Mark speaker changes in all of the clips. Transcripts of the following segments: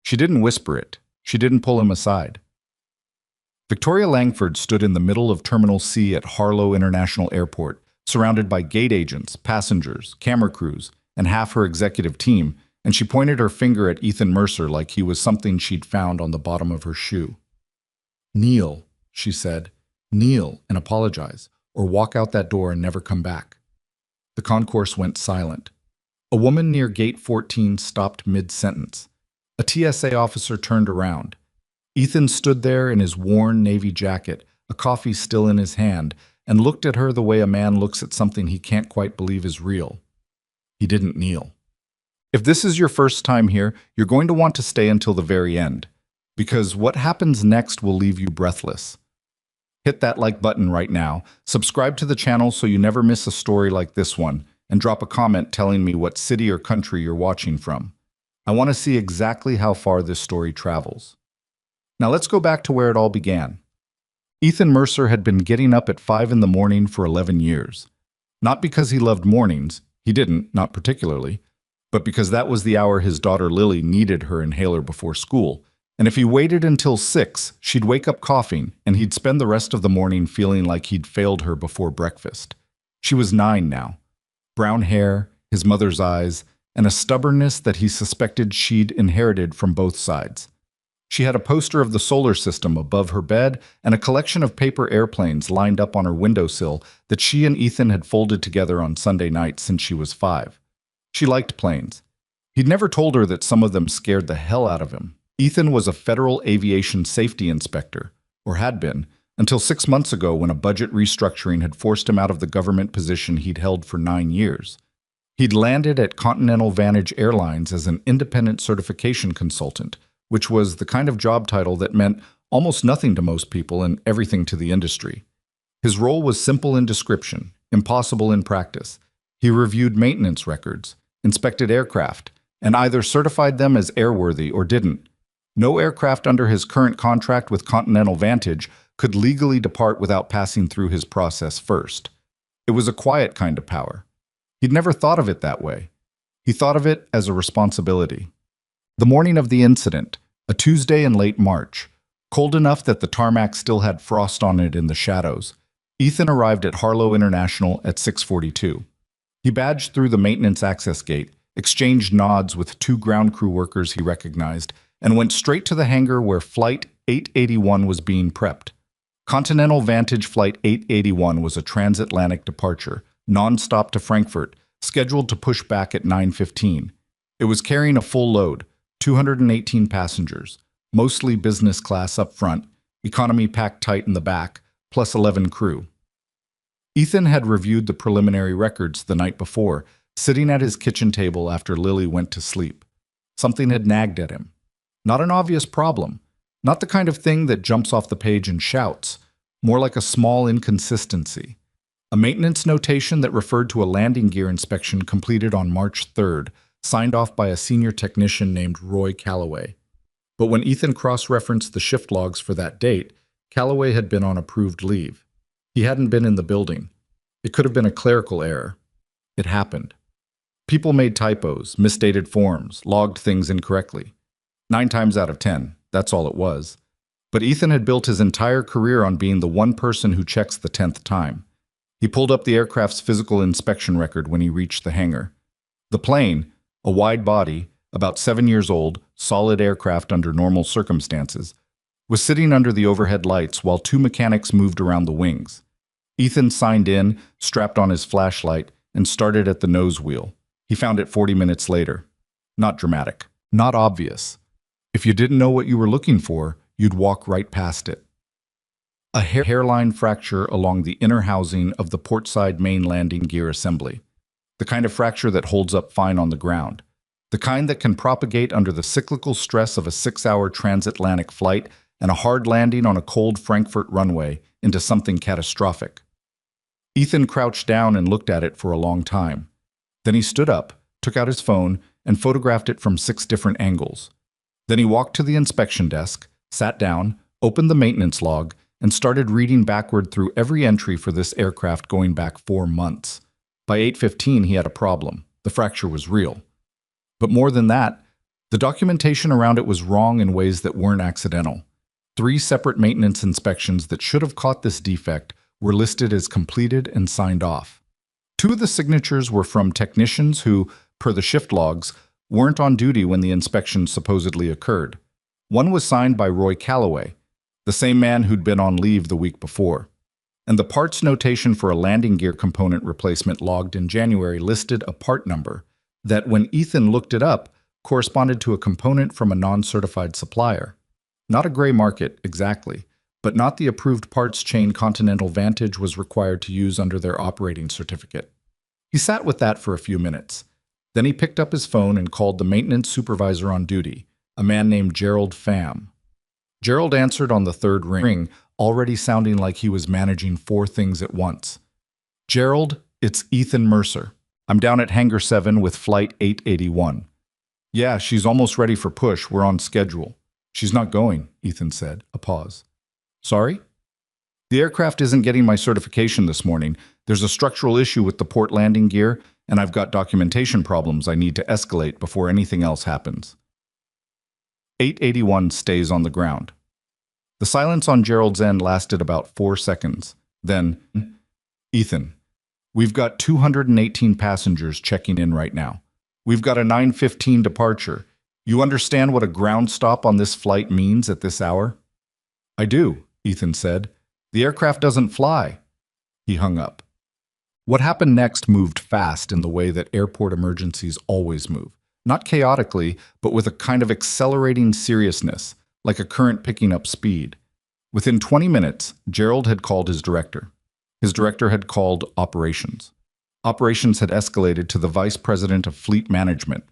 Speaker 1: She didn't whisper it. She didn't pull him aside. Victoria Langford stood in the middle of Terminal C at Harlow International Airport, surrounded by gate agents, passengers, camera crews, and half her executive team, and she pointed her finger at Ethan Mercer like he was something she'd found on the bottom of her shoe. "Kneel," she said. "Kneel and apologize, or walk out that door and never come back." The concourse went silent. A woman near Gate 14 stopped mid-sentence. A TSA officer turned around. Ethan stood there in his worn navy jacket, a coffee still in his hand, and looked at her the way a man looks at something he can't quite believe is real. He didn't kneel. If this is your first time here, you're going to want to stay until the very end, because what happens next will leave you breathless. Hit that like button right now, subscribe to the channel so you never miss a story like this one, and drop a comment telling me what city or country you're watching from. I want to see exactly how far this story travels. Now let's go back to where it all began. Ethan Mercer had been getting up at 5 in the morning for 11 years. Not because he loved mornings, he didn't, not particularly, but because that was the hour his daughter Lily needed her inhaler before school. And if he waited until 6, she'd wake up coughing, and he'd spend the rest of the morning feeling like he'd failed her before breakfast. She was 9 now. Brown hair, his mother's eyes, and a stubbornness that he suspected she'd inherited from both sides. She had a poster of the solar system above her bed and a collection of paper airplanes lined up on her windowsill that she and Ethan had folded together on Sunday night since she was 5. She liked planes. He'd never told her that some of them scared the hell out of him. Ethan was a federal aviation safety inspector, or had been, until 6 months ago when a budget restructuring had forced him out of the government position he'd held for 9 years. He'd landed at Continental Vantage Airlines as an independent certification consultant, which was the kind of job title that meant almost nothing to most people and everything to the industry. His role was simple in description, impossible in practice. He reviewed maintenance records, inspected aircraft, and either certified them as airworthy or didn't. No aircraft under his current contract with Continental Vantage could legally depart without passing through his process first. It was a quiet kind of power. He'd never thought of it that way. He thought of it as a responsibility. The morning of the incident, a Tuesday in late March, cold enough that the tarmac still had frost on it in the shadows, Ethan arrived at Harlow International at 6:42. He badged through the maintenance access gate, exchanged nods with 2 ground crew workers he recognized, and went straight to the hangar where Flight 881 was being prepped. Continental Vantage Flight 881 was a transatlantic departure, non-stop to Frankfurt, scheduled to push back at 9:15. It was carrying a full load, 218 passengers, mostly business class up front, economy packed tight in the back, plus 11 crew. Ethan had reviewed the preliminary records the night before, sitting at his kitchen table after Lily went to sleep. Something had nagged at him. Not an obvious problem, not the kind of thing that jumps off the page and shouts, more like a small inconsistency. A maintenance notation that referred to a landing gear inspection completed on March 3rd, signed off by a senior technician named Roy Calloway. But when Ethan cross-referenced the shift logs for that date, Calloway had been on approved leave. He hadn't been in the building. It could have been a clerical error. It happened. People made typos, misstated forms, logged things incorrectly. 9 times out of 10, that's all it was. But Ethan had built his entire career on being the one person who checks the 10th time. He pulled up the aircraft's physical inspection record when he reached the hangar. The plane, a wide body, about 7 years old, solid aircraft under normal circumstances, was sitting under the overhead lights while 2 mechanics moved around the wings. Ethan signed in, strapped on his flashlight, and started at the nose wheel. He found it 40 minutes later. Not dramatic. Not obvious. If you didn't know what you were looking for, you'd walk right past it. A hairline fracture along the inner housing of the portside main landing gear assembly. The kind of fracture that holds up fine on the ground. The kind that can propagate under the cyclical stress of a 6-hour transatlantic flight and a hard landing on a cold Frankfurt runway into something catastrophic. Ethan crouched down and looked at it for a long time. Then he stood up, took out his phone, and photographed it from 6 different angles. Then he walked to the inspection desk, sat down, opened the maintenance log, and started reading backward through every entry for this aircraft going back 4 months. By 8:15, he had a problem. The fracture was real. But more than that, The documentation around it was wrong in ways that weren't accidental. 3 separate maintenance inspections that should have caught this defect were listed as completed and signed off. 2 of the signatures were from technicians who, per the shift logs, weren't on duty when the inspection supposedly occurred. One was signed by Roy Calloway, the same man who'd been on leave the week before. And the parts notation for a landing gear component replacement logged in January listed a part number that, when Ethan looked it up, corresponded to a component from a non-certified supplier. Not a gray market, exactly, but not the approved parts chain Continental Vantage was required to use under their operating certificate. He sat with that for a few minutes. Then he picked up his phone and called the maintenance supervisor on duty, a man named Gerald Pham. Gerald answered on the 3rd ring, already sounding like he was managing 4 things at once. "Gerald, it's Ethan Mercer. I'm down at Hangar 7 with Flight 881. Yeah, she's almost ready for push. We're on schedule." "She's not going," Ethan said, a pause. "Sorry?" "The aircraft isn't getting my certification this morning. There's a structural issue with the port landing gear, and I've got documentation problems I need to escalate before anything else happens." 881 stays on the ground. The silence on Gerald's end lasted about 4 seconds. Then, "Ethan, we've got 218 passengers checking in right now. We've got a 9:15 departure. You understand what a ground stop on this flight means at this hour?" "I do," Ethan said. "The aircraft doesn't fly." He hung up. What happened next moved fast in the way that airport emergencies always move. Not chaotically, but with a kind of accelerating seriousness, like a current picking up speed. Within 20 minutes, Gerald had called his director. His director had called operations. Operations had escalated to the vice president of fleet management,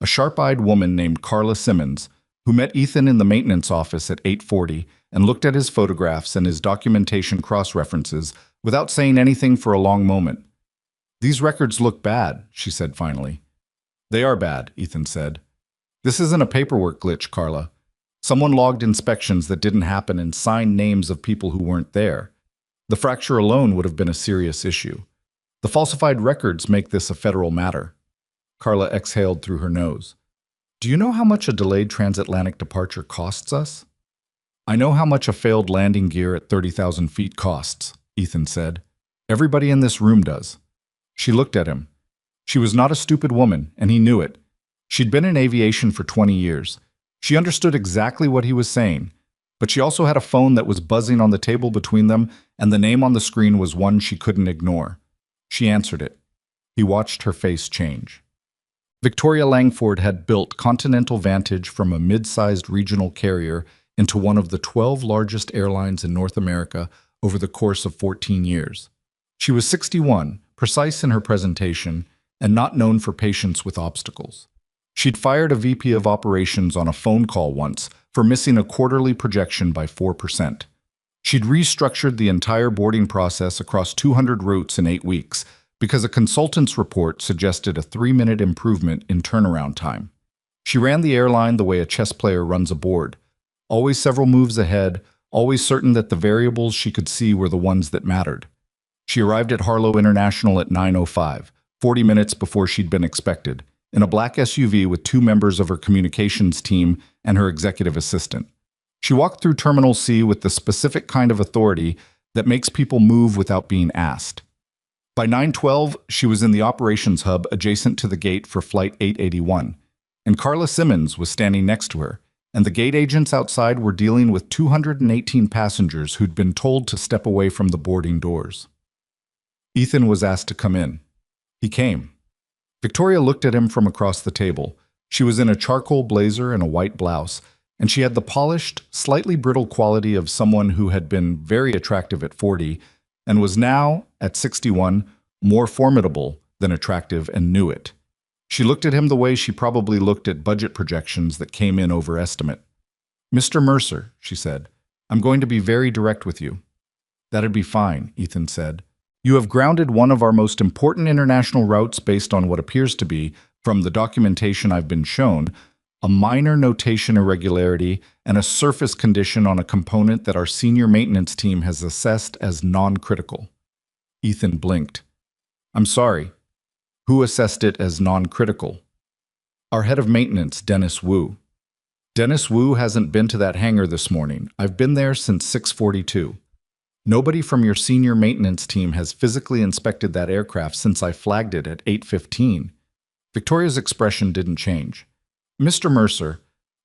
Speaker 1: a sharp-eyed woman named Carla Simmons, who met Ethan in the maintenance office at 8:40 and looked at his photographs and his documentation cross-references without saying anything for a long moment. "These records look bad," she said finally. "They are bad," Ethan said. "This isn't a paperwork glitch, Carla. Someone logged inspections that didn't happen and signed names of people who weren't there. The fracture alone would have been a serious issue. The falsified records make this a federal matter." Carla exhaled through her nose. "Do you know how much a delayed transatlantic departure costs us?" "I know how much a failed landing gear at 30,000 feet costs," Ethan said. "Everybody in this room does." She looked at him. She was not a stupid woman, and he knew it. She'd been in aviation for 20 years. She understood exactly what he was saying, but she also had a phone that was buzzing on the table between them, and the name on the screen was one she couldn't ignore. She answered it. He watched her face change. Victoria Langford had built Continental Vantage from a mid-sized regional carrier into one of the 12 largest airlines in North America over the course of 14 years. She was 61, precise in her presentation, and not known for patience with obstacles. She'd fired a VP of operations on a phone call once for missing a quarterly projection by 4%. She'd restructured the entire boarding process across 200 routes in 8 weeks because a consultant's report suggested a 3-minute improvement in turnaround time. She ran the airline the way a chess player runs a board, always several moves ahead, always certain that the variables she could see were the ones that mattered. She arrived at Harlow International at 9:05, 40 minutes before she'd been expected, in a black SUV with 2 members of her communications team and her executive assistant. She walked through Terminal C with the specific kind of authority that makes people move without being asked. By 9:12, she was in the operations hub adjacent to the gate for Flight 881, and Carla Simmons was standing next to her, and the gate agents outside were dealing with 218 passengers who'd been told to step away from the boarding doors. Ethan was asked to come in. He came. Victoria looked at him from across the table. She was in a charcoal blazer and a white blouse, and she had the polished, slightly brittle quality of someone who had been very attractive at 40 and was now, at 61, more formidable than attractive and knew it. She looked at him the way she probably looked at budget projections that came in overestimate. "Mr. Mercer," she said, "I'm going to be very direct with you." "That'd be fine," Ethan said. "You have grounded one of our most important international routes based on what appears to be, from the documentation I've been shown, a minor notation irregularity and a surface condition on a component that our senior maintenance team has assessed as non-critical." Ethan blinked. "I'm sorry. Who assessed it as non-critical?" Our head of maintenance, Dennis Wu. Dennis Wu hasn't been to that hangar this morning. I've been there since 6:42. Nobody from your senior maintenance team has physically inspected that aircraft since I flagged it at 8:15. Victoria's expression didn't change. Mr. Mercer,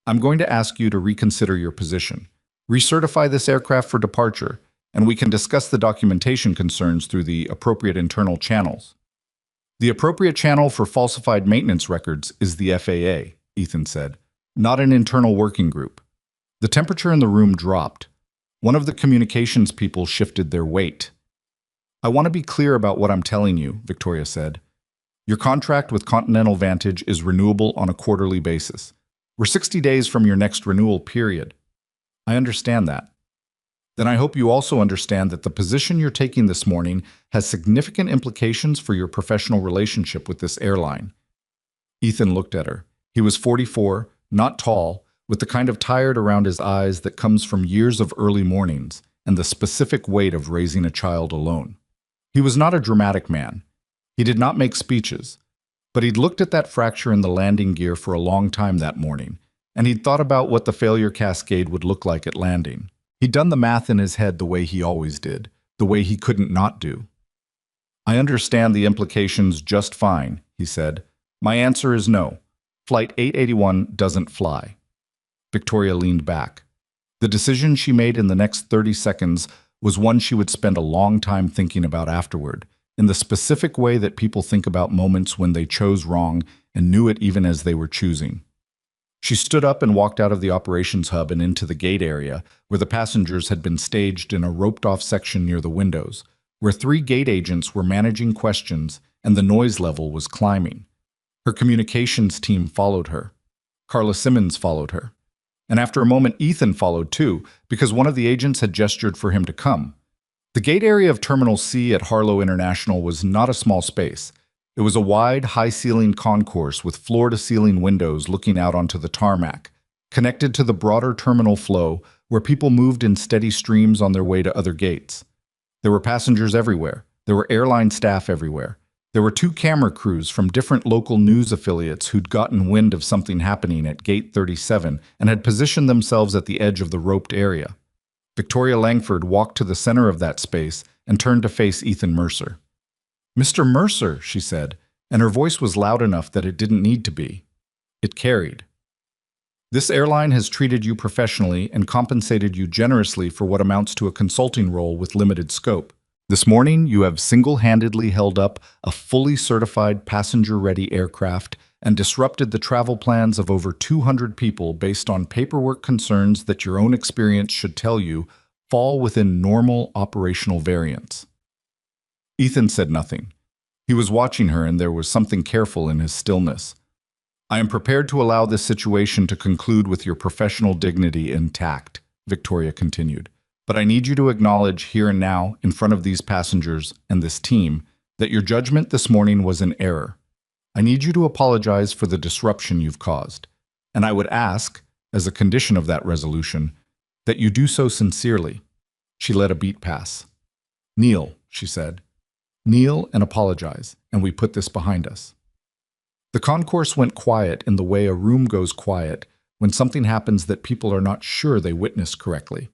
Speaker 1: I'm going to ask you to reconsider your position. Recertify this aircraft for departure, and we can discuss the documentation concerns through the appropriate internal channels. The appropriate channel for falsified maintenance records is the FAA, Ethan said, not an internal working group. The temperature in the room dropped. One of the communications people shifted their weight. I want to be clear about what I'm telling you, Victoria said. Your contract with Continental Vantage is renewable on a quarterly basis. We're 60 days from your next renewal period. I understand that. Then I hope you also understand that the position you're taking this morning has significant implications for your professional relationship with this airline. Ethan looked at her. He was 44, not tall, with the kind of tired around his eyes that comes from years of early mornings and the specific weight of raising a child alone. He was not a dramatic man. He did not make speeches, but he'd looked at that fracture in the landing gear for a long time that morning, and he'd thought about what the failure cascade would look like at landing. He'd done the math in his head the way he always did, the way he couldn't not do. I understand the implications just fine, he said. My answer is no. Flight 881 doesn't fly. Victoria leaned back. The decision she made in the next 30 seconds was one she would spend a long time thinking about afterward, in the specific way that people think about moments when they chose wrong and knew it even as they were choosing. She stood up and walked out of the operations hub and into the gate area, where the passengers had been staged in a roped-off section near the windows, where 3 gate agents were managing questions and the noise level was climbing. Her communications team followed her. Carla Simmons followed her. And after a moment, Ethan followed too, because one of the agents had gestured for him to come. The gate area of Terminal C at Harlow International was not a small space. It was a wide, high-ceilinged concourse with floor-to-ceiling windows looking out onto the tarmac, connected to the broader terminal flow where people moved in steady streams on their way to other gates. There were passengers everywhere. There were airline staff everywhere. There were 2 camera crews from different local news affiliates who'd gotten wind of something happening at Gate 37 and had positioned themselves at the edge of the roped area. Victoria Langford walked to the center of that space and turned to face Ethan Mercer. Mr. Mercer, she said, and her voice was loud enough that it didn't need to be. It carried. This airline has treated you professionally and compensated you generously for what amounts to a consulting role with limited scope. This morning, you have single-handedly held up a fully certified passenger-ready aircraft and disrupted the travel plans of over 200 people based on paperwork concerns that your own experience should tell you fall within normal operational variance. Ethan said nothing. He was watching her, and there was something careful in his stillness. I am prepared to allow this situation to conclude with your professional dignity intact, Victoria continued. But I need you to acknowledge here and now, in front of these passengers and this team, that your judgment this morning was an error. I need you to apologize for the disruption you've caused. And I would ask, as a condition of that resolution, that you do so sincerely. She let a beat pass. Kneel, she said. Kneel and apologize, and we put this behind us. The concourse went quiet in the way a room goes quiet when something happens that people are not sure they witnessed correctly.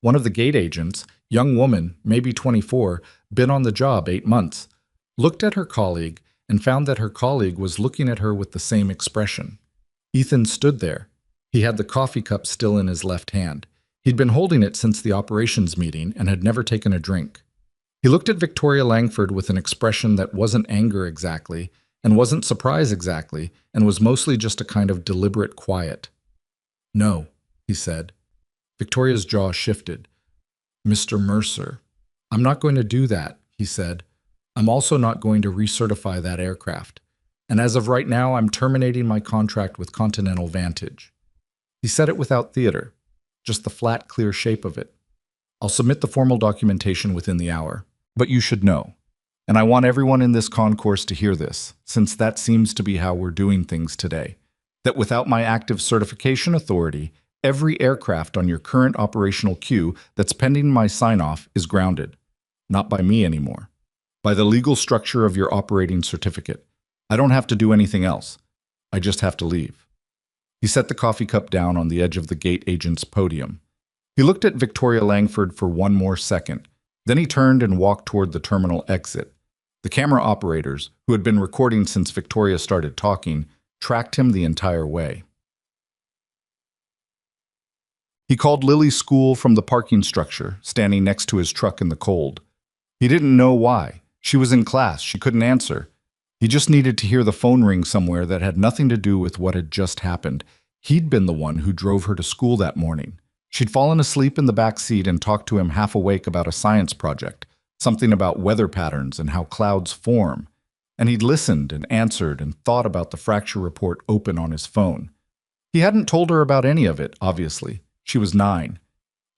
Speaker 1: One of the gate agents, young woman, maybe 24, been on the job 8 months, looked at her colleague and found that her colleague was looking at her with the same expression. Ethan stood there. He had the coffee cup still in his left hand. He'd been holding it since the operations meeting and had never taken a drink. He looked at Victoria Langford with an expression that wasn't anger exactly, and wasn't surprise exactly, and was mostly just a kind of deliberate quiet. No, he said. Victoria's jaw shifted. Mr. Mercer, I'm not going to do that, he said. I'm also not going to recertify that aircraft. And as of right now, I'm terminating my contract with Continental Vantage. He said it without theater, just the flat, clear shape of it. I'll submit the formal documentation within the hour. But you should know, and I want everyone in this concourse to hear this, since that seems to be how we're doing things today, that without my active certification authority, every aircraft on your current operational queue that's pending my sign-off is grounded. Not by me anymore. By the legal structure of your operating certificate. I don't have to do anything else. I just have to leave. He set the coffee cup down on the edge of the gate agent's podium. He looked at Victoria Langford for one more second. Then he turned and walked toward the terminal exit. The camera operators, who had been recording since Victoria started talking, tracked him the entire way. He called Lily's school from the parking structure, standing next to his truck in the cold. He didn't know why. She was in class. She couldn't answer. He just needed to hear the phone ring somewhere that had nothing to do with what had just happened. He'd been the one who drove her to school that morning. She'd fallen asleep in the back seat and talked to him half awake about a science project, something about weather patterns and how clouds form. And he'd listened and answered and thought about the fracture report open on his phone. He hadn't told her about any of it, obviously. She was 9.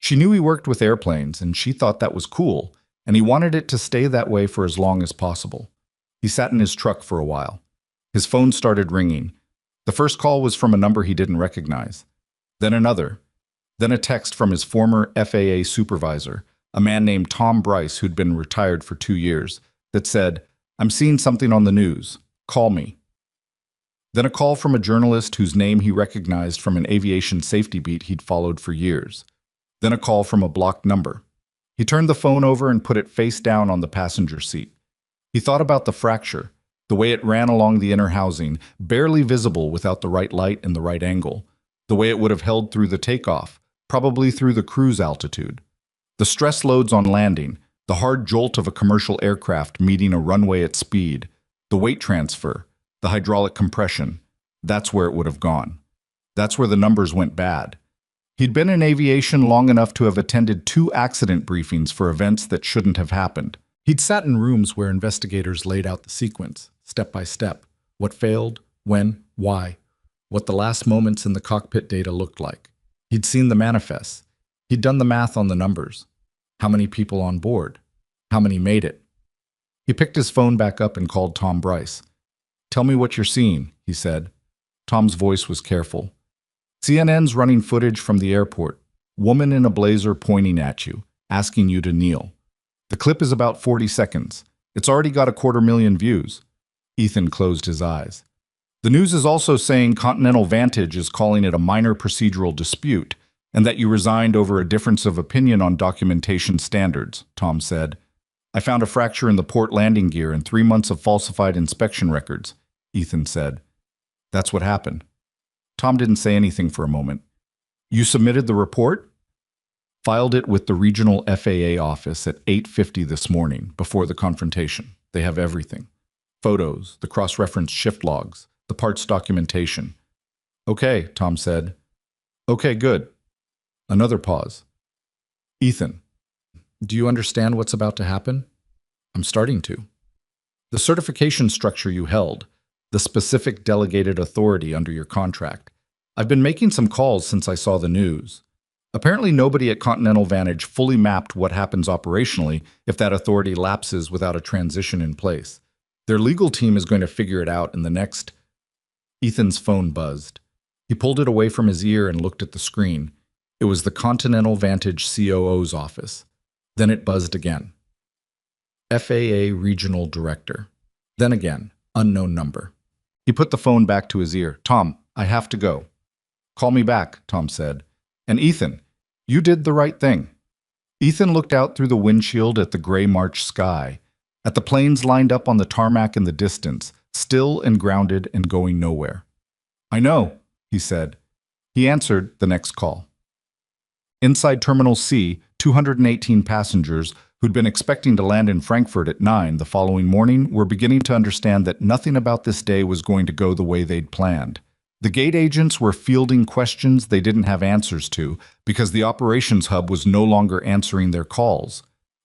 Speaker 1: She knew he worked with airplanes, and she thought that was cool, and he wanted it to stay that way for as long as possible. He sat in his truck for a while. His phone started ringing. The first call was from a number he didn't recognize. Then another. Then a text from his former FAA supervisor, a man named Tom Bryce who'd been retired for 2 years, that said, "I'm seeing something on the news. Call me." Then a call from a journalist whose name he recognized from an aviation safety beat he'd followed for years. Then a call from a blocked number. He turned the phone over and put it face down on the passenger seat. He thought about the fracture, the way it ran along the inner housing, barely visible without the right light and the right angle, the way it would have held through the takeoff, probably through the cruise altitude. The stress loads on landing, the hard jolt of a commercial aircraft meeting a runway at speed, the weight transfer, the hydraulic compression, that's where it would have gone. That's where the numbers went bad. He'd been in aviation long enough to have attended 2 accident briefings for events that shouldn't have happened. He'd sat in rooms where investigators laid out the sequence, step by step, what failed, when, why, what the last moments in the cockpit data looked like. He'd seen the manifests. He'd done the math on the numbers. How many people on board? How many made it? He picked his phone back up and called Tom Bryce. "Tell me what you're seeing," he said. Tom's voice was careful. "CNN's running footage from the airport. Woman in a blazer pointing at you, asking you to kneel. The clip is about 40 seconds. It's already got 250,000 views." Ethan closed his eyes. "The news is also saying Continental Vantage is calling it a minor procedural dispute, and that you resigned over a difference of opinion on documentation standards," Tom said. "I found a fracture in the port landing gear and 3 months of falsified inspection records," Ethan said. "That's what happened." Tom didn't say anything for a moment. "You submitted the report?" "Filed it with the regional FAA office at 8:50 this morning, before the confrontation. They have everything. Photos, the cross-reference shift logs, the parts documentation." "Okay," Tom said. "Okay, good." Another pause. "Ethan, do you understand what's about to happen?" "I'm starting to." "The certification structure you held, the specific delegated authority under your contract. I've been making some calls since I saw the news. Apparently nobody at Continental Vantage fully mapped what happens operationally if that authority lapses without a transition in place. Their legal team is going to figure it out in the next..." Ethan's phone buzzed. He pulled it away from his ear and looked at the screen. It was the Continental Vantage COO's office. Then it buzzed again. FAA Regional Director. Then again, unknown number. He put the phone back to his ear. "Tom, I have to go." "Call me back," Tom said. "And Ethan, you did the right thing." Ethan looked out through the windshield at the gray March sky, at the planes lined up on the tarmac in the distance, still and grounded and going nowhere. "I know," he said. He answered the next call. Inside Terminal C, 218 passengers who'd been expecting to land in Frankfurt at 9 the following morning were beginning to understand that nothing about this day was going to go the way they'd planned. The gate agents were fielding questions they didn't have answers to because the operations hub was no longer answering their calls.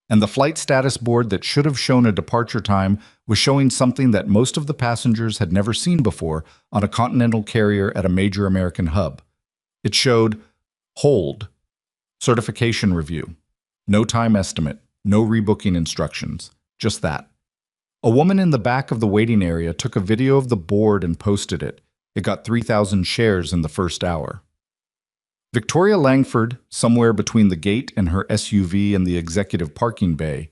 Speaker 1: And the flight status board that should have shown a departure time was showing something that most of the passengers had never seen before on a Continental carrier at a major American hub. It showed, "Hold. Certification review. No time estimate. No rebooking instructions. Just that." A woman in the back of the waiting area took a video of the board and posted it. It got 3,000 shares in the first hour. Victoria Langford, somewhere between the gate and her SUV and the executive parking bay,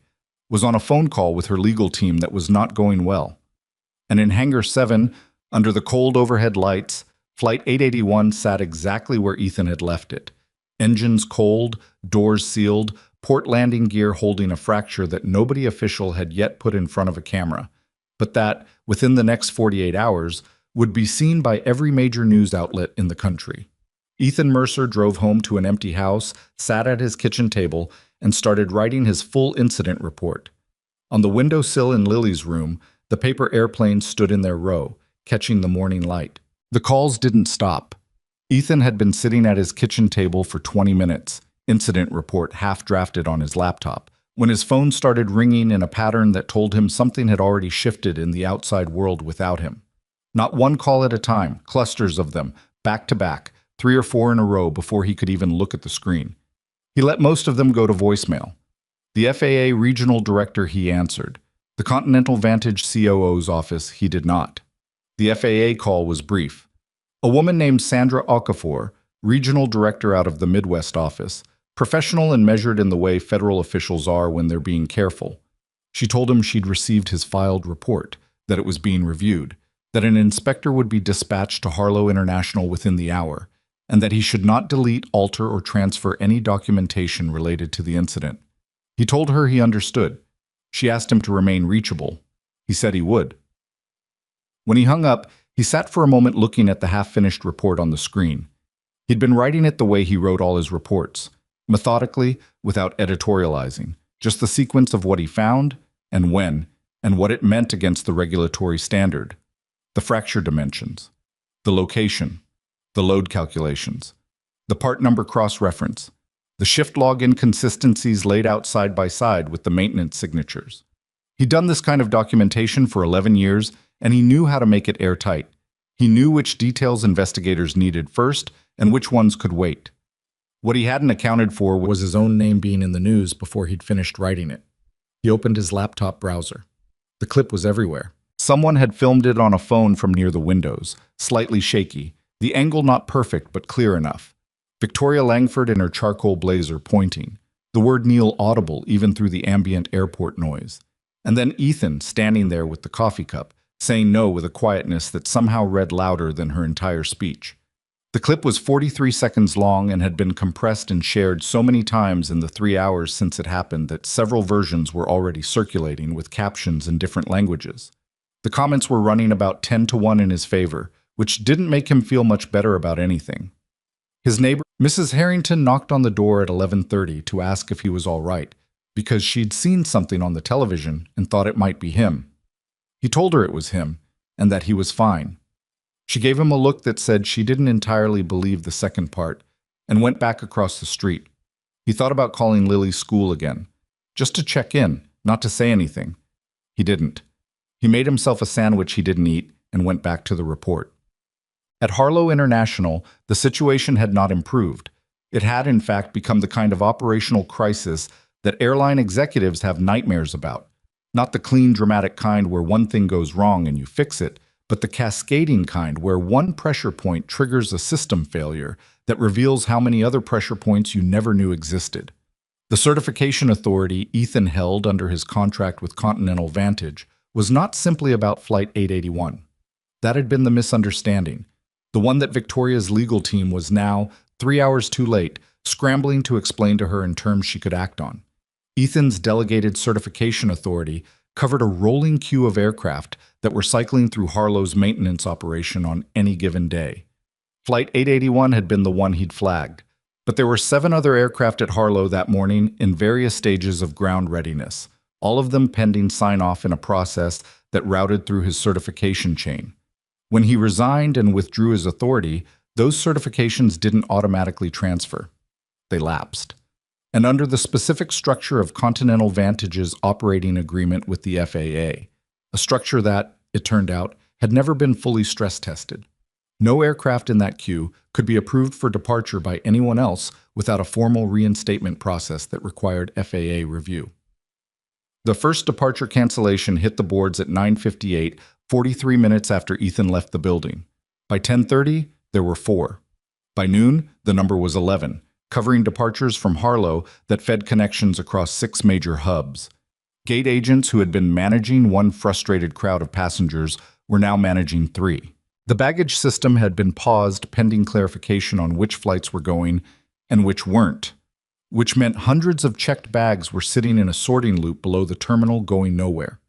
Speaker 1: was on a phone call with her legal team that was not going well. And in Hangar 7, Under the cold overhead lights, Flight 881 sat exactly where Ethan had left it. Engines cold, doors sealed, port landing gear holding a fracture that nobody official had yet put in front of a camera, but that, within the next 48 hours, would be seen by every major news outlet in the country. Ethan Mercer drove home to an empty house, sat at his kitchen table, and started writing his full incident report. On the windowsill in Lily's room, the paper airplanes stood in their row, catching the morning light. The calls didn't stop. Ethan had been sitting at his kitchen table for 20 minutes, incident report half-drafted on his laptop, when his phone started ringing in a pattern that told him something had already shifted in the outside world without him. Not one call at a time, clusters of them, back to back, 3 or 4 in a row before he could even look at the screen. He let most of them go to voicemail. The FAA regional director he answered. The Continental Vantage COO's office he did not. The FAA call was brief. A woman named Sandra Okafor, regional director out of the Midwest office, professional and measured in the way federal officials are when they're being careful. She told him she'd received his filed report, that it was being reviewed, that an inspector would be dispatched to Harlow International within the hour, and that he should not delete, alter, or transfer any documentation related to the incident. He told her he understood. She asked him to remain reachable. He said he would. When he hung up, he sat for a moment looking at the half-finished report on the screen. He'd been writing it the way he wrote all his reports, methodically, without editorializing, just the sequence of what he found, and when, and what it meant against the regulatory standard. The fracture dimensions, the location, the load calculations, the part number cross-reference, the shift log inconsistencies laid out side by side with the maintenance signatures. He'd done this kind of documentation for 11 years, and he knew how to make it airtight. He knew which details investigators needed first and which ones could wait. What he hadn't accounted for was his own name being in the news before he'd finished writing it. He opened his laptop browser. The clip was everywhere. Someone had filmed it on a phone from near the windows, slightly shaky, the angle not perfect but clear enough. Victoria Langford in her charcoal blazer pointing, the word Neil audible even through the ambient airport noise. And then Ethan standing there with the coffee cup, saying no with a quietness that somehow read louder than her entire speech. The clip was 43 seconds long and had been compressed and shared so many times in the 3 hours since it happened that several versions were already circulating with captions in different languages. The comments were running about 10-1 in his favor, which didn't make him feel much better about anything. His neighbor, Mrs. Harrington, knocked on the door at 11:30 to ask if he was all right, because she'd seen something on the television and thought it might be him. He told her it was him, and that he was fine. She gave him a look that said she didn't entirely believe the second part, and went back across the street. He thought about calling Lily's school again, just to check in, not to say anything. He didn't. He made himself a sandwich he didn't eat and went back to the report. At Harlow International, the situation had not improved. It had, in fact, become the kind of operational crisis that airline executives have nightmares about. Not the clean, dramatic kind where one thing goes wrong and you fix it, but the cascading kind where one pressure point triggers a system failure that reveals how many other pressure points you never knew existed. The certification authority Ethan held under his contract with Continental Vantage was not simply about Flight 881. That had been the misunderstanding. The one that Victoria's legal team was now, 3 hours too late, scrambling to explain to her in terms she could act on. Ethan's delegated certification authority covered a rolling queue of aircraft that were cycling through Harlow's maintenance operation on any given day. Flight 881 had been the one he'd flagged, but there were 7 other aircraft at Harlow that morning in various stages of ground readiness, all of them pending sign-off in a process that routed through his certification chain. When he resigned and withdrew his authority, those certifications didn't automatically transfer. They lapsed. And under the specific structure of Continental Vantage's operating agreement with the FAA, a structure that, it turned out, had never been fully stress-tested. No aircraft in that queue could be approved for departure by anyone else without a formal reinstatement process that required FAA review. The first departure cancellation hit the boards at 9:58, 43 minutes after Ethan left the building. By 10:30, there were 4. By noon, the number was 11, covering departures from Harlow that fed connections across 6 major hubs. Gate agents who had been managing one frustrated crowd of passengers were now managing 3. The baggage system had been paused pending clarification on which flights were going and which weren't, which meant hundreds of checked bags were sitting in a sorting loop below the terminal going nowhere.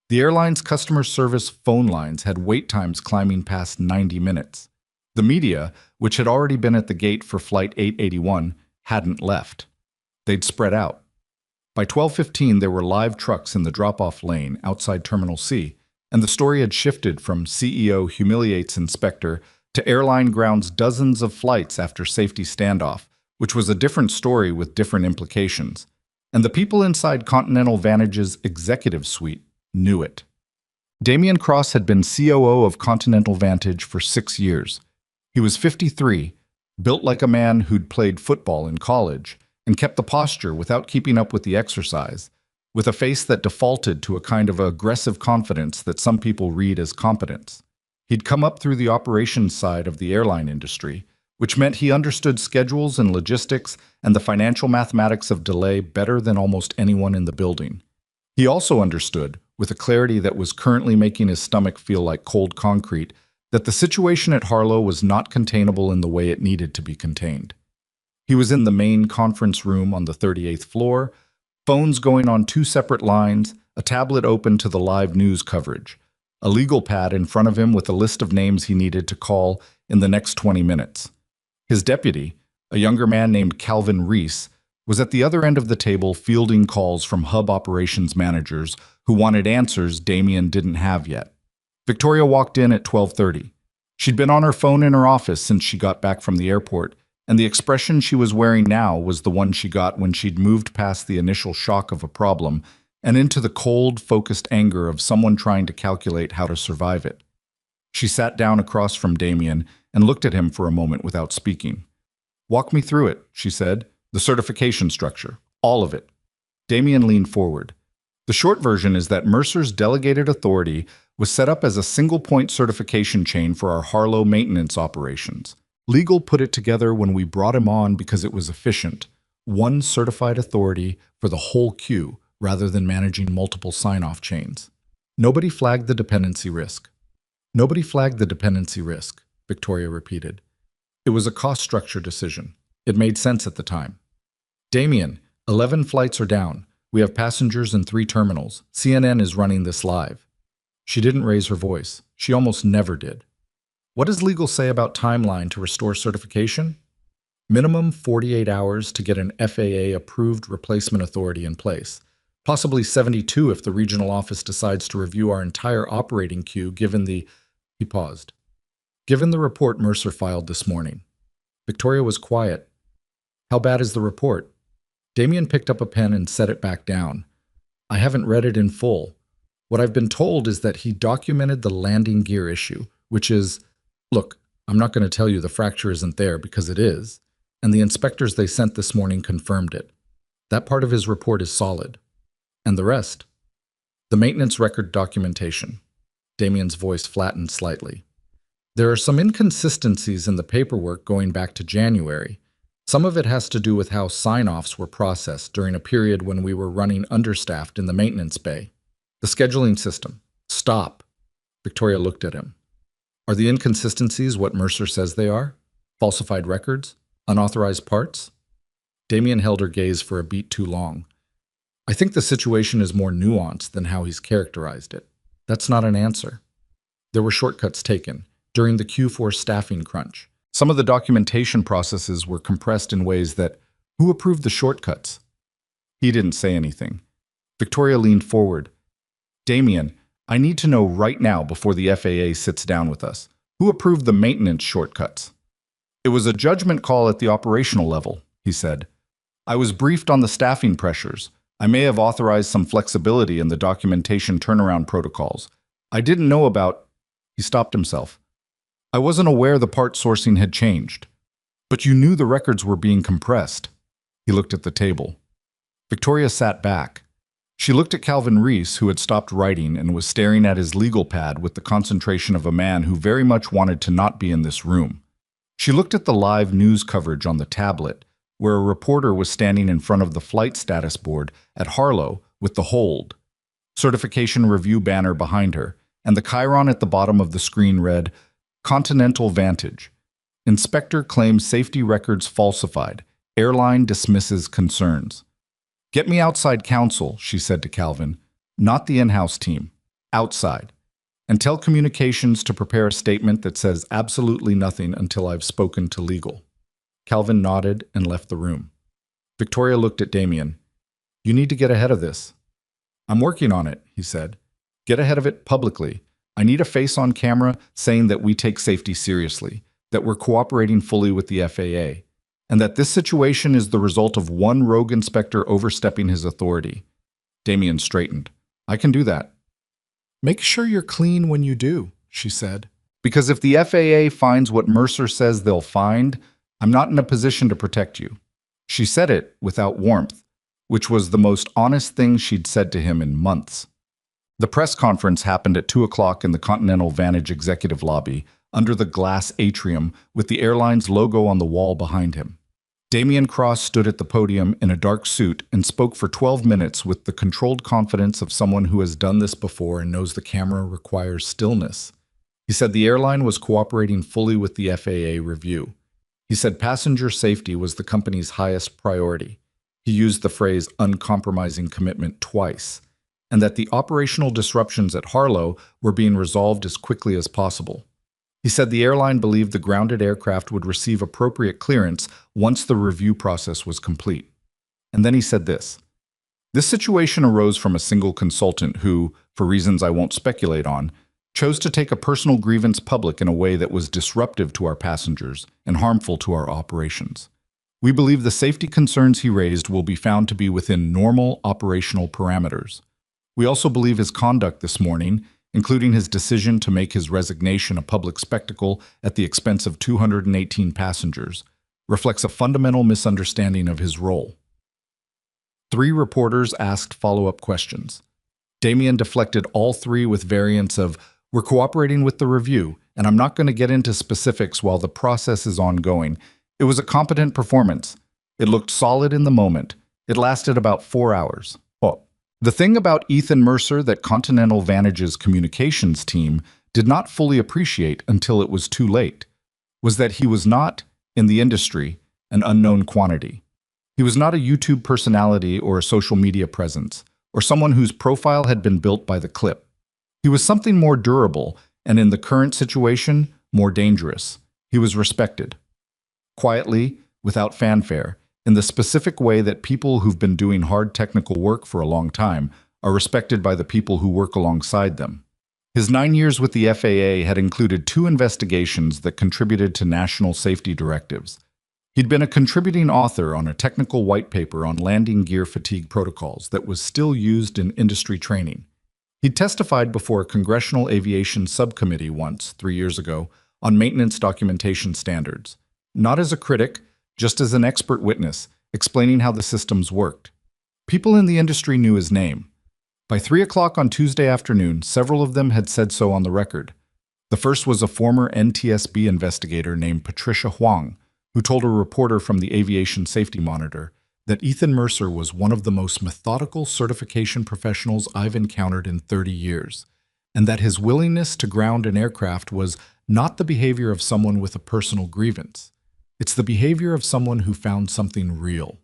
Speaker 1: The airline's customer service phone lines had wait times climbing past 90 minutes. The media, which had already been at the gate for Flight 881, hadn't left. They'd spread out. By 12:15, there were live trucks in the drop-off lane outside Terminal C, and the story had shifted from CEO humiliates inspector to airline grounds dozens of flights after safety standoff, which was a different story with different implications. And the people inside Continental Vantage's executive suite knew it. Damien Cross had been COO of Continental Vantage for 6 years. He was 53, built like a man who'd played football in college, and kept the posture without keeping up with the exercise, with a face that defaulted to a kind of aggressive confidence that some people read as competence. He'd come up through the operations side of the airline industry, which meant he understood schedules and logistics and the financial mathematics of delay better than almost anyone in the building. He also understood, with a clarity that was currently making his stomach feel like cold concrete, that the situation at Harlow was not containable in the way it needed to be contained. He was in the main conference room on the 38th floor, phones going on 2 separate lines, a tablet open to the live news coverage, a legal pad in front of him with a list of names he needed to call in the next 20 minutes. His deputy, a younger man named Calvin Reese, was at the other end of the table fielding calls from hub operations managers who wanted answers Damien didn't have yet. Victoria walked in at 12:30. She'd been on her phone in her office since she got back from the airport, and the expression she was wearing now was the one she got when she'd moved past the initial shock of a problem and into the cold, focused anger of someone trying to calculate how to survive it. She sat down across from Damien and looked at him for a moment without speaking. "Walk me through it," she said. "The certification structure. All of it." Damien leaned forward. The short version is that Mercer's delegated authority was set up as a single-point certification chain for our Harlow maintenance operations. Legal put it together when we brought him on because it was efficient. One certified authority for the whole queue rather than managing multiple sign-off chains. Nobody flagged the dependency risk. Nobody flagged the dependency risk, Victoria repeated. It was a cost structure decision. It made sense at the time. Damien, 11 flights are down. We have passengers in 3 terminals. CNN is running this live. She didn't raise her voice. She almost never did. What does legal say about timeline to restore certification? Minimum 48 hours to get an FAA-approved replacement authority in place. Possibly 72 if the regional office decides to review our entire operating queue given the... He paused. Given the report Mercer filed this morning. Victoria was quiet. How bad is the report? Damien picked up a pen and set it back down. I haven't read it in full. What I've been told is that he documented the landing gear issue, which is... Look, I'm not going to tell you the fracture isn't there because it is, and the inspectors they sent this morning confirmed it. That part of his report is solid. And the rest? The maintenance record documentation. Damien's voice flattened slightly. There are some inconsistencies in the paperwork going back to January. Some of it has to do with how sign-offs were processed during a period when we were running understaffed in the maintenance bay. The scheduling system. Stop. Victoria looked at him. Are the inconsistencies what Mercer says they are? Falsified records? Unauthorized parts? Damien held her gaze for a beat too long. I think the situation is more nuanced than how he's characterized it. That's not an answer. There were shortcuts taken during the Q4 staffing crunch. Some of the documentation processes were compressed in ways that, who approved the shortcuts? He didn't say anything. Victoria leaned forward. Damien, I need to know right now before the FAA sits down with us. Who approved the maintenance shortcuts? It was a judgment call at the operational level, he said. I was briefed on the staffing pressures. I may have authorized some flexibility in the documentation turnaround protocols. I didn't know about... He stopped himself. I wasn't aware the part sourcing had changed. But you knew the records were being compressed. He looked at the table. Victoria sat back. She looked at Calvin Reese, who had stopped writing and was staring at his legal pad with the concentration of a man who very much wanted to not be in this room. She looked at the live news coverage on the tablet, where a reporter was standing in front of the flight status board at Harlow with the hold, certification review banner behind her, and the chyron at the bottom of the screen read, Continental Vantage. Inspector claims safety records falsified. Airline dismisses concerns. Get me outside counsel, she said to Calvin. Not the in-house team. Outside. And tell communications to prepare a statement that says absolutely nothing until I've spoken to legal. Calvin nodded and left the room. Victoria looked at Damien. You need to get ahead of this. I'm working on it, he said. Get ahead of it publicly. I need a face on camera saying that we take safety seriously, that we're cooperating fully with the FAA, and that this situation is the result of one rogue inspector overstepping his authority. Damien straightened. I can do that. Make sure you're clean when you do, she said. Because if the FAA finds what Mercer says they'll find, I'm not in a position to protect you. She said it without warmth, which was the most honest thing she'd said to him in months. The press conference happened at 2 o'clock in the Continental Vantage executive lobby, under the glass atrium with the airline's logo on the wall behind him. Damien Cross stood at the podium in a dark suit and spoke for 12 minutes with the controlled confidence of someone who has done this before and knows the camera requires stillness. He said the airline was cooperating fully with the FAA review. He said passenger safety was the company's highest priority. He used the phrase uncompromising commitment twice, and that the operational disruptions at Harlow were being resolved as quickly as possible. He said the airline believed the grounded aircraft would receive appropriate clearance once the review process was complete. And then he said this. This situation arose from a single consultant who, for reasons I won't speculate on, chose to take a personal grievance public in a way that was disruptive to our passengers and harmful to our operations. We believe the safety concerns he raised will be found to be within normal operational parameters. We also believe his conduct this morning, including his decision to make his resignation a public spectacle at the expense of 218 passengers, reflects a fundamental misunderstanding of his role. 3 reporters asked follow-up questions. Damien deflected all 3 with variants of, "We're cooperating with the review, and I'm not going to get into specifics while the process is ongoing. It was a competent performance. It looked solid in the moment. It lasted about 4 hours." The thing about Ethan Mercer that Continental Vantage's communications team did not fully appreciate until it was too late was that he was not, in the industry, an unknown quantity. He was not a YouTube personality or a social media presence, or someone whose profile had been built by the clip. He was something more durable, and in the current situation, more dangerous. He was respected. Quietly, without fanfare, in the specific way that people who've been doing hard technical work for a long time are respected by the people who work alongside them. His 9 years with the FAA had included 2 investigations that contributed to national safety directives. He'd been a contributing author on a technical white paper on landing gear fatigue protocols that was still used in industry training. He'd testified before a Congressional Aviation Subcommittee once, 3 years ago, on maintenance documentation standards. Not as a critic, just as an expert witness, explaining how the systems worked. People in the industry knew his name. By 3 o'clock on Tuesday afternoon, several of them had said so on the record. The first was a former NTSB investigator named Patricia Huang, who told a reporter from the Aviation Safety Monitor that Ethan Mercer was one of the most methodical certification professionals I've encountered in 30 years, and that his willingness to ground an aircraft was not the behavior of someone with a personal grievance. It's the behavior of someone who found something real.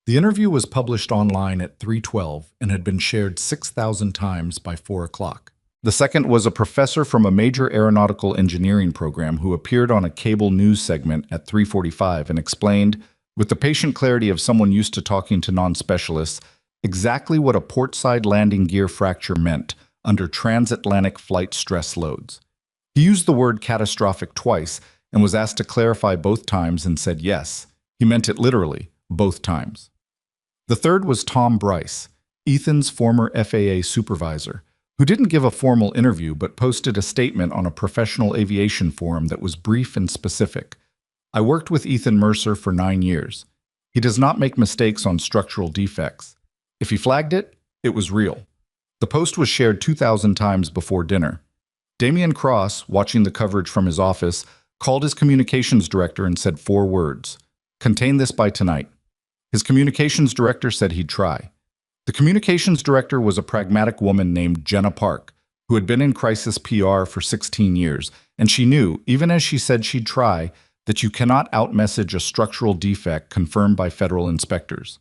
Speaker 1: The interview was published online at 3:12 and had been shared 6,000 times by 4 o'clock. The second was a professor from a major aeronautical engineering program who appeared on a cable news segment at 3:45 and explained, with the patient clarity of someone used to talking to non-specialists, exactly what a portside landing gear fracture meant under transatlantic flight stress loads. He used the word catastrophic twice and was asked to clarify both times and said yes. He meant it literally, both times. The third was Tom Bryce, Ethan's former FAA supervisor, who didn't give a formal interview but posted a statement on a professional aviation forum that was brief and specific. I worked with Ethan Mercer for 9 years. He does not make mistakes on structural defects. If he flagged it, it was real. The post was shared 2,000 times before dinner. Damien Cross, watching the coverage from his office, called his communications director and said 4 words, "Contain this by tonight." His communications director said he'd try. The communications director was a pragmatic woman named Jenna Park, who had been in crisis PR for 16 years, and she knew, even as she said she'd try, that you cannot outmessage a structural defect confirmed by federal inspectors.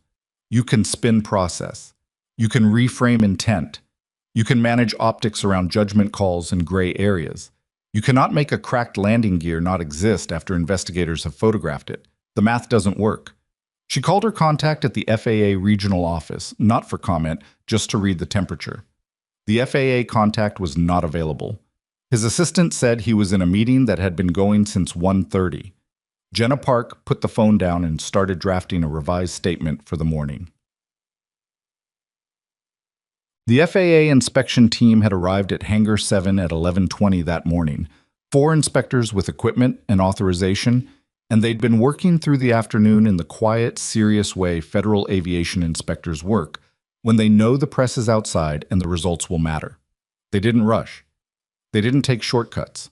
Speaker 1: You can spin process. You can reframe intent. You can manage optics around judgment calls and gray areas. You cannot make a cracked landing gear not exist after investigators have photographed it. The math doesn't work. She called her contact at the FAA regional office, not for comment, just to read the temperature. The FAA contact was not available. His assistant said he was in a meeting that had been going since 1:30. Jenna Park put the phone down and started drafting a revised statement for the morning. The FAA inspection team had arrived at Hangar 7 at 11:20 that morning, 4 inspectors with equipment and authorization, and they'd been working through the afternoon in the quiet, serious way federal aviation inspectors work, when they know the press is outside and the results will matter. They didn't rush. They didn't take shortcuts.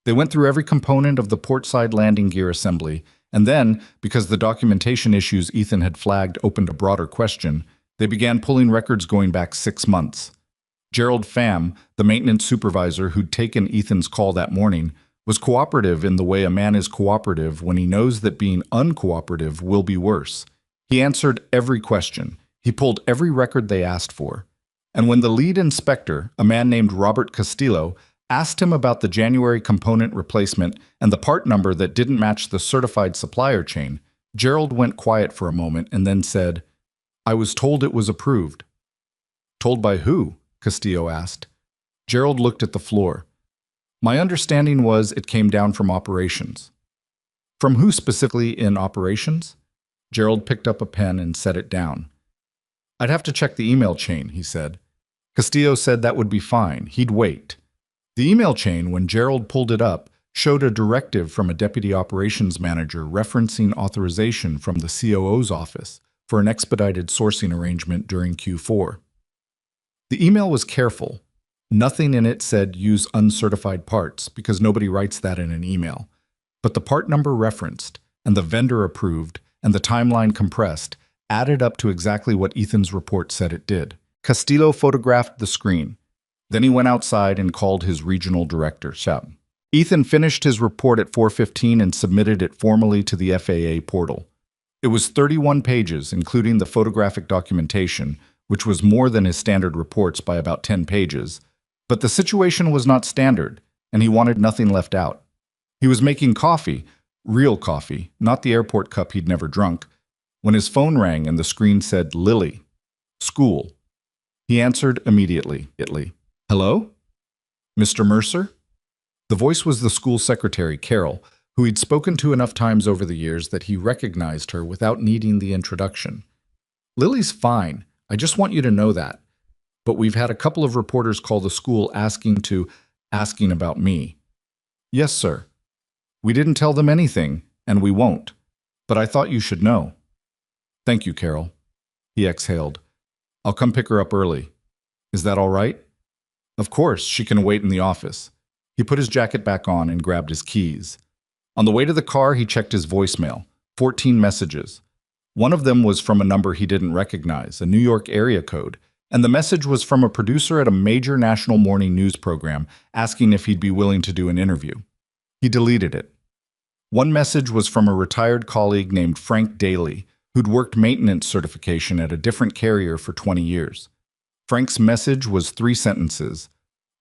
Speaker 1: They went through every component of the portside landing gear assembly, and then, because the documentation issues Ethan had flagged opened a broader question, they began pulling records going back 6 months. Gerald Pham, the maintenance supervisor who'd taken Ethan's call that morning, was cooperative in the way a man is cooperative when he knows that being uncooperative will be worse. He answered every question. He pulled every record they asked for. And when the lead inspector, a man named Robert Castillo, asked him about the January component replacement and the part number that didn't match the certified supplier chain, Gerald went quiet for a moment and then said, "I was told it was approved." "Told by who?" Castillo asked. Gerald looked at the floor. "My understanding was it came down from operations." "From who specifically in operations?" Gerald picked up a pen and set it down. "I'd have to check the email chain," he said. Castillo said that would be fine. He'd wait. The email chain, when Gerald pulled it up, showed a directive from a deputy operations manager referencing authorization from the COO's office for an expedited sourcing arrangement during Q4. The email was careful. Nothing in it said use uncertified parts, because nobody writes that in an email. But the part number referenced, and the vendor approved, and the timeline compressed, added up to exactly what Ethan's report said it did. Castillo photographed the screen. Then he went outside and called his regional director, Shab. Ethan finished his report at 4:15 and submitted it formally to the FAA portal. It was 31 pages, including the photographic documentation, which was more than his standard reports by about 10 pages. But the situation was not standard, and he wanted nothing left out. He was making coffee, real coffee, not the airport cup he'd never drunk, when his phone rang and the screen said, "Lily, school." He answered immediately. "Hello? Mr. Mercer?" The voice was the school secretary, Carol, who he'd spoken to enough times over the years that he recognized her without needing the introduction. "Lily's fine. I just want you to know that. But we've had a couple of reporters call the school asking about me." "Yes, sir. We didn't tell them anything, and we won't. But I thought you should know." "Thank you, Carol." He exhaled. "I'll come pick her up early. Is that all right?" "Of course, she can wait in the office." He put his jacket back on and grabbed his keys. On the way to the car, he checked his voicemail. 14 messages. One of them was from a number he didn't recognize, a New York area code, and the message was from a producer at a major national morning news program asking if he'd be willing to do an interview. He deleted it. One message was from a retired colleague named Frank Daly, who'd worked maintenance certification at a different carrier for 20 years. Frank's message was 3 sentences.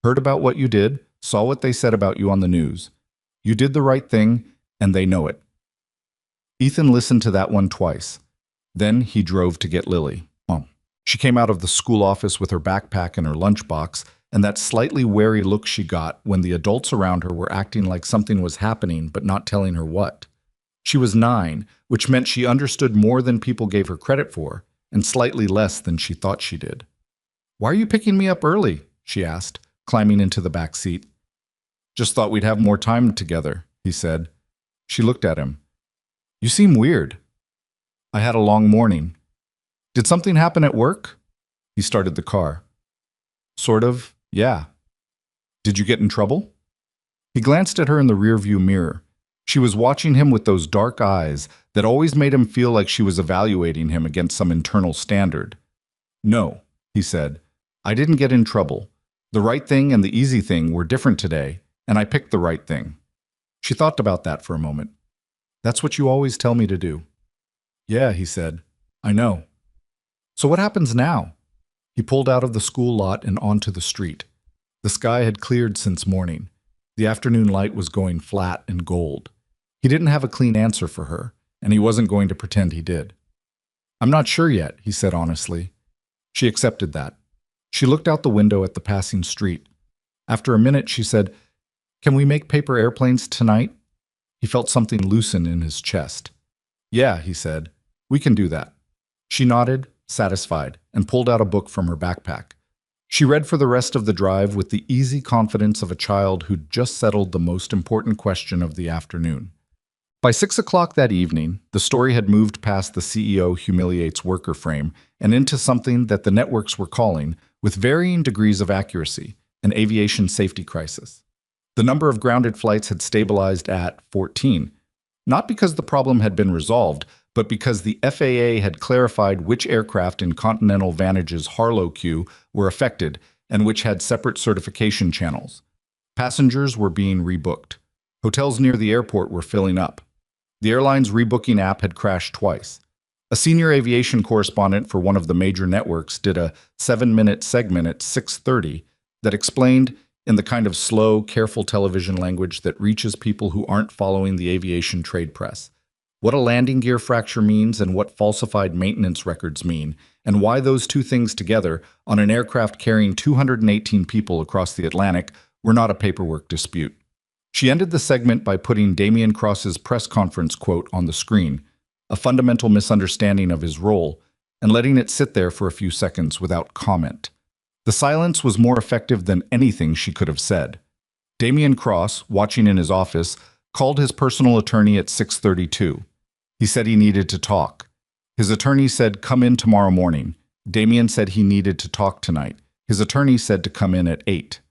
Speaker 1: "Heard about what you did, saw what they said about you on the news. You did the right thing, and they know it." Ethan listened to that one twice. Then he drove to get Lily. She came out of the school office with her backpack and her lunchbox, and that slightly wary look she got when the adults around her were acting like something was happening but not telling her what. She was 9, which meant she understood more than people gave her credit for, and slightly less than she thought she did. "Why are you picking me up early?" she asked, climbing into the back seat. "Just thought we'd have more time together," he said. She looked at him. "You seem weird." "I had a long morning." "Did something happen at work?" He started the car. "Sort of, yeah." "Did you get in trouble?" He glanced at her in the rearview mirror. She was watching him with those dark eyes that always made him feel like she was evaluating him against some internal standard. "No," he said. "I didn't get in trouble. The right thing and the easy thing were different today, and I picked the right thing. She thought about that for a moment. That's what you always tell me to do. Yeah, he said. I know. So what happens now? He pulled out of the school lot and onto the street. The sky had cleared since morning. The afternoon light was going flat and gold. He didn't have a clean answer for her, and he wasn't going to pretend he did. I'm not sure yet, he said honestly. She accepted that. She looked out the window at the passing street. After a minute, she said, Can we make paper airplanes tonight? He felt something loosen in his chest. Yeah, he said. We can do that. She nodded, satisfied, and pulled out a book from her backpack. She read for the rest of the drive with the easy confidence of a child who'd just settled the most important question of the afternoon. By 6 o'clock that evening, the story had moved past the CEO humiliates worker frame and into something that the networks were calling, with varying degrees of accuracy, an aviation safety crisis. The number of grounded flights had stabilized at 14, not because the problem had been resolved, but because the FAA had clarified which aircraft in Continental Vantage's Harlow queue were affected and which had separate certification channels. Passengers were being rebooked. Hotels near the airport were filling up. The airline's rebooking app had crashed twice. A senior aviation correspondent for one of the major networks did a 7-minute segment at 6:30 that explained, in the kind of slow, careful television language that reaches people who aren't following the aviation trade press, what a landing gear fracture means and what falsified maintenance records mean, and why those two things together, on an aircraft carrying 218 people across the Atlantic, were not a paperwork dispute. She ended the segment by putting Damian Cross's press conference quote on the screen, a fundamental misunderstanding of his role, and letting it sit there for a few seconds without comment. The silence was more effective than anything she could have said. Damian Cross, watching in his office, called his personal attorney at 6:32. He said he needed to talk. His attorney said, "Come in tomorrow morning." Damian said he needed to talk tonight. His attorney said to come in at 8.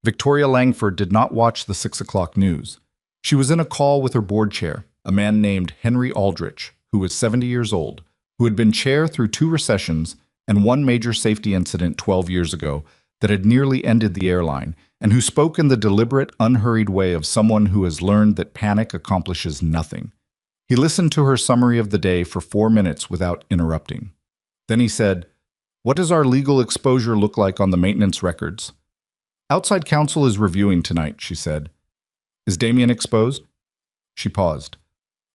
Speaker 1: Victoria Langford did not watch the 6 o'clock news. She was in a call with her board chair, a man named Henry Aldrich, who was 70 years old, who had been chair through 2 recessions and one major safety incident 12 years ago that had nearly ended the airline, and who spoke in the deliberate, unhurried way of someone who has learned that panic accomplishes nothing. He listened to her summary of the day for 4 minutes without interrupting. Then he said, "What does our legal exposure look like on the maintenance records?" "Outside counsel is reviewing tonight," she said. "Is Damian exposed?" She paused.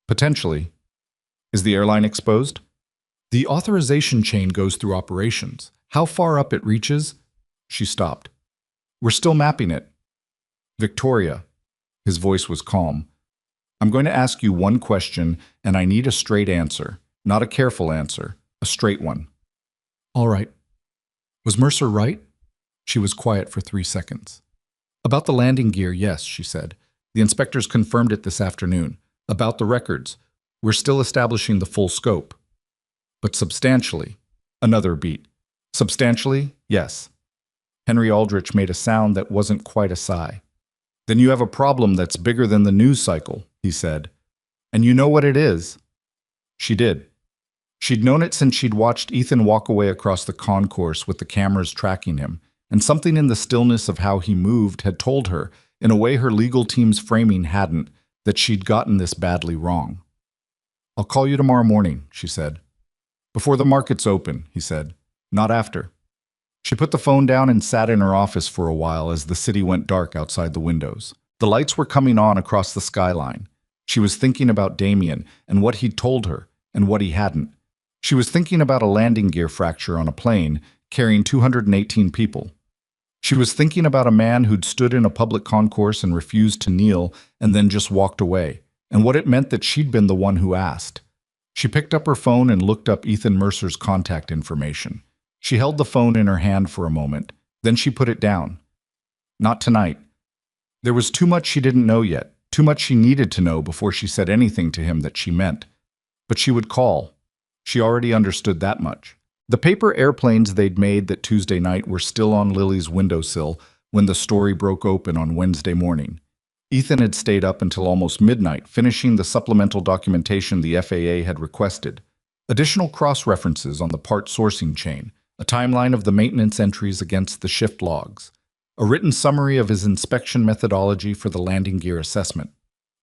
Speaker 1: "Potentially. Is the airline exposed?" "The authorization chain goes through operations. How far up it reaches?" She stopped. "We're still mapping it." "Victoria," his voice was calm, "I'm going to ask you one question, and I need a straight answer. Not a careful answer, a straight one." "All right." "Was Mercer right?" She was quiet for 3 seconds. "About the landing gear, yes," she said. "The inspectors confirmed it this afternoon. About the records, we're still establishing the full scope." "But substantially?" Another beat. "Substantially, yes." Henry Aldrich made a sound that wasn't quite a sigh. "Then you have a problem that's bigger than the news cycle," he said. "And you know what it is?" She did. She'd known it since she'd watched Ethan walk away across the concourse with the cameras tracking him, and something in the stillness of how he moved had told her, in a way her legal team's framing hadn't, that she'd gotten this badly wrong. "I'll call you tomorrow morning," she said. "Before the markets open," he said. "Not after." She put the phone down and sat in her office for a while as the city went dark outside the windows. The lights were coming on across the skyline. She was thinking about Damian and what he'd told her and what he hadn't. She was thinking about a landing gear fracture on a plane carrying 218 people. She was thinking about a man who'd stood in a public concourse and refused to kneel and then just walked away, and what it meant that she'd been the one who asked. She picked up her phone and looked up Ethan Mercer's contact information. She held the phone in her hand for a moment, then she put it down. Not tonight. There was too much she didn't know yet, too much she needed to know before she said anything to him that she meant. But she would call. She already understood that much. The paper airplanes they'd made that Tuesday night were still on Lily's windowsill when the story broke open on Wednesday morning. Ethan had stayed up until almost midnight, finishing the supplemental documentation the FAA had requested. Additional cross-references on the part sourcing chain, a timeline of the maintenance entries against the shift logs, a written summary of his inspection methodology for the landing gear assessment.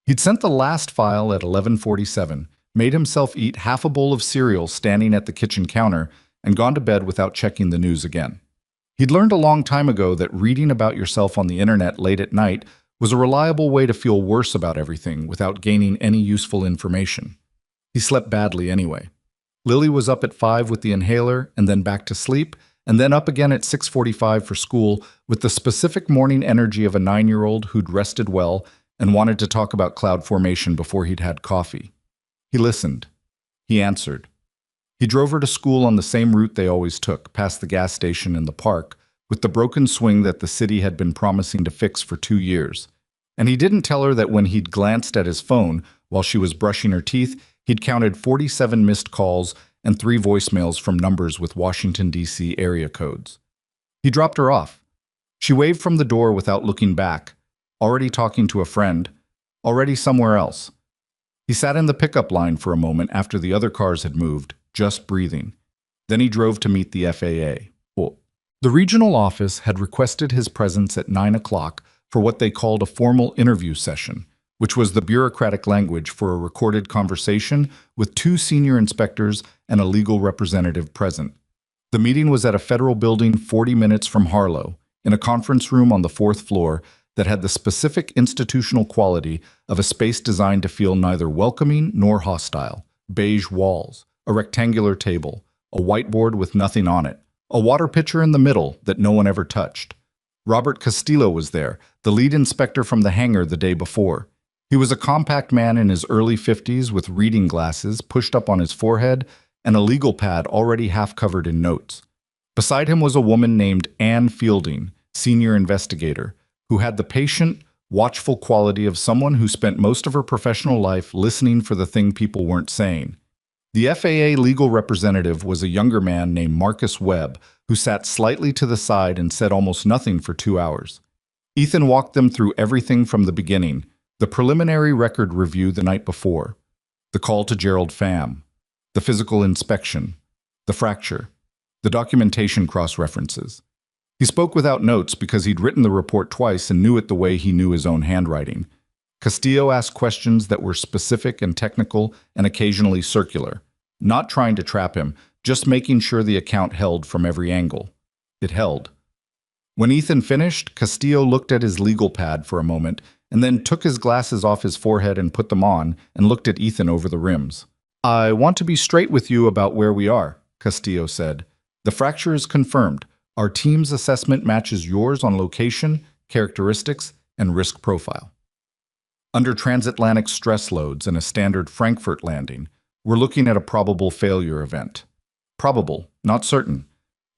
Speaker 1: He'd sent the last file at 11:47, made himself eat half a bowl of cereal standing at the kitchen counter, and gone to bed without checking the news again. He'd learned a long time ago that reading about yourself on the internet late at night was a reliable way to feel worse about everything without gaining any useful information. He slept badly anyway. Lily was up at 5 with the inhaler, and then back to sleep, and then up again at 6:45 for school with the specific morning energy of a 9-year-old who'd rested well and wanted to talk about cloud formation before he'd had coffee. He listened. He answered. He drove her to school on the same route they always took, past the gas station and the park, with the broken swing that the city had been promising to fix for 2 years. And he didn't tell her that when he'd glanced at his phone while she was brushing her teeth, he'd counted 47 missed calls and 3 voicemails from numbers with Washington, D.C. area codes. He dropped her off. She waved from the door without looking back, already talking to a friend, already somewhere else. He sat in the pickup line for a moment after the other cars had moved, just breathing. Then he drove to meet the FAA. The regional office had requested his presence at 9 o'clock for what they called a formal interview session, which was the bureaucratic language for a recorded conversation with 2 senior inspectors and a legal representative present. The meeting was at a federal building 40 minutes from Harlow, in a conference room on the 4th floor that had the specific institutional quality of a space designed to feel neither welcoming nor hostile. Beige walls, a rectangular table, a whiteboard with nothing on it, a water pitcher in the middle that no one ever touched. Robert Castillo was there, the lead inspector from the hangar the day before. He was a compact man in his early 50s with reading glasses pushed up on his forehead and a legal pad already half covered in notes. Beside him was a woman named Anne Fielding, senior investigator, who had the patient, watchful quality of someone who spent most of her professional life listening for the thing people weren't saying. The FAA legal representative was a younger man named Marcus Webb, who sat slightly to the side and said almost nothing for 2 hours. Ethan walked them through everything from the beginning, the preliminary record review the night before, the call to Gerald Pham, the physical inspection, the fracture, the documentation cross-references. He spoke without notes because he'd written the report twice and knew it the way he knew his own handwriting. Castillo asked questions that were specific and technical and occasionally circular, not trying to trap him, just making sure the account held from every angle. It held. When Ethan finished, Castillo looked at his legal pad for a moment and then took his glasses off his forehead and put them on and looked at Ethan over the rims. "I want to be straight with you about where we are," Castillo said. "The fracture is confirmed. Our team's assessment matches yours on location, characteristics, and risk profile. Under transatlantic stress loads and a standard Frankfurt landing, we're looking at a probable failure event. Probable, not certain,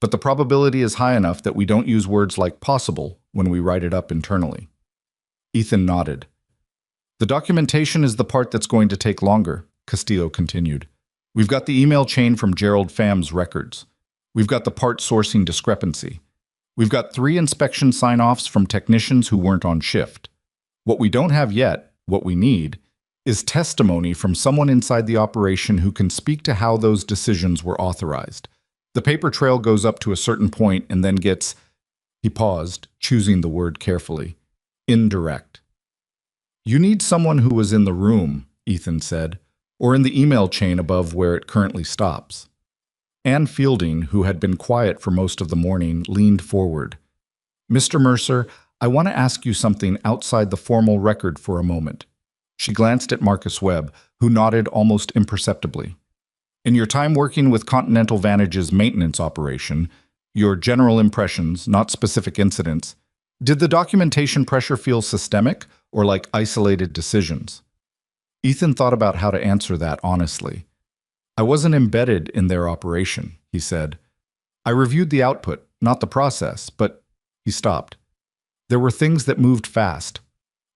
Speaker 1: but the probability is high enough that we don't use words like possible when we write it up internally." Ethan nodded. "The documentation is the part that's going to take longer," Castillo continued. "We've got the email chain from Gerald Pham's records. We've got the part sourcing discrepancy. We've got 3 inspection sign-offs from technicians who weren't on shift. What we don't have yet, what we need, is testimony from someone inside the operation who can speak to how those decisions were authorized. The paper trail goes up to a certain point and then gets," he paused, choosing the word carefully, "indirect." "You need someone who was in the room," Ethan said, "or in the email chain above where it currently stops." Anne Fielding, who had been quiet for most of the morning, leaned forward. "Mr. Mercer, I want to ask you something outside the formal record for a moment." She glanced at Marcus Webb, who nodded almost imperceptibly. "In your time working with Continental Vantage's maintenance operation, your general impressions, not specific incidents, did the documentation pressure feel systemic or like isolated decisions?" Ethan thought about how to answer that honestly. "I wasn't embedded in their operation," he said. "I reviewed the output, not the process, but—" He stopped. "There were things that moved fast,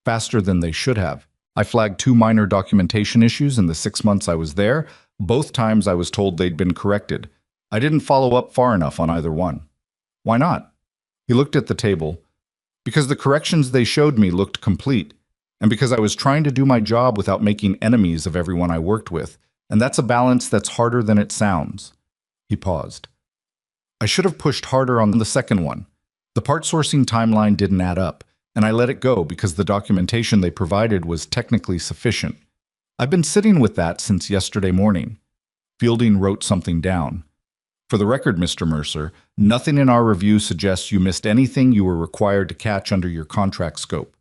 Speaker 1: faster than they should have. I flagged 2 minor documentation issues in the 6 months I was there. Both times I was told they'd been corrected. I didn't follow up far enough on either one." "Why not?" He looked at the table. "Because the corrections they showed me looked complete, and because I was trying to do my job without making enemies of everyone I worked with. And that's a balance that's harder than it sounds." He paused. "I should have pushed harder on the second one. The part sourcing timeline didn't add up, and I let it go because the documentation they provided was technically sufficient. I've been sitting with that since yesterday morning. Fielding wrote something down. For the record, Mr. Mercer, nothing in our review suggests you missed anything you were required to catch under your contract scope.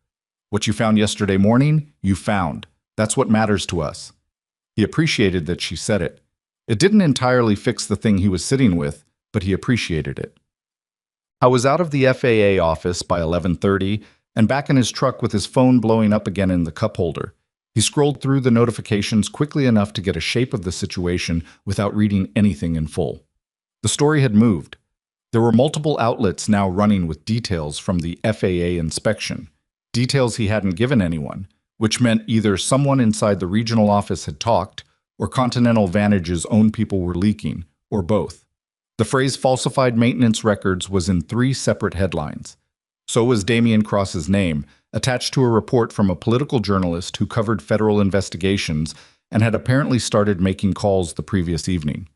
Speaker 1: What you found yesterday morning, you found. That's what matters to us. He appreciated that she said it. It didn't entirely fix the thing he was sitting with, but he appreciated it. I was out of the FAA office by 11:30 and back in his truck with his phone blowing up again in the cup holder. He scrolled through the notifications quickly enough to get a shape of the situation without reading anything in full. The story had moved. There were multiple outlets now running with details from the FAA inspection, details he hadn't given anyone, which meant either someone inside the regional office had talked, or Continental Vantage's own people were leaking, or both. The phrase falsified maintenance records was in 3 separate headlines. So was Damian Cross's name, attached to a report from a political journalist who covered federal investigations and had apparently started making calls the previous evening.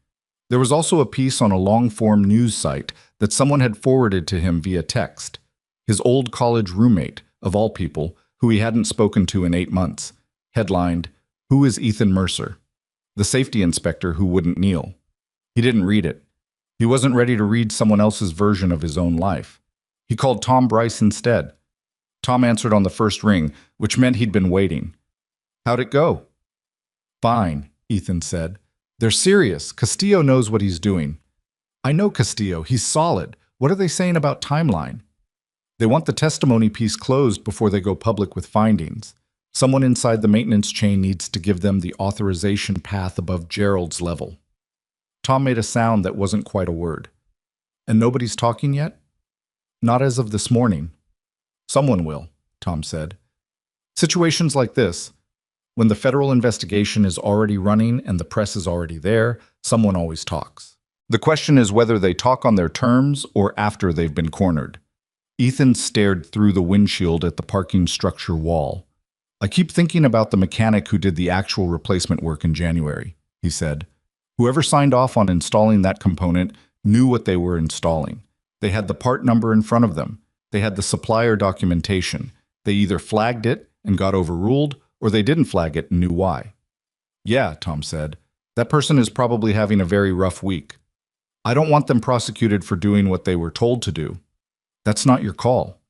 Speaker 1: There was also a piece on a long-form news site that someone had forwarded to him via text. His old college roommate, of all people, who he hadn't spoken to in 8 months, headlined, "Who is Ethan Mercer?" The safety inspector who wouldn't kneel. He didn't read it. He wasn't ready to read someone else's version of his own life. He called Tom Bryce instead. Tom answered on the first ring, which meant he'd been waiting. "How'd it go?" "Fine," Ethan said. "They're serious. Castillo knows what he's doing." "I know Castillo. He's solid. What are they saying about timeline?" "They want the testimony piece closed before they go public with findings. Someone inside the maintenance chain needs to give them the authorization path above Gerald's level." Tom made a sound that wasn't quite a word. "And nobody's talking yet?" "Not as of this morning." "Someone will," Tom said. Situations like this, when the federal investigation is already running and the press is already there, someone always talks. The question is whether they talk on their terms or after they've been cornered. Ethan stared through the windshield at the parking structure wall. "I keep thinking about the mechanic who did the actual replacement work in January," he said. "Whoever signed off on installing that component knew what they were installing. They had the part number in front of them. They had the supplier documentation. They either flagged it and got overruled, or they didn't flag it and knew why." "Yeah," Tom said. "That person is probably having a very rough week. I don't want them prosecuted for doing what they were told to do." "That's not your call."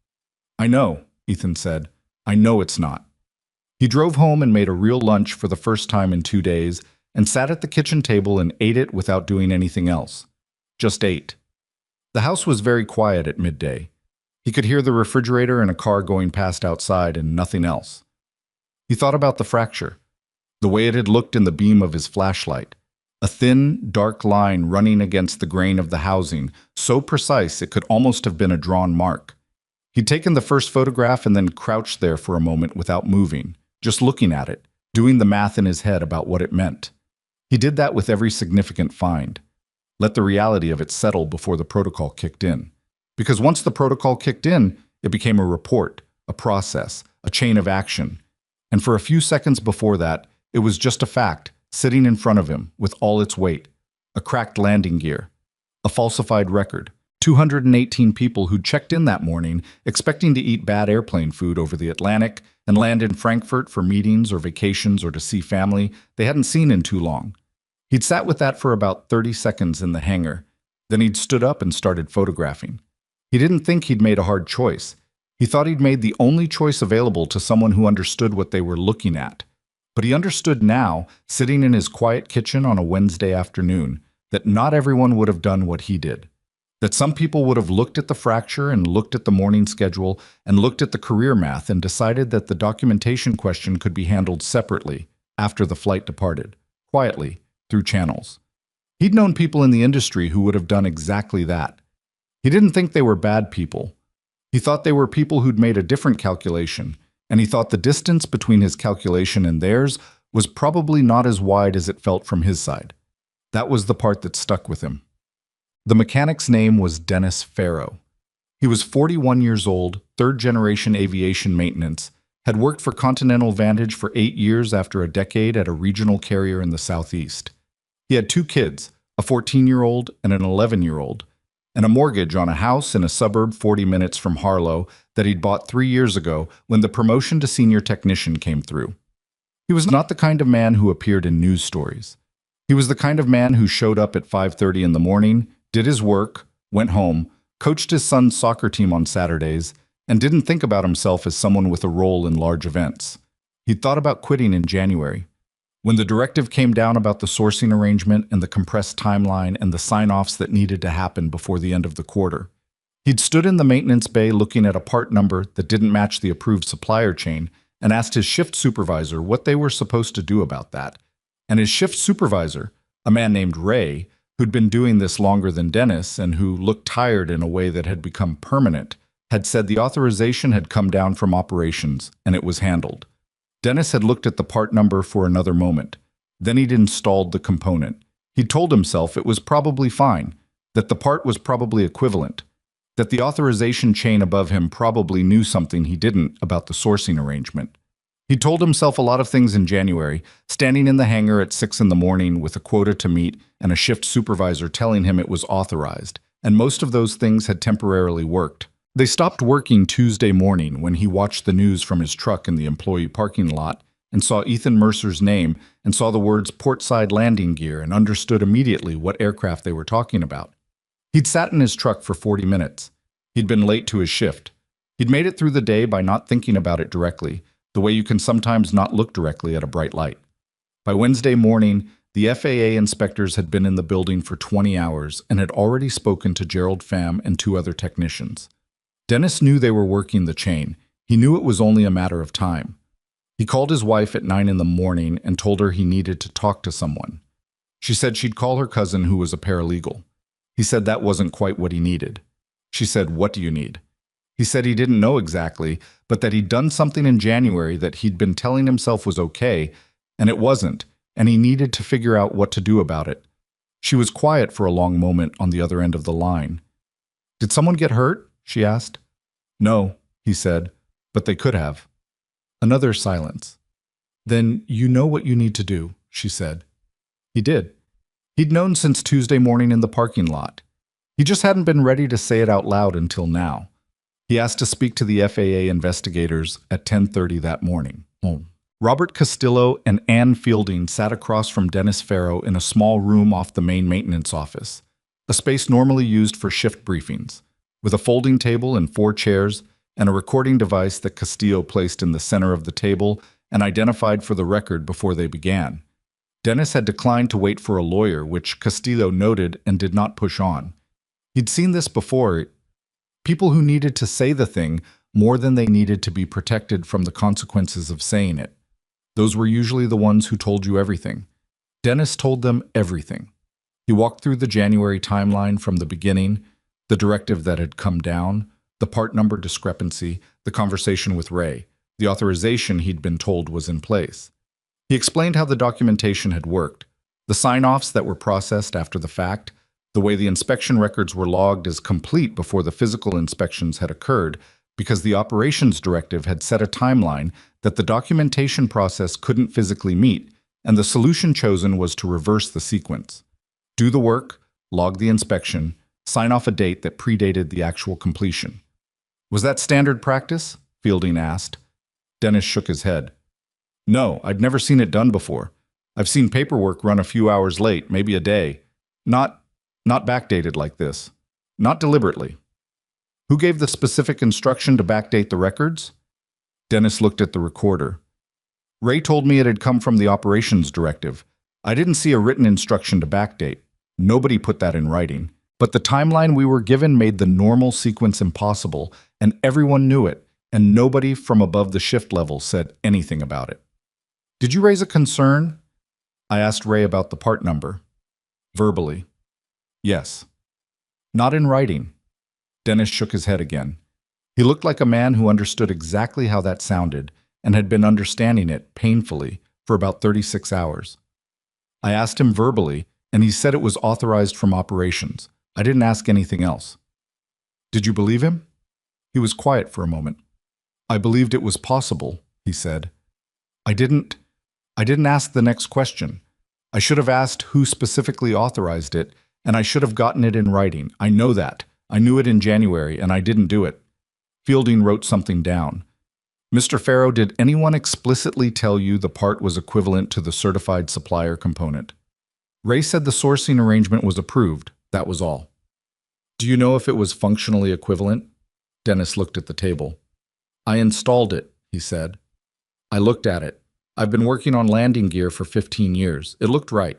Speaker 1: "I know," Ethan said. "I know it's not." He drove home and made a real lunch for the first time in 2 days and sat at the kitchen table and ate it without doing anything else. Just ate. The house was very quiet at midday. He could hear the refrigerator and a car going past outside and nothing else. He thought about the fracture, the way it had looked in the beam of his flashlight. A thin, dark line running against the grain of the housing, so precise it could almost have been a drawn mark. He'd taken the first photograph and then crouched there for a moment without moving, just looking at it, doing the math in his head about what it meant. He did that with every significant find. Let the reality of it settle before the protocol kicked in. Because once the protocol kicked in, it became a report, a process, a chain of action. And for a few seconds before that, it was just a fact, sitting in front of him with all its weight. A cracked landing gear. A falsified record. 218 people who'd checked in that morning, expecting to eat bad airplane food over the Atlantic and land in Frankfurt for meetings or vacations or to see family they hadn't seen in too long. He'd sat with that for about 30 seconds in the hangar. Then he'd stood up and started photographing. He didn't think he'd made a hard choice. He thought he'd made the only choice available to someone who understood what they were looking at. But he understood now, sitting in his quiet kitchen on a Wednesday afternoon, that not everyone would have done what he did. That some people would have looked at the fracture and looked at the morning schedule and looked at the career math and decided that the documentation question could be handled separately after the flight departed, quietly, through channels. He'd known people in the industry who would have done exactly that. He didn't think they were bad people. He thought they were people who'd made a different calculation, and he thought the distance between his calculation and theirs was probably not as wide as it felt from his side. That was the part that stuck with him. The mechanic's name was Dennis Farrow. He was 41 years old, third-generation aviation maintenance, had worked for Continental Vantage for 8 years after a decade at a regional carrier in the Southeast. He had 2 kids, a 14-year-old and an 11-year-old, and a mortgage on a house in a suburb 40 minutes from Harlow that he'd bought 3 years ago when the promotion to senior technician came through. He was not the kind of man who appeared in news stories. He was the kind of man who showed up at 5:30 in the morning, did his work, went home, coached his son's soccer team on Saturdays, and didn't think about himself as someone with a role in large events. He'd thought about quitting in January. When the directive came down about the sourcing arrangement and the compressed timeline and the sign-offs that needed to happen before the end of the quarter, he'd stood in the maintenance bay looking at a part number that didn't match the approved supplier chain and asked his shift supervisor what they were supposed to do about that. And his shift supervisor, a man named Ray, who'd been doing this longer than Dennis and who looked tired in a way that had become permanent, had said the authorization had come down from operations and it was handled. Dennis had looked at the part number for another moment. Then he'd installed the component. He'd told himself it was probably fine, that the part was probably equivalent, that the authorization chain above him probably knew something he didn't about the sourcing arrangement. He told himself a lot of things in January, standing in the hangar at 6 in the morning with a quota to meet and a shift supervisor telling him it was authorized, and most of those things had temporarily worked. They stopped working Tuesday morning when he watched the news from his truck in the employee parking lot and saw Ethan Mercer's name and saw the words portside landing gear and understood immediately what aircraft they were talking about. He'd sat in his truck for 40 minutes. He'd been late to his shift. He'd made it through the day by not thinking about it directly, the way you can sometimes not look directly at a bright light. By Wednesday morning, the FAA inspectors had been in the building for 20 hours and had already spoken to Gerald Pham and 2 other technicians. Dennis knew they were working the chain. He knew it was only a matter of time. He called his wife at 9 in the morning and told her he needed to talk to someone. She said she'd call her cousin who was a paralegal. He said that wasn't quite what he needed. She said, "What do you need?" He said he didn't know exactly, but that he'd done something in January that he'd been telling himself was okay, and it wasn't, and he needed to figure out what to do about it. She was quiet for a long moment on the other end of the line. "Did someone get hurt?" she asked. "No," he said, "but they could have." Another silence. "Then you know what you need to do," she said. He did. He'd known since Tuesday morning in the parking lot. He just hadn't been ready to say it out loud until now. He asked to speak to the FAA investigators at 10:30 that morning. Robert Castillo and Ann Fielding sat across from Dennis Farrow in a small room off the main maintenance office, a space normally used for shift briefings, with a folding table and 4 chairs and a recording device that Castillo placed in the center of the table and identified for the record before they began. Dennis had declined to wait for a lawyer, which Castillo noted and did not push on. He'd seen this before. People who needed to say the thing more than they needed to be protected from the consequences of saying it. Those were usually the ones who told you everything. Dennis told them everything. He walked through the January timeline from the beginning, the directive that had come down, the part number discrepancy, the conversation with Ray, the authorization he'd been told was in place. He explained how the documentation had worked, the sign-offs that were processed after the fact, the way the inspection records were logged as complete before the physical inspections had occurred, because the operations directive had set a timeline that the documentation process couldn't physically meet, and the solution chosen was to reverse the sequence. Do the work, log the inspection, sign off a date that predated the actual completion. "Was that standard practice?" Fielding asked. Dennis shook his head. "No, I'd never seen it done before. I've seen paperwork run a few hours late, maybe a day. Not backdated like this. Not deliberately." "Who gave the specific instruction to backdate the records?" Dennis looked at the recorder. "Ray told me it had come from the operations directive. I didn't see a written instruction to backdate. Nobody put that in writing. But the timeline we were given made the normal sequence impossible, and everyone knew it, and nobody from above the shift level said anything about it." "Did you raise a concern?" I asked Ray about the part number. "Verbally." "Yes." "Not in writing." Dennis shook his head again. He looked like a man who understood exactly how that sounded and had been understanding it painfully for about 36 hours. "I asked him verbally, and he said it was authorized from operations. I didn't ask anything else." "Did you believe him?" He was quiet for a moment. "I believed it was possible," he said. I didn't ask the next question. I should have asked who specifically authorized it, and I should have gotten it in writing. I know that. I knew it in January, and I didn't do it. Fielding wrote something down. Mr. Farrow, did anyone explicitly tell you the part was equivalent to the certified supplier component? Ray said the sourcing arrangement was approved. That was all. Do you know if it was functionally equivalent? Dennis looked at the table. I installed it, he said. I looked at it. I've been working on landing gear for 15 years. It looked right.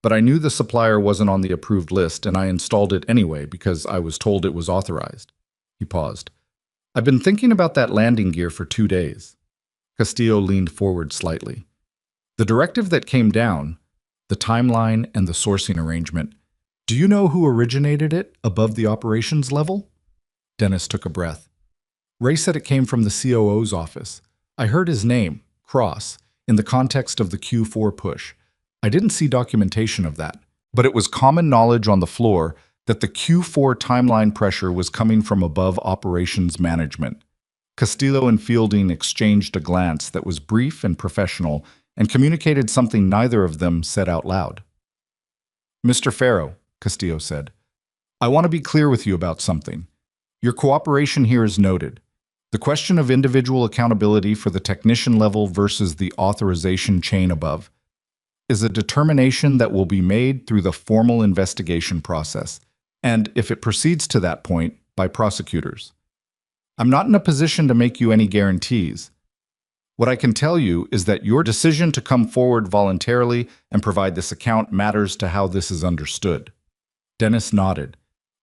Speaker 1: But I knew the supplier wasn't on the approved list, and I installed it anyway because I was told it was authorized. He paused. I've been thinking about that landing gear for 2 days. Castillo leaned forward slightly. The directive that came down, the timeline and the sourcing arrangement, do you know who originated it above the operations level? Dennis took a breath. Ray said it came from the COO's office. I heard his name, Cross, in the context of the Q4 push. I didn't see documentation of that, but it was common knowledge on the floor that the Q4 timeline pressure was coming from above operations management. Castillo and Fielding exchanged a glance that was brief and professional and communicated something neither of them said out loud. Mr. Farrow, Castillo said, I want to be clear with you about something. Your cooperation here is noted. The question of individual accountability for the technician level versus the authorization chain above is a determination that will be made through the formal investigation process, and if it proceeds to that point, by prosecutors. I'm not in a position to make you any guarantees. What I can tell you is that your decision to come forward voluntarily and provide this account matters to how this is understood. Dennis nodded.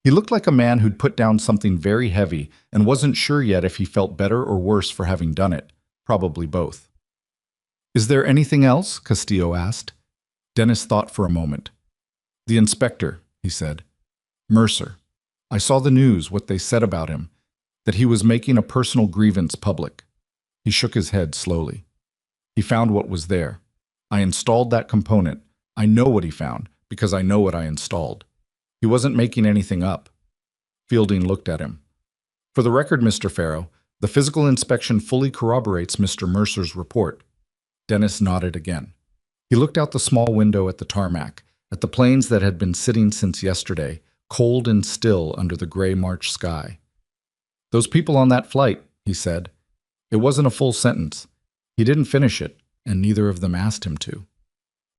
Speaker 1: He looked like a man who'd put down something very heavy and wasn't sure yet if he felt better or worse for having done it. Probably both. Is there anything else? Castillo asked. Dennis thought for a moment. The inspector, he said. Mercer. I saw the news, what they said about him, that he was making a personal grievance public. He shook his head slowly. He found what was there. I installed that component. I know what he found, because I know what I installed. He wasn't making anything up. Fielding looked at him. For the record, Mr. Farrow, the physical inspection fully corroborates Mr. Mercer's report. Dennis nodded again. He looked out the small window at the tarmac, at the planes that had been sitting since yesterday, cold and still under the gray March sky. Those people on that flight, he said. It wasn't a full sentence. He didn't finish it, and neither of them asked him to.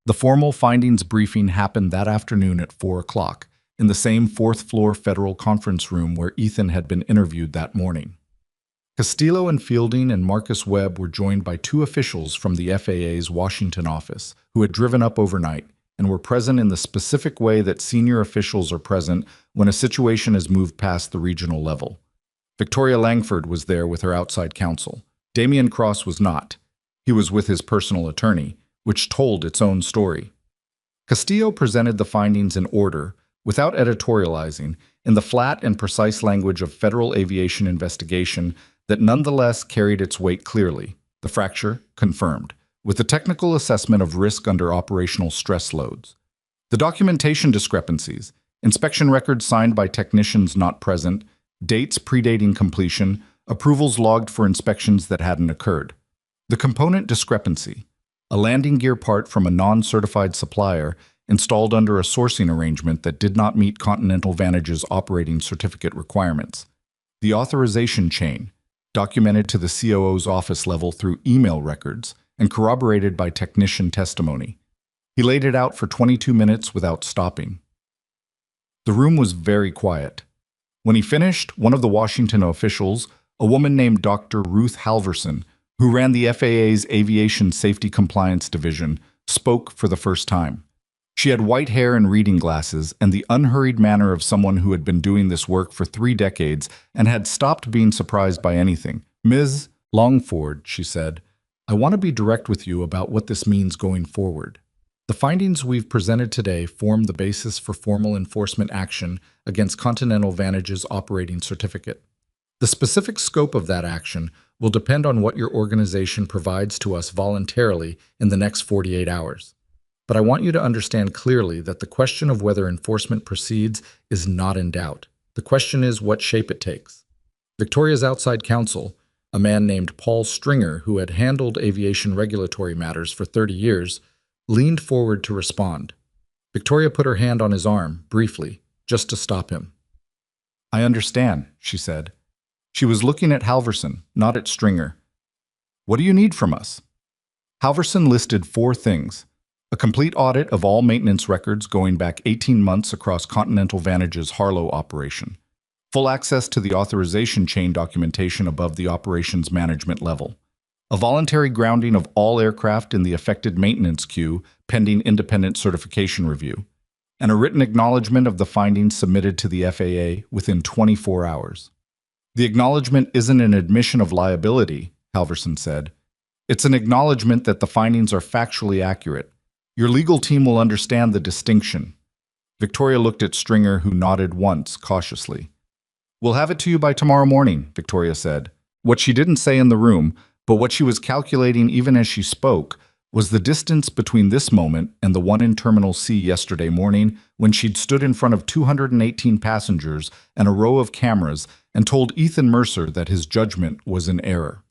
Speaker 1: The formal findings briefing happened that afternoon at 4 o'clock, in the same fourth-floor federal conference room where Ethan had been interviewed that morning. Castillo and Fielding and Marcus Webb were joined by 2 officials from the FAA's Washington office who had driven up overnight and were present in the specific way that senior officials are present when a situation has moved past the regional level. Victoria Langford was there with her outside counsel. Damian Cross was not. He was with his personal attorney, which told its own story. Castillo presented the findings in order, without editorializing, in the flat and precise language of federal aviation investigation that nonetheless carried its weight clearly. The fracture confirmed, with the technical assessment of risk under operational stress loads. The documentation discrepancies, inspection records signed by technicians not present, dates predating completion, approvals logged for inspections that hadn't occurred. The component discrepancy, a landing gear part from a non-certified supplier installed under a sourcing arrangement that did not meet Continental Vantage's operating certificate requirements. The authorization chain, documented to the COO's office level through email records and corroborated by technician testimony. He laid it out for 22 minutes without stopping. The room was very quiet. When he finished, one of the Washington officials, a woman named Dr. Ruth Halverson, who ran the FAA's Aviation Safety Compliance Division, spoke for the first time. She had white hair and reading glasses and the unhurried manner of someone who had been doing this work for 3 decades and had stopped being surprised by anything. Ms. Longford, she said, I want to be direct with you about what this means going forward. The findings we've presented today form the basis for formal enforcement action against Continental Vantage's operating certificate. The specific scope of that action will depend on what your organization provides to us voluntarily in the next 48 hours. But I want you to understand clearly that the question of whether enforcement proceeds is not in doubt. The question is what shape it takes. Victoria's outside counsel, a man named Paul Stringer who had handled aviation regulatory matters for 30 years, leaned forward to respond. Victoria put her hand on his arm, briefly, just to stop him. I understand, she said. She was looking at Halverson, not at Stringer. What do you need from us? Halverson listed 4 things: a complete audit of all maintenance records going back 18 months across Continental Vantage's Harlow operation, full access to the authorization chain documentation above the operations management level, a voluntary grounding of all aircraft in the affected maintenance queue pending independent certification review, and a written acknowledgement of the findings submitted to the FAA within 24 hours. The acknowledgement isn't an admission of liability, Halverson said. It's an acknowledgement that the findings are factually accurate. Your legal team will understand the distinction. Victoria looked at Stringer, who nodded once, cautiously. We'll have it to you by tomorrow morning, Victoria said. What she didn't say in the room, but what she was calculating even as she spoke, was the distance between this moment and the one in Terminal C yesterday morning when she'd stood in front of 218 passengers and a row of cameras and told Ethan Mercer that his judgment was in error.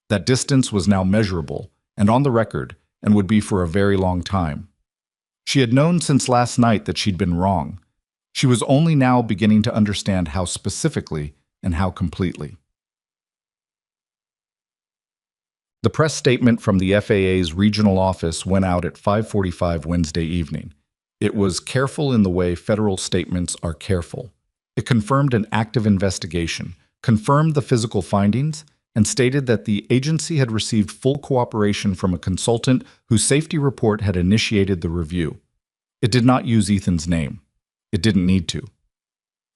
Speaker 1: That distance was now measurable and on the record, and would be for a very long time. She had known since last night that she'd been wrong. She was only now beginning to understand how specifically and how completely. The press statement from the FAA's regional office went out at 5:45 Wednesday evening. It was careful in the way federal statements are careful. It confirmed an active investigation, confirmed the physical findings, and stated that the agency had received full cooperation from a consultant whose safety report had initiated the review. It did not use Ethan's name. It didn't need to.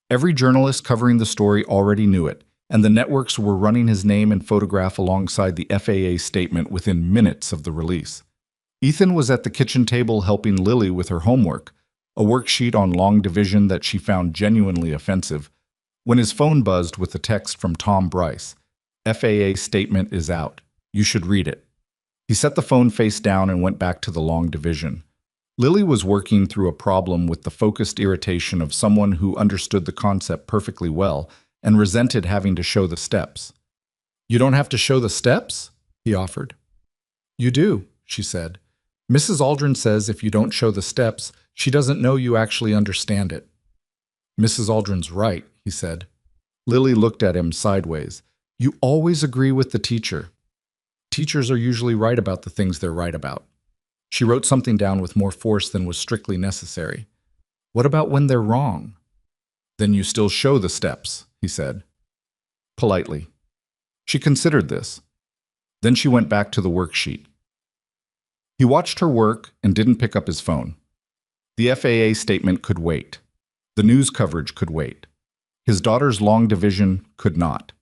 Speaker 1: Every journalist covering the story already knew it, and the networks were running his name and photograph alongside the FAA statement within minutes of the release. Ethan was at the kitchen table helping Lily with her homework, a worksheet on long division that she found genuinely offensive, when his phone buzzed with a text from Tom Bryce. FAA statement is out. You should read it. He set the phone face down and went back to the long division. Lily was working through a problem with the focused irritation of someone who understood the concept perfectly well and resented having to show the steps. You don't have to show the steps? He offered. You do, she said. Mrs. Aldrin says if you don't show the steps, she doesn't know you actually understand it. Mrs. Aldrin's right, he said. Lily looked at him sideways. You always agree with the teacher. Teachers are usually right about the things they're right about. She wrote something down with more force than was strictly necessary. What about when they're wrong? Then you still show the steps, he said. Politely. She considered this. Then she went back to the worksheet. He watched her work and didn't pick up his phone. The FAA statement could wait. The news coverage could wait. His daughter's long division could not.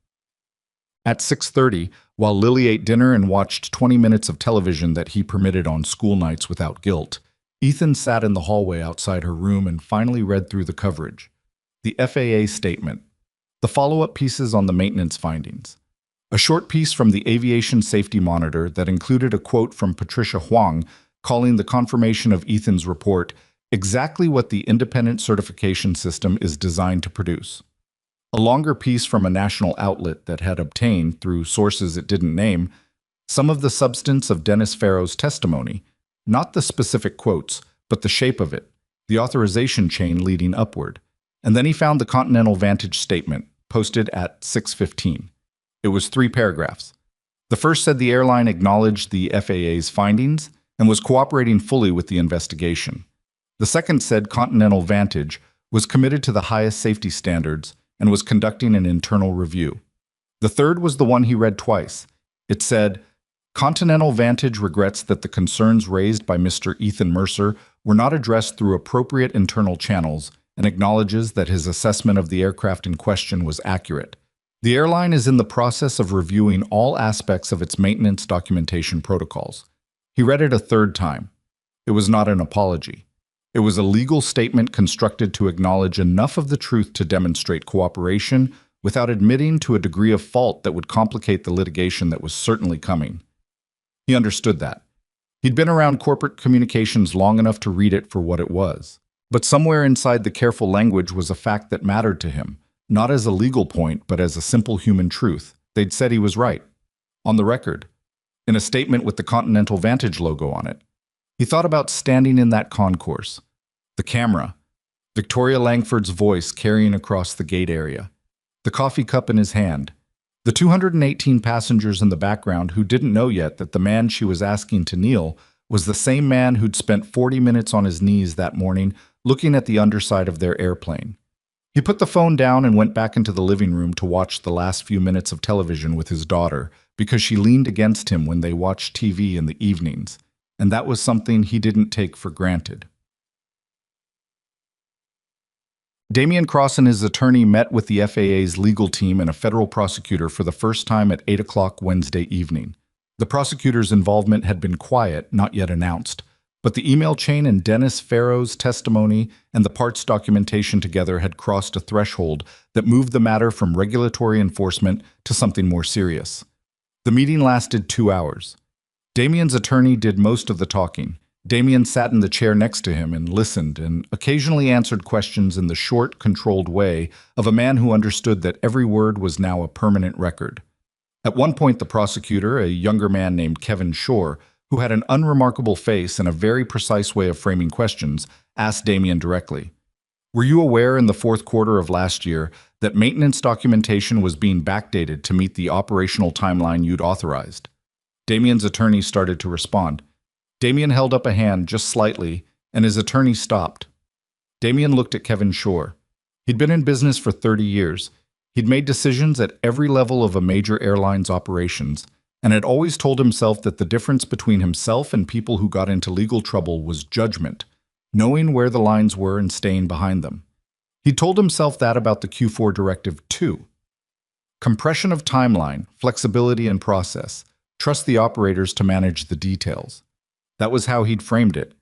Speaker 1: At 6:30, while Lily ate dinner and watched 20 minutes of television that he permitted on school nights without guilt, Ethan sat in the hallway outside her room and finally read through the coverage. The FAA statement, the follow-up pieces on the maintenance findings, a short piece from the Aviation Safety Monitor that included a quote from Patricia Huang calling the confirmation of Ethan's report exactly what the independent certification system is designed to produce. A longer piece from a national outlet that had obtained, through sources it didn't name, some of the substance of Dennis Farrow's testimony, not the specific quotes, but the shape of it, the authorization chain leading upward. And then he found the Continental Vantage statement, posted at 6:15. It was 3 paragraphs. The first said the airline acknowledged the FAA's findings and was cooperating fully with the investigation. The second said Continental Vantage was committed to the highest safety standards and was conducting an internal review. The third was the one he read twice. It said, Continental Vantage regrets that the concerns raised by Mr. Ethan Mercer were not addressed through appropriate internal channels and acknowledges that his assessment of the aircraft in question was accurate. The airline is in the process of reviewing all aspects of its maintenance documentation protocols. He read it a third time. It was not an apology. It was a legal statement constructed to acknowledge enough of the truth to demonstrate cooperation without admitting to a degree of fault that would complicate the litigation that was certainly coming. He understood that. He'd been around corporate communications long enough to read it for what it was. But somewhere inside the careful language was a fact that mattered to him, not as a legal point, but as a simple human truth. They'd said he was right. On the record. In a statement with the Continental Vantage logo on it. He thought about standing in that concourse. The camera. Victoria Langford's voice carrying across the gate area, the coffee cup in his hand. The 218 passengers in the background who didn't know yet that the man she was asking to kneel was the same man who'd spent 40 minutes on his knees that morning looking at the underside of their airplane. He put the phone down and went back into the living room to watch the last few minutes of television with his daughter because she leaned against him when they watched TV in the evenings, and that was something he didn't take for granted. Damian Cross and his attorney met with the FAA's legal team and a federal prosecutor for the first time at 8 o'clock Wednesday evening. The prosecutor's involvement had been quiet, not yet announced, but the email chain and Dennis Farrow's testimony and the parts documentation together had crossed a threshold that moved the matter from regulatory enforcement to something more serious. The meeting lasted 2 hours. Damian's attorney did most of the talking. Damian sat in the chair next to him and listened and occasionally answered questions in the short, controlled way of a man who understood that every word was now a permanent record. At one point, the prosecutor, a younger man named Kevin Shore, who had an unremarkable face and a very precise way of framing questions, asked Damian directly, "Were you aware in the fourth quarter of last year that maintenance documentation was being backdated to meet the operational timeline you'd authorized?" Damian's attorney started to respond. Damian held up a hand just slightly, and his attorney stopped. Damian looked at Kevin Shore. He'd been in business for 30 years. He'd made decisions at every level of a major airline's operations, and had always told himself that the difference between himself and people who got into legal trouble was judgment, knowing where the lines were and staying behind them. He told himself that about the Q4 directive too. Compression of timeline, flexibility in process, trust the operators to manage the details. That was how he'd framed it.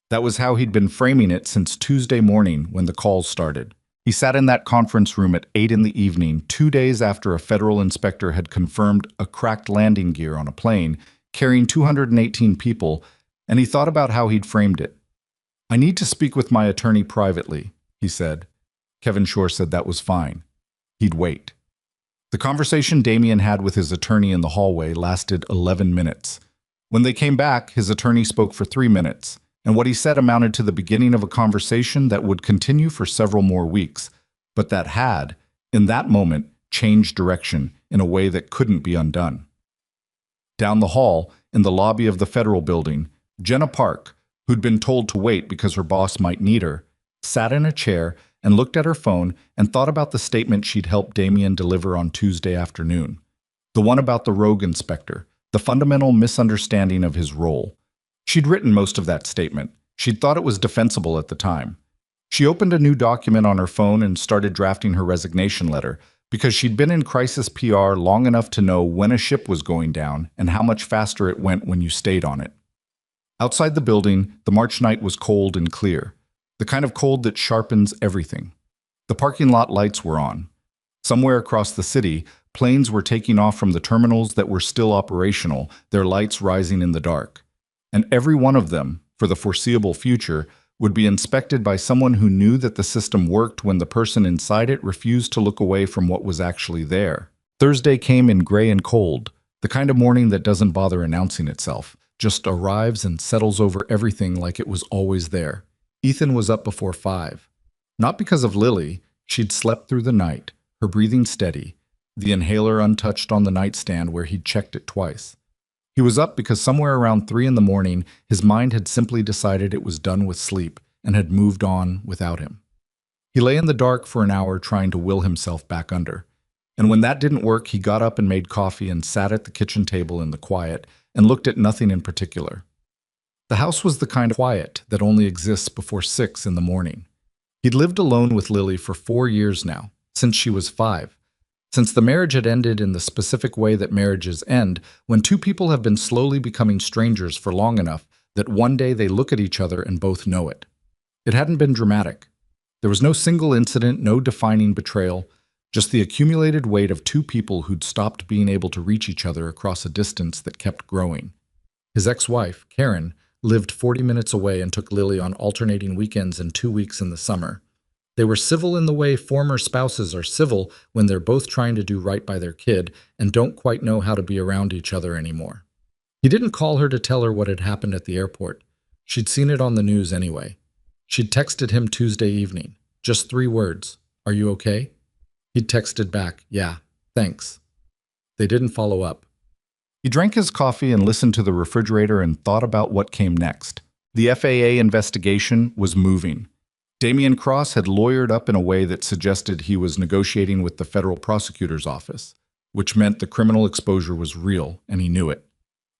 Speaker 1: That was how he'd been framing it since Tuesday morning when the calls started. He sat in that conference room at 8 in the evening, 2 days after a federal inspector had confirmed a cracked landing gear on a plane carrying 218 people, and he thought about how he'd framed it. "I need to speak with my attorney privately," he said. Kevin Shore said that was fine. He'd wait. The conversation Damian had with his attorney in the hallway lasted 11 minutes. When they came back, his attorney spoke for 3 minutes, and what he said amounted to the beginning of a conversation that would continue for several more weeks, but that had, in that moment, changed direction in a way that couldn't be undone. Down the hall, in the lobby of the federal building, Jenna Park, who'd been told to wait because her boss might need her, sat in a chair and looked at her phone and thought about the statement she'd helped Damian deliver on Tuesday afternoon. The one about the rogue inspector, the fundamental misunderstanding of his role. She'd written most of that statement. She'd thought it was defensible at the time. She opened a new document on her phone and started drafting her resignation letter because she'd been in crisis PR long enough to know when a ship was going down and how much faster it went when you stayed on it. Outside the building, the March night was cold and clear, the kind of cold that sharpens everything. The parking lot lights were on. Somewhere across the city, planes were taking off from the terminals that were still operational, their lights rising in the dark. And every one of them, for the foreseeable future, would be inspected by someone who knew that the system worked when the person inside it refused to look away from what was actually there. Thursday came in gray and cold, the kind of morning that doesn't bother announcing itself, just arrives and settles over everything like it was always there. Ethan was up before 5. Not because of Lily, she'd slept through the night, her breathing steady, the inhaler untouched on the nightstand where he'd checked it twice. He was up because somewhere around 3 in the morning, his mind had simply decided it was done with sleep and had moved on without him. He lay in the dark for an hour trying to will himself back under. And when that didn't work, he got up and made coffee and sat at the kitchen table in the quiet and looked at nothing in particular. The house was the kind of quiet that only exists before 6 in the morning. He'd lived alone with Lily for 4 years now, since she was 5. Since the marriage had ended in the specific way that marriages end, when two people have been slowly becoming strangers for long enough that one day they look at each other and both know it. It hadn't been dramatic. There was no single incident, no defining betrayal, just the accumulated weight of two people who'd stopped being able to reach each other across a distance that kept growing. His ex-wife, Karen, lived 40 minutes away and took Lily on alternating weekends and 2 weeks in the summer. They were civil in the way former spouses are civil when they're both trying to do right by their kid and don't quite know how to be around each other anymore. He didn't call her to tell her what had happened at the airport. She'd seen it on the news anyway. She'd texted him Tuesday evening. Just 3 words. Are you okay? He texted back, yeah, thanks. They didn't follow up. He drank his coffee and listened to the refrigerator and thought about what came next. The FAA investigation was moving. Damian Cross had lawyered up in a way that suggested he was negotiating with the federal prosecutor's office, which meant the criminal exposure was real, and he knew it.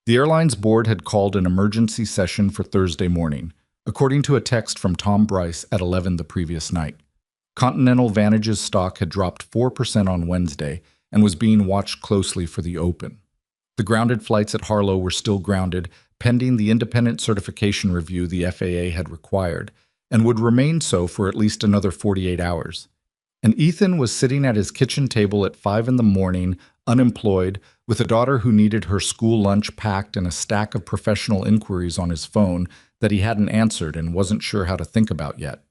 Speaker 1: The airline's board had called an emergency session for Thursday morning, according to a text from Tom Bryce at 11 the previous night. Continental Vantage's stock had dropped 4% on Wednesday and was being watched closely for the open. The grounded flights at Harlow were still grounded, pending the independent certification review the FAA had required, and would remain so for at least another 48 hours. And Ethan was sitting at his kitchen table at 5 in the morning, unemployed, with a daughter who needed her school lunch packed and a stack of professional inquiries on his phone that he hadn't answered and wasn't sure how to think about yet.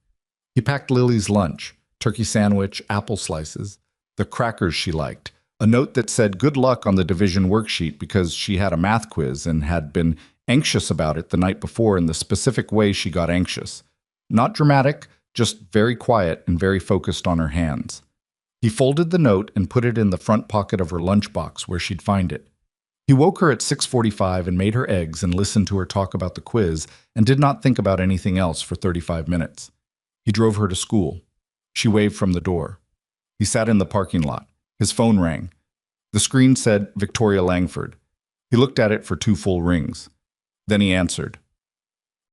Speaker 1: He packed Lily's lunch, turkey sandwich, apple slices, the crackers she liked, a note that said good luck on the division worksheet because she had a math quiz and had been anxious about it the night before in the specific way she got anxious. Not dramatic, just very quiet and very focused on her hands. He folded the note and put it in the front pocket of her lunchbox where she'd find it. He woke her at 6:45 and made her eggs and listened to her talk about the quiz and did not think about anything else for 35 minutes. He drove her to school. She waved from the door. He sat in the parking lot. His phone rang. The screen said Victoria Langford. He looked at it for 2 full rings. Then he answered.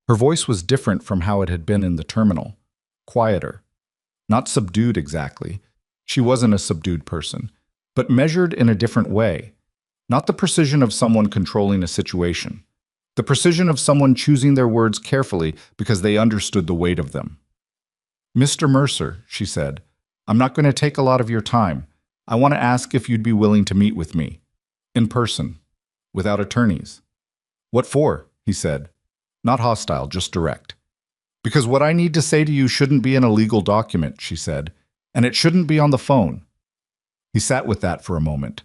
Speaker 1: Her voice was different from how it had been in the terminal. Quieter. Not subdued exactly. She wasn't a subdued person, but measured in a different way. Not the precision of someone controlling a situation. The precision of someone choosing their words carefully because they understood the weight of them. Mr. Mercer, she said, I'm not going to take a lot of your time. I want to ask if you'd be willing to meet with me. In person. Without attorneys. What for? He said. Not hostile, just direct. Because what I need to say to you shouldn't be in a legal document, she said, and it shouldn't be on the phone. He sat with that for a moment.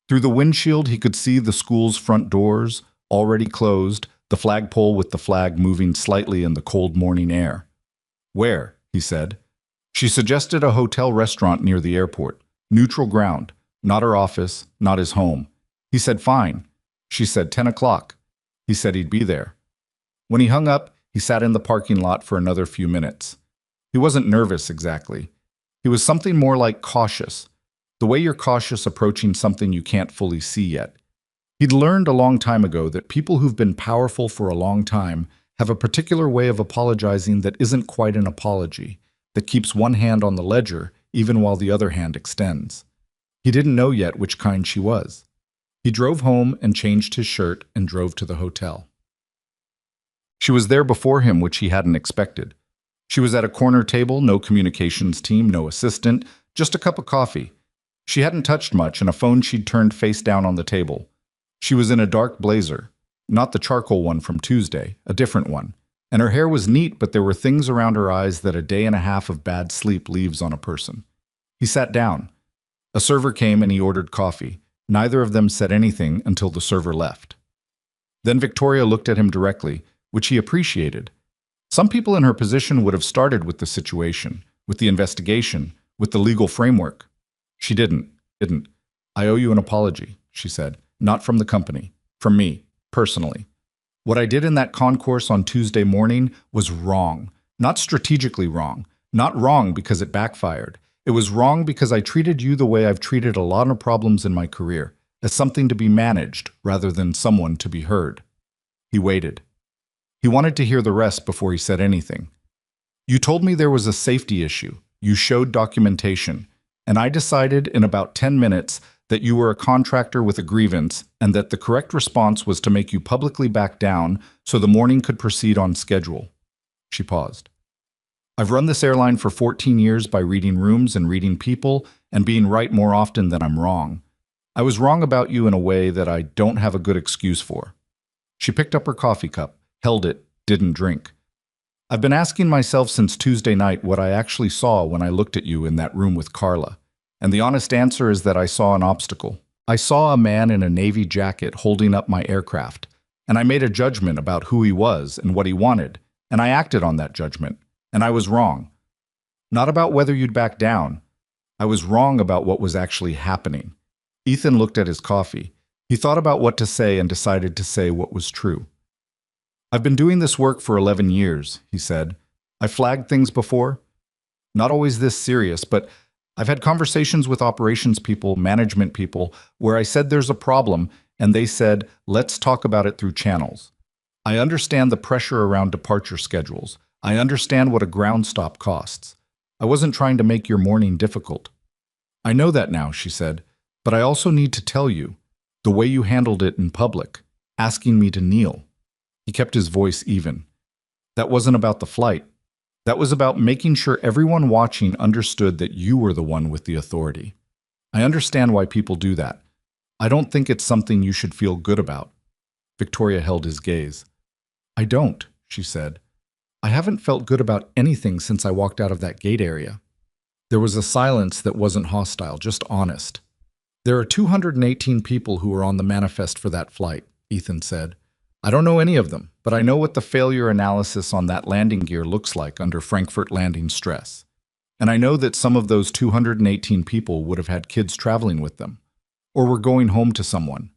Speaker 1: Through the windshield, he could see the school's front doors, already closed, the flagpole with the flag moving slightly in the cold morning air. Where? He said. She suggested a hotel restaurant near the airport. Neutral ground. Not her office, not his home. He said fine. She said 10 o'clock. He said he'd be there. When he hung up, he sat in the parking lot for another few minutes. He wasn't nervous exactly. He was something more like cautious, the way you're cautious approaching something you can't fully see yet. He'd learned a long time ago that people who've been powerful for a long time have a particular way of apologizing that isn't quite an apology, that keeps one hand on the ledger even while the other hand extends. He didn't know yet which kind she was. He drove home and changed his shirt and drove to the hotel. She was there before him, which he hadn't expected. She was at a corner table, no communications team, no assistant, just a cup of coffee. She hadn't touched much and a phone she'd turned face down on the table. She was in a dark blazer, not the charcoal one from Tuesday, a different one. And her hair was neat, but there were things around her eyes that a day and a half of bad sleep leaves on a person. He sat down. A server came and he ordered coffee. Neither of them said anything until the server left. Then Victoria looked at him directly, which he appreciated. Some people in her position would have started with the situation, with the investigation, with the legal framework. She didn't. I owe you an apology, she said. Not from the company. From me, personally. What I did in that concourse on Tuesday morning was wrong. Not strategically wrong. Not wrong because it backfired. It was wrong because I treated you the way I've treated a lot of problems in my career, as something to be managed rather than someone to be heard. He waited. He wanted to hear the rest before he said anything. You told me there was a safety issue. You showed documentation. And I decided in about 10 minutes that you were a contractor with a grievance and that the correct response was to make you publicly back down so the morning could proceed on schedule. She paused. I've run this airline for 14 years by reading rooms and reading people and being right more often than I'm wrong. I was wrong about you in a way that I don't have a good excuse for. She picked up her coffee cup, held it, didn't drink. I've been asking myself since Tuesday night what I actually saw when I looked at you in that room with Carla. And the honest answer is that I saw an obstacle. I saw a man in a navy jacket holding up my aircraft, and I made a judgment about who he was and what he wanted, and I acted on that judgment, and I was wrong. Not about whether you'd back down. I was wrong about what was actually happening. Ethan looked at his coffee. He thought about what to say and decided to say what was true. I've been doing this work for 11 years, he said. I flagged things before. Not always this serious, but I've had conversations with operations people, management people, where I said there's a problem, and they said, let's talk about it through channels. I understand the pressure around departure schedules. I understand what a ground stop costs. I wasn't trying to make your morning difficult. I know that now, she said, but I also need to tell you, the way you handled it in public, asking me to kneel. He kept his voice even. That wasn't about the flight. That was about making sure everyone watching understood that you were the one with the authority. I understand why people do that. I don't think it's something you should feel good about. Victoria held his gaze. I don't, she said. I haven't felt good about anything since I walked out of that gate area. There was a silence that wasn't hostile, just honest. There are 218 people who were on the manifest for that flight, Ethan said. I don't know any of them, but I know what the failure analysis on that landing gear looks like under Frankfurt landing stress. And I know that some of those 218 people would have had kids traveling with them, or were going home to someone.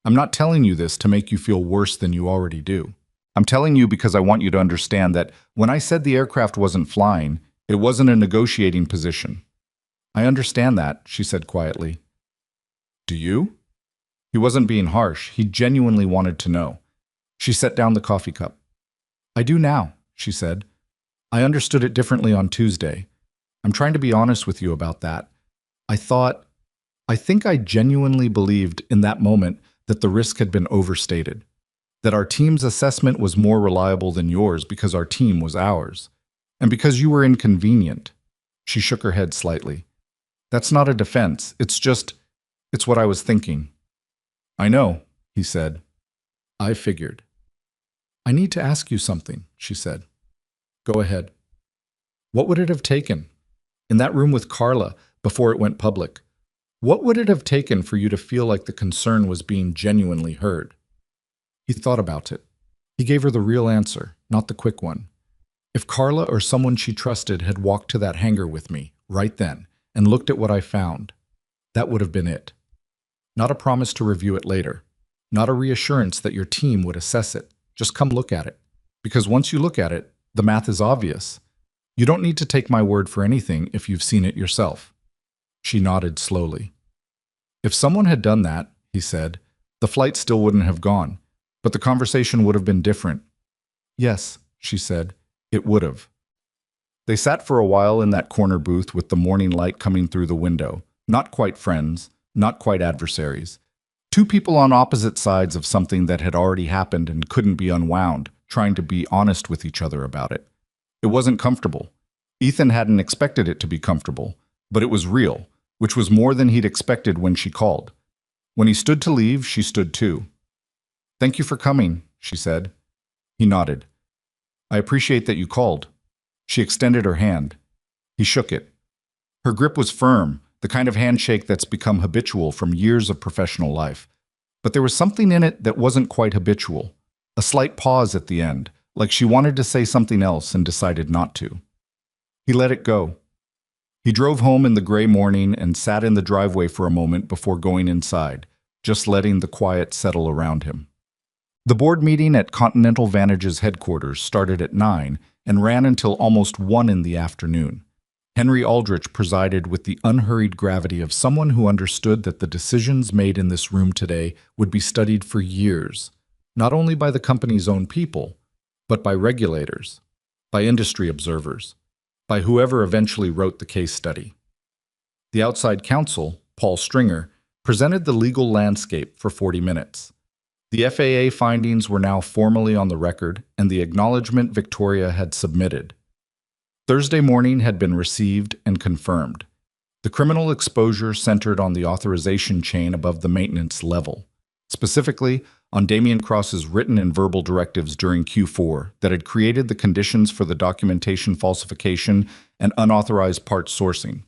Speaker 1: I'm not telling you this to make you feel worse than you already do. I'm telling you because I want you to understand that when I said the aircraft wasn't flying, it wasn't a negotiating position. I understand that, she said quietly. Do you? He wasn't being harsh. He genuinely wanted to know. She set down the coffee cup. I do now, she said. I understood it differently on Tuesday. I'm trying to be honest with you about that. I think I genuinely believed in that moment that the risk had been overstated, that our team's assessment was more reliable than yours because our team was ours, and because you were inconvenient. She shook her head slightly. That's not a defense. It's what I was thinking. I know, he said. I figured. I need to ask you something, she said. Go ahead. What would it have taken? In that room with Carla, before it went public, what would it have taken for you to feel like the concern was being genuinely heard? He thought about it. He gave her the real answer, not the quick one. If Carla or someone she trusted had walked to that hangar with me, right then, and looked at what I found, that would have been it. Not a promise to review it later. Not a reassurance that your team would assess it. Just come look at it. Because once you look at it, the math is obvious. You don't need to take my word for anything if you've seen it yourself. She nodded slowly. If someone had done that, he said, the flight still wouldn't have gone, but the conversation would have been different. Yes, she said, it would have. They sat for a while in that corner booth with the morning light coming through the window, not quite friends, not quite adversaries. Two people on opposite sides of something that had already happened and couldn't be unwound, trying to be honest with each other about it. It wasn't comfortable. Ethan hadn't expected it to be comfortable, but it was real, which was more than he'd expected when she called. When he stood to leave, she stood too. Thank you for coming, she said. He nodded. I appreciate that you called. She extended her hand. He shook it. Her grip was firm, the kind of handshake that's become habitual from years of professional life. But there was something in it that wasn't quite habitual. A slight pause at the end, like she wanted to say something else and decided not to. He let it go. He drove home in the gray morning and sat in the driveway for a moment before going inside, just letting the quiet settle around him. The board meeting at Continental Vantage's headquarters started at 9 and ran until almost 1 in the afternoon. Henry Aldrich presided with the unhurried gravity of someone who understood that the decisions made in this room today would be studied for years, not only by the company's own people, but by regulators, by industry observers, by whoever eventually wrote the case study. The outside counsel, Paul Stringer, presented the legal landscape for 40 minutes. The FAA findings were now formally on the record, and the acknowledgement Victoria had submitted. Thursday morning had been received and confirmed. The criminal exposure centered on the authorization chain above the maintenance level, specifically on Damien Cross's written and verbal directives during Q4 that had created the conditions for the documentation falsification and unauthorized parts sourcing.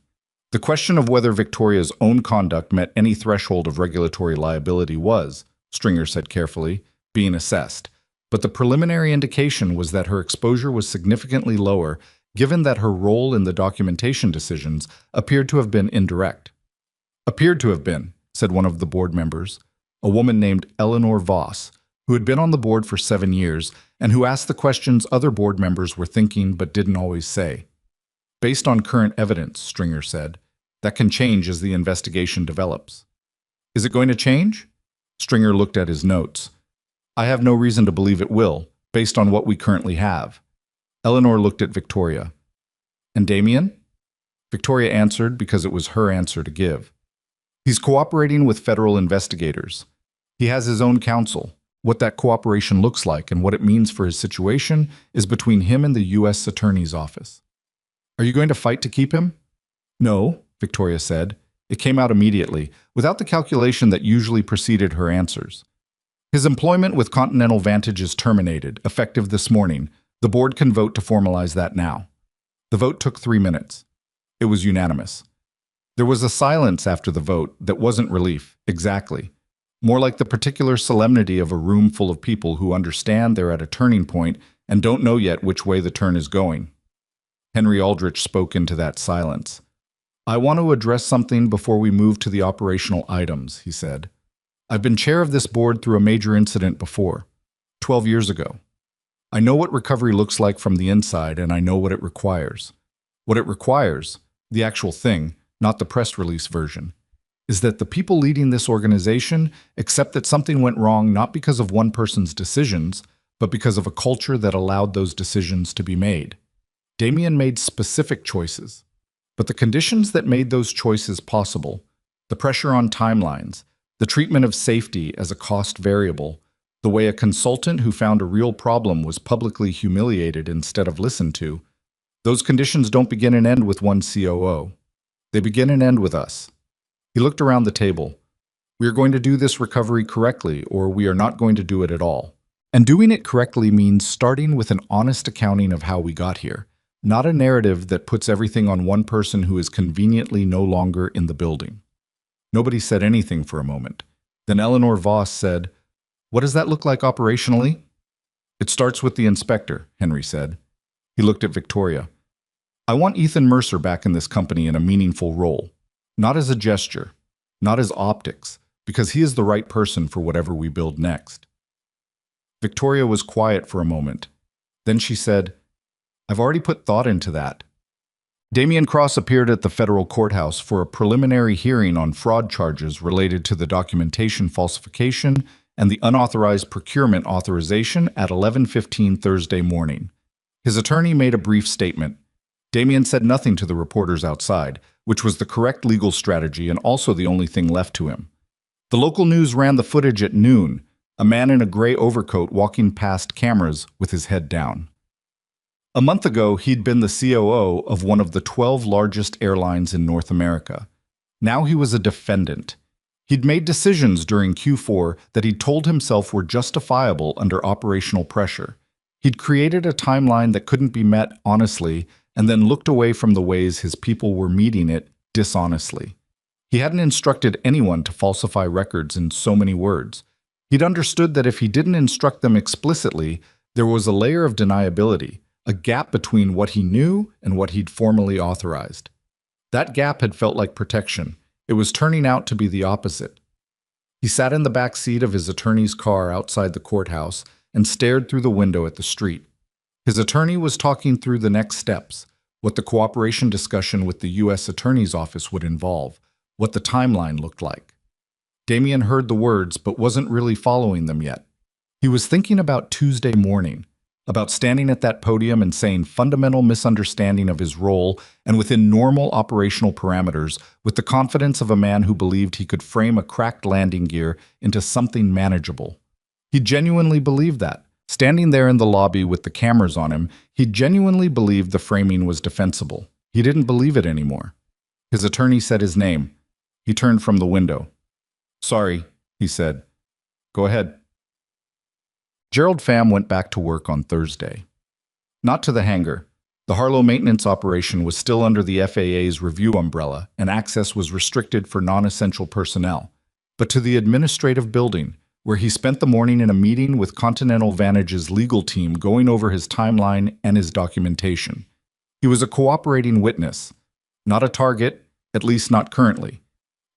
Speaker 1: The question of whether Victoria's own conduct met any threshold of regulatory liability was, Stringer said carefully, being assessed, but the preliminary indication was that her exposure was significantly lower given that her role in the documentation decisions appeared to have been indirect. Appeared to have been, said one of the board members, a woman named Eleanor Voss, who had been on the board for 7 years and who asked the questions other board members were thinking but didn't always say. Based on current evidence, Stringer said, that can change as the investigation develops. Is it going to change? Stringer looked at his notes. I have no reason to believe it will, based on what we currently have. Eleanor looked at Victoria. And Damien? Victoria answered because it was her answer to give. He's cooperating with federal investigators. He has his own counsel. What that cooperation looks like and what it means for his situation is between him and the U.S. Attorney's Office. Are you going to fight to keep him? No, Victoria said. It came out immediately, without the calculation that usually preceded her answers. His employment with Continental Vantage is terminated, effective this morning. The board can vote to formalize that now. The vote took 3 minutes. It was unanimous. There was a silence after the vote that wasn't relief, exactly. More like the particular solemnity of a room full of people who understand they're at a turning point and don't know yet which way the turn is going. Henry Aldrich spoke into that silence. I want to address something before we move to the operational items, he said. I've been chair of this board through a major incident before, 12 years ago. I know what recovery looks like from the inside, and I know what it requires. What it requires, the actual thing, not the press release version, is that the people leading this organization accept that something went wrong not because of one person's decisions, but because of a culture that allowed those decisions to be made. Damien made specific choices, but the conditions that made those choices possible, the pressure on timelines, the treatment of safety as a cost variable, the way a consultant who found a real problem was publicly humiliated instead of listened to, those conditions don't begin and end with one COO. They begin and end with us. He looked around the table. We are going to do this recovery correctly, or we are not going to do it at all. And doing it correctly means starting with an honest accounting of how we got here, not a narrative that puts everything on one person who is conveniently no longer in the building. Nobody said anything for a moment. Then Eleanor Voss said, What does that look like operationally? It starts with the inspector, Henry said. He looked at Victoria. I want Ethan Mercer back in this company in a meaningful role. Not as a gesture, not as optics, because he is the right person for whatever we build next. Victoria was quiet for a moment. Then she said, I've already put thought into that. Damien Cross appeared at the federal courthouse for a preliminary hearing on fraud charges related to the documentation falsification and the unauthorized procurement authorization at 11:15 Thursday morning. His attorney made a brief statement. Damien said nothing to the reporters outside, which was the correct legal strategy and also the only thing left to him. The local news ran the footage at noon, a man in a gray overcoat walking past cameras with his head down. A month ago, he'd been the COO of one of the 12 largest airlines in North America. Now he was a defendant. He'd made decisions during Q4 that he'd told himself were justifiable under operational pressure. He'd created a timeline that couldn't be met honestly and then looked away from the ways his people were meeting it dishonestly. He hadn't instructed anyone to falsify records in so many words. He'd understood that if he didn't instruct them explicitly, there was a layer of deniability, a gap between what he knew and what he'd formally authorized. That gap had felt like protection. It was turning out to be the opposite. He sat in the back seat of his attorney's car outside the courthouse and stared through the window at the street. His attorney was talking through the next steps, what the cooperation discussion with the U.S. Attorney's Office would involve, what the timeline looked like. Damien heard the words but wasn't really following them yet. He was thinking about Tuesday morning, about standing at that podium and saying fundamental misunderstanding of his role and within normal operational parameters with the confidence of a man who believed he could frame a cracked landing gear into something manageable. He genuinely believed that. Standing there in the lobby with the cameras on him, he genuinely believed the framing was defensible. He didn't believe it anymore. His attorney said his name. He turned from the window. Sorry, he said. Go ahead. Gerald Pham went back to work on Thursday. Not to the hangar. The Harlow maintenance operation was still under the FAA's review umbrella, and access was restricted for non-essential personnel, but to the administrative building, where he spent the morning in a meeting with Continental Vantage's legal team going over his timeline and his documentation. He was a cooperating witness, not a target, at least not currently.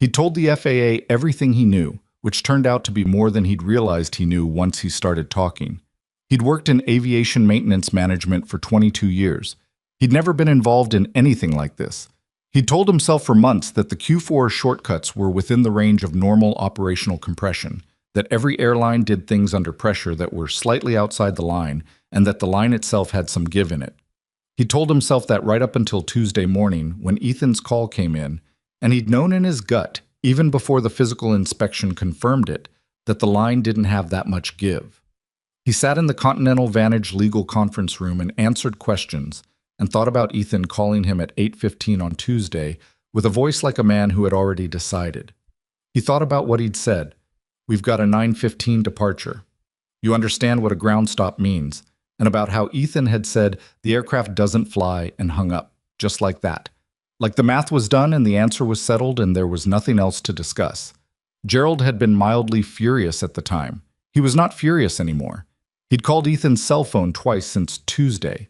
Speaker 1: He'd told the FAA everything he knew, which turned out to be more than he'd realized he knew once he started talking. He'd worked in aviation maintenance management for 22 years. He'd never been involved in anything like this. He'd told himself for months that the Q4 shortcuts were within the range of normal operational compression, that every airline did things under pressure that were slightly outside the line, and that the line itself had some give in it. He told himself that right up until Tuesday morning when Ethan's call came in, and he'd known in his gut, even before the physical inspection confirmed it, that the line didn't have that much give. He sat in the Continental Vantage legal conference room and answered questions, and thought about Ethan calling him at 8:15 on Tuesday with a voice like a man who had already decided. He thought about what he'd said. "We've got a 9:15 departure. You understand what a ground stop means," and about how Ethan had said the aircraft doesn't fly and hung up, just like that. Like the math was done and the answer was settled and there was nothing else to discuss. Gerald had been mildly furious at the time. He was not furious anymore. He'd called Ethan's cell phone twice since Tuesday.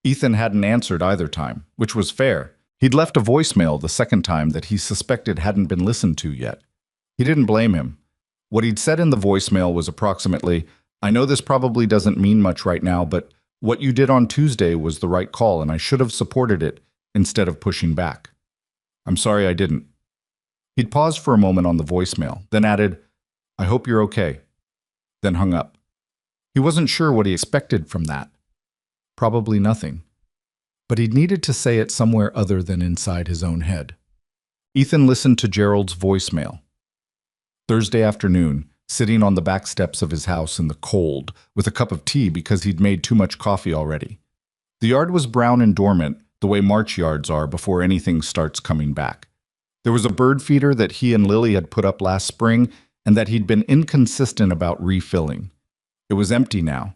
Speaker 1: Ethan hadn't answered either time, which was fair. He'd left a voicemail the second time that he suspected hadn't been listened to yet. He didn't blame him. What he'd said in the voicemail was approximately, "I know this probably doesn't mean much right now, but what you did on Tuesday was the right call and I should have supported it instead of pushing back. I'm sorry I didn't." He'd paused for a moment on the voicemail, then added, "I hope you're okay," then hung up. He wasn't sure what he expected from that. Probably nothing. But he'd needed to say it somewhere other than inside his own head. Ethan listened to Gerald's voicemail. Thursday afternoon, sitting on the back steps of his house in the cold, with a cup of tea because he'd made too much coffee already. The yard was brown and dormant, the way March yards are before anything starts coming back. There was a bird feeder that he and Lily had put up last spring and that he'd been inconsistent about refilling. It was empty now.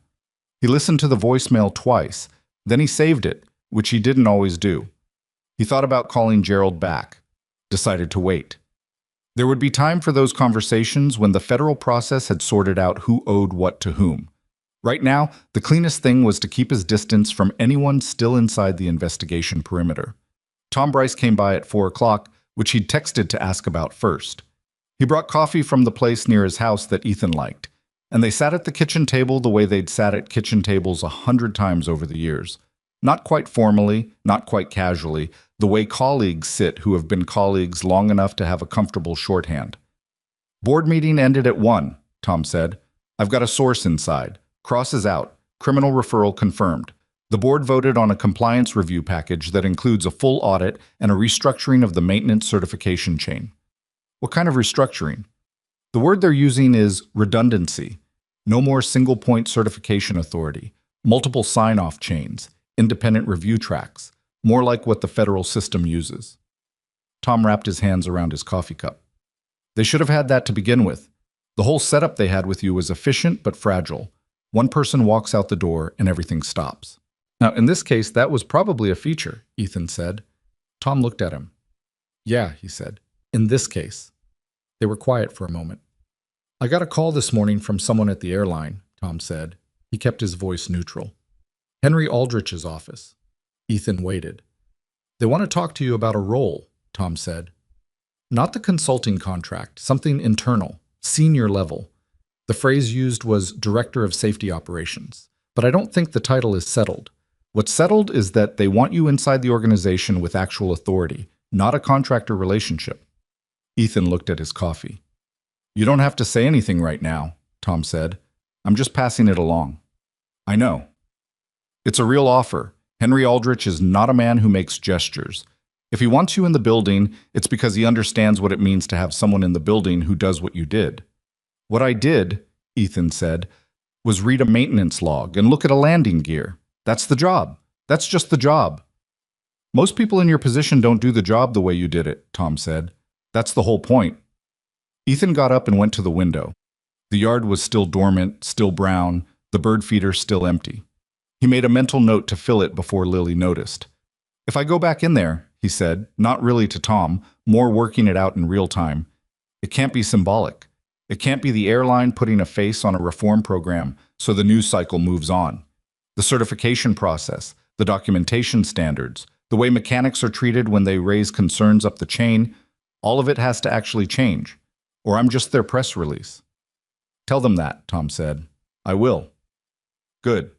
Speaker 1: He listened to the voicemail twice, then he saved it, which he didn't always do. He thought about calling Gerald back, decided to wait. There would be time for those conversations when the federal process had sorted out who owed what to whom. Right now, the cleanest thing was to keep his distance from anyone still inside the investigation perimeter. Tom Bryce came by at 4 o'clock, which he'd texted to ask about first. He brought coffee from the place near his house that Ethan liked, and they sat at the kitchen table the way they'd sat at kitchen tables 100 times over the years. Not quite formally, not quite casually, the way colleagues sit who have been colleagues long enough to have a comfortable shorthand. "Board meeting ended at 1, Tom said. "I've got a source inside. Crosses out. Criminal referral confirmed. The board voted on a compliance review package that includes a full audit and a restructuring of the maintenance certification chain." "What kind of restructuring?" "The word they're using is redundancy. No more single-point certification authority, multiple sign-off chains, independent review tracks, more like what the federal system uses." Tom wrapped his hands around his coffee cup. "They should have had that to begin with. The whole setup they had with you was efficient but fragile. One person walks out the door and everything stops." "Now, in this case, that was probably a feature," Ethan said. Tom looked at him. "Yeah," he said. "In this case." They were quiet for a moment. "I got a call this morning from someone at the airline," Tom said. He kept his voice neutral. "Henry Aldrich's office." Ethan waited. "They want to talk to you about a role," Tom said. "Not the consulting contract, something internal, senior level. The phrase used was Director of Safety Operations, but I don't think the title is settled. What's settled is that they want you inside the organization with actual authority, not a contractor relationship." Ethan looked at his coffee. "You don't have to say anything right now," Tom said. "I'm just passing it along." "I know. It's a real offer. Henry Aldrich is not a man who makes gestures. If he wants you in the building, it's because he understands what it means to have someone in the building who does what you did." "What I did," Ethan said, "was read a maintenance log and look at a landing gear. That's the job. That's just the job." "Most people in your position don't do the job the way you did it," Tom said. "That's the whole point." Ethan got up and went to the window. The yard was still dormant, still brown, the bird feeder still empty. He made a mental note to fill it before Lily noticed. "If I go back in there," he said, not really to Tom, more working it out in real time, "it can't be symbolic. It can't be the airline putting a face on a reform program so the news cycle moves on. The certification process, the documentation standards, the way mechanics are treated when they raise concerns up the chain, all of it has to actually change. Or I'm just their press release. Tell them that, Tom said. I will. Good.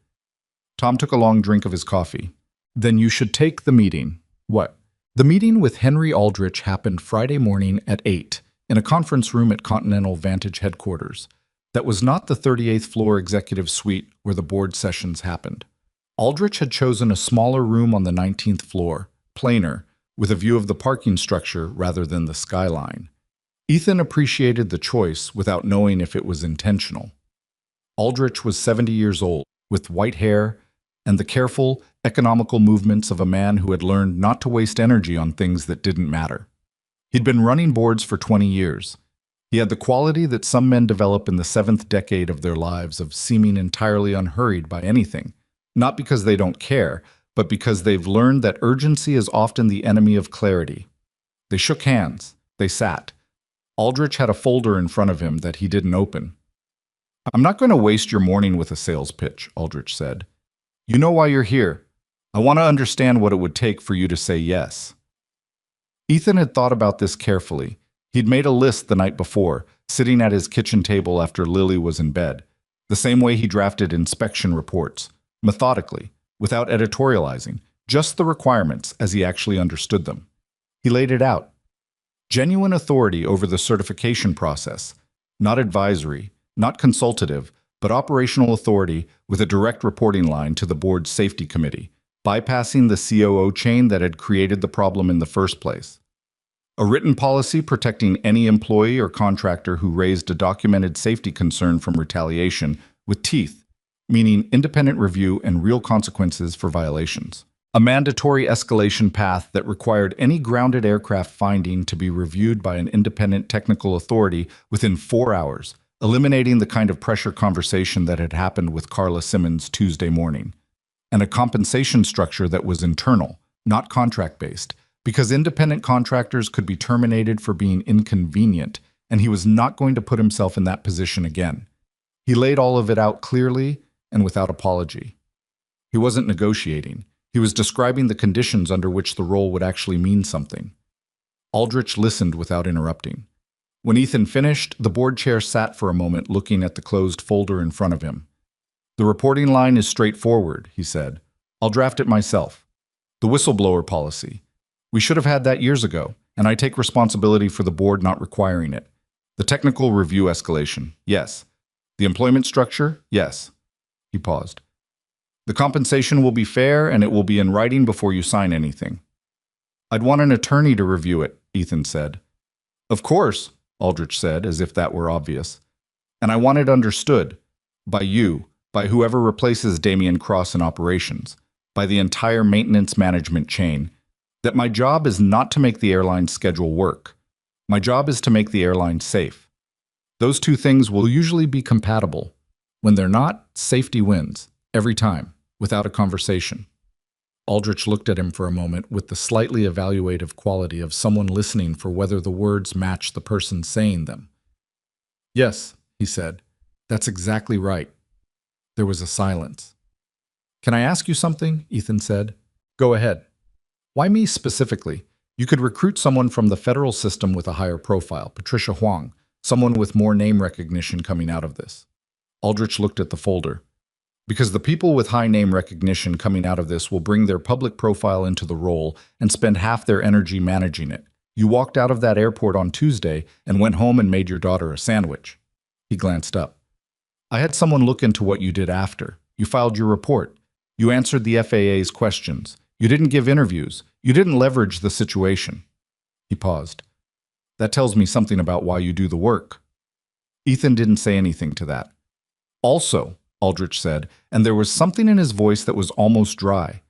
Speaker 1: Tom took a long drink of his coffee. Then you should take the meeting. What? The meeting with Henry Aldrich happened Friday morning at 8 in a conference room at Continental Vantage headquarters. That was not the 38th floor executive suite where the board sessions happened. Aldrich had chosen a smaller room on the 19th floor, plainer, with a view of the parking structure rather than the skyline. Ethan appreciated the choice without knowing if it was intentional. Aldrich was 70 years old, with white hair and the careful, economical movements of a man who had learned not to waste energy on things that didn't matter. He'd been running boards for 20 years. He had the quality that some men develop in the 7th decade of their lives of seeming entirely unhurried by anything, not because they don't care, but because they've learned that urgency is often the enemy of clarity. They shook hands. They sat. Aldrich had a folder in front of him that he didn't open. I'm not going to waste your morning with a sales pitch, Aldrich said. You know why you're here. I want to understand what it would take for you to say yes. Ethan had thought about this carefully. He'd made a list the night before, sitting at his kitchen table after Lily was in bed, the same way he drafted inspection reports, methodically, without editorializing, just the requirements as he actually understood them. He laid it out. Genuine authority over the certification process, not advisory, not consultative, but operational authority with a direct reporting line to the board's safety committee, bypassing the COO chain that had created the problem in the first place. A written policy protecting any employee or contractor who raised a documented safety concern from retaliation with teeth, meaning independent review and real consequences for violations. A mandatory escalation path that required any grounded aircraft finding to be reviewed by an independent technical authority within 4 hours, eliminating the kind of pressure conversation that had happened with Carla Simmons Tuesday morning. And a compensation structure that was internal, not contract-based, because independent contractors could be terminated for being inconvenient, and he was not going to put himself in that position again. He laid all of it out clearly and without apology. He wasn't negotiating. He was describing the conditions under which the role would actually mean something. Aldrich listened without interrupting. When Ethan finished, the board chair sat for a moment looking at the closed folder in front of him. The reporting line is straightforward, he said. I'll draft it myself. The whistleblower policy. We should have had that years ago, and I take responsibility for the board not requiring it. The technical review escalation, yes. The employment structure, yes. He paused. The compensation will be fair, and it will be in writing before you sign anything. I'd want an attorney to review it, Ethan said. Of course, Aldrich said, as if that were obvious. And I want it understood. By you, by whoever replaces Damian Cross in operations, by the entire maintenance management chain, that my job is not to make the airline schedule work. My job is to make the airline safe. Those two things will usually be compatible. When they're not, safety wins, every time, without a conversation. Aldrich looked at him for a moment with the slightly evaluative quality of someone listening for whether the words match the person saying them. Yes, he said, that's exactly right. There was a silence. Can I ask you something? Ethan said. Go ahead. Why me specifically? You could recruit someone from the federal system with a higher profile, Patricia Huang, someone with more name recognition coming out of this. Aldrich looked at the folder. Because the people with high name recognition coming out of this will bring their public profile into the role and spend half their energy managing it. You walked out of that airport on Tuesday and went home and made your daughter a sandwich. He glanced up. I had someone look into what you did after. You filed your report. You answered the FAA's questions. You didn't give interviews. You didn't leverage the situation. He paused. That tells me something about why you do the work. Ethan didn't say anything to that. Also, Aldrich said, and there was something in his voice that was almost dry.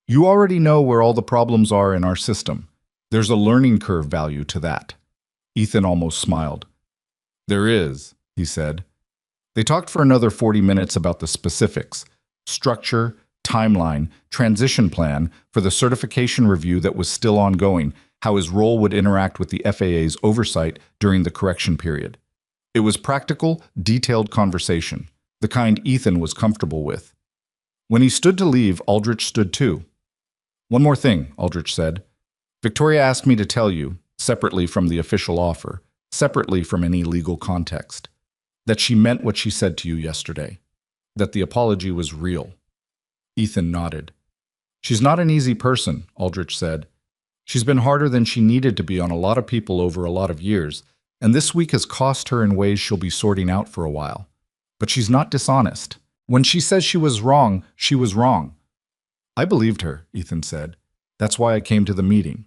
Speaker 1: You already know where all the problems are in our system. There's a learning curve value to that. Ethan almost smiled. There is, he said. They talked for another 40 minutes about the specifics, structure, timeline, transition plan for the certification review that was still ongoing, how his role would interact with the FAA's oversight during the correction period. It was practical, detailed conversation, the kind Ethan was comfortable with. When he stood to leave, Aldrich stood too. "One more thing," Aldrich said. "Victoria asked me to tell you, separately from the official offer, separately from any legal context, that she meant what she said to you yesterday, that the apology was real." Ethan nodded. "She's not an easy person," Aldrich said. "She's been harder than she needed to be on a lot of people over a lot of years, and this week has cost her in ways she'll be sorting out for a while. But she's not dishonest. When she says she was wrong, she was wrong." "I believed her," Ethan said. "That's why I came to the meeting."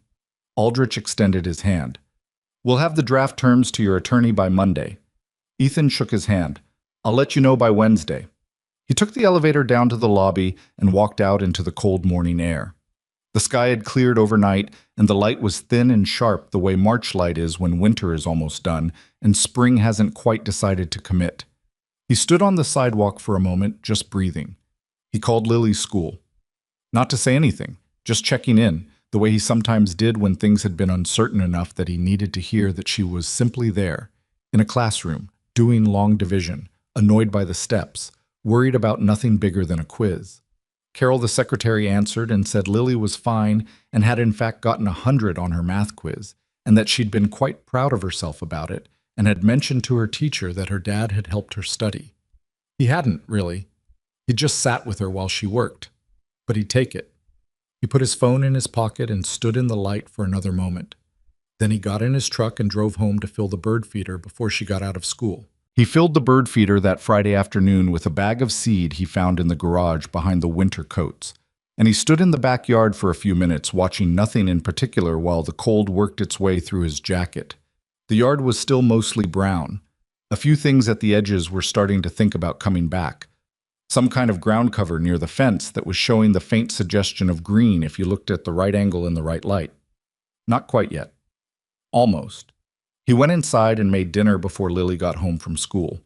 Speaker 1: Aldrich extended his hand. "We'll have the draft terms to your attorney by Monday." Ethan shook his hand. "I'll let you know by Wednesday." He took the elevator down to the lobby and walked out into the cold morning air. The sky had cleared overnight, and the light was thin and sharp the way March light is when winter is almost done and spring hasn't quite decided to commit. He stood on the sidewalk for a moment, just breathing. He called Lily's school. Not to say anything, just checking in, the way he sometimes did when things had been uncertain enough that he needed to hear that she was simply there, in a classroom, doing long division, annoyed by the steps, worried about nothing bigger than a quiz. Carol, the secretary, answered and said Lily was fine and had in fact gotten 100 on her math quiz, and that she'd been quite proud of herself about it, and had mentioned to her teacher that her dad had helped her study. He hadn't, really. He'd just sat with her while she worked. But he'd take it. He put his phone in his pocket and stood in the light for another moment. Then he got in his truck and drove home to fill the bird feeder before she got out of school. He filled the bird feeder that Friday afternoon with a bag of seed he found in the garage behind the winter coats, and he stood in the backyard for a few minutes watching nothing in particular while the cold worked its way through his jacket. The yard was still mostly brown. A few things at the edges were starting to think about coming back. Some kind of ground cover near the fence that was showing the faint suggestion of green if you looked at the right angle in the right light. Not quite yet. Almost. He went inside and made dinner before Lily got home from school.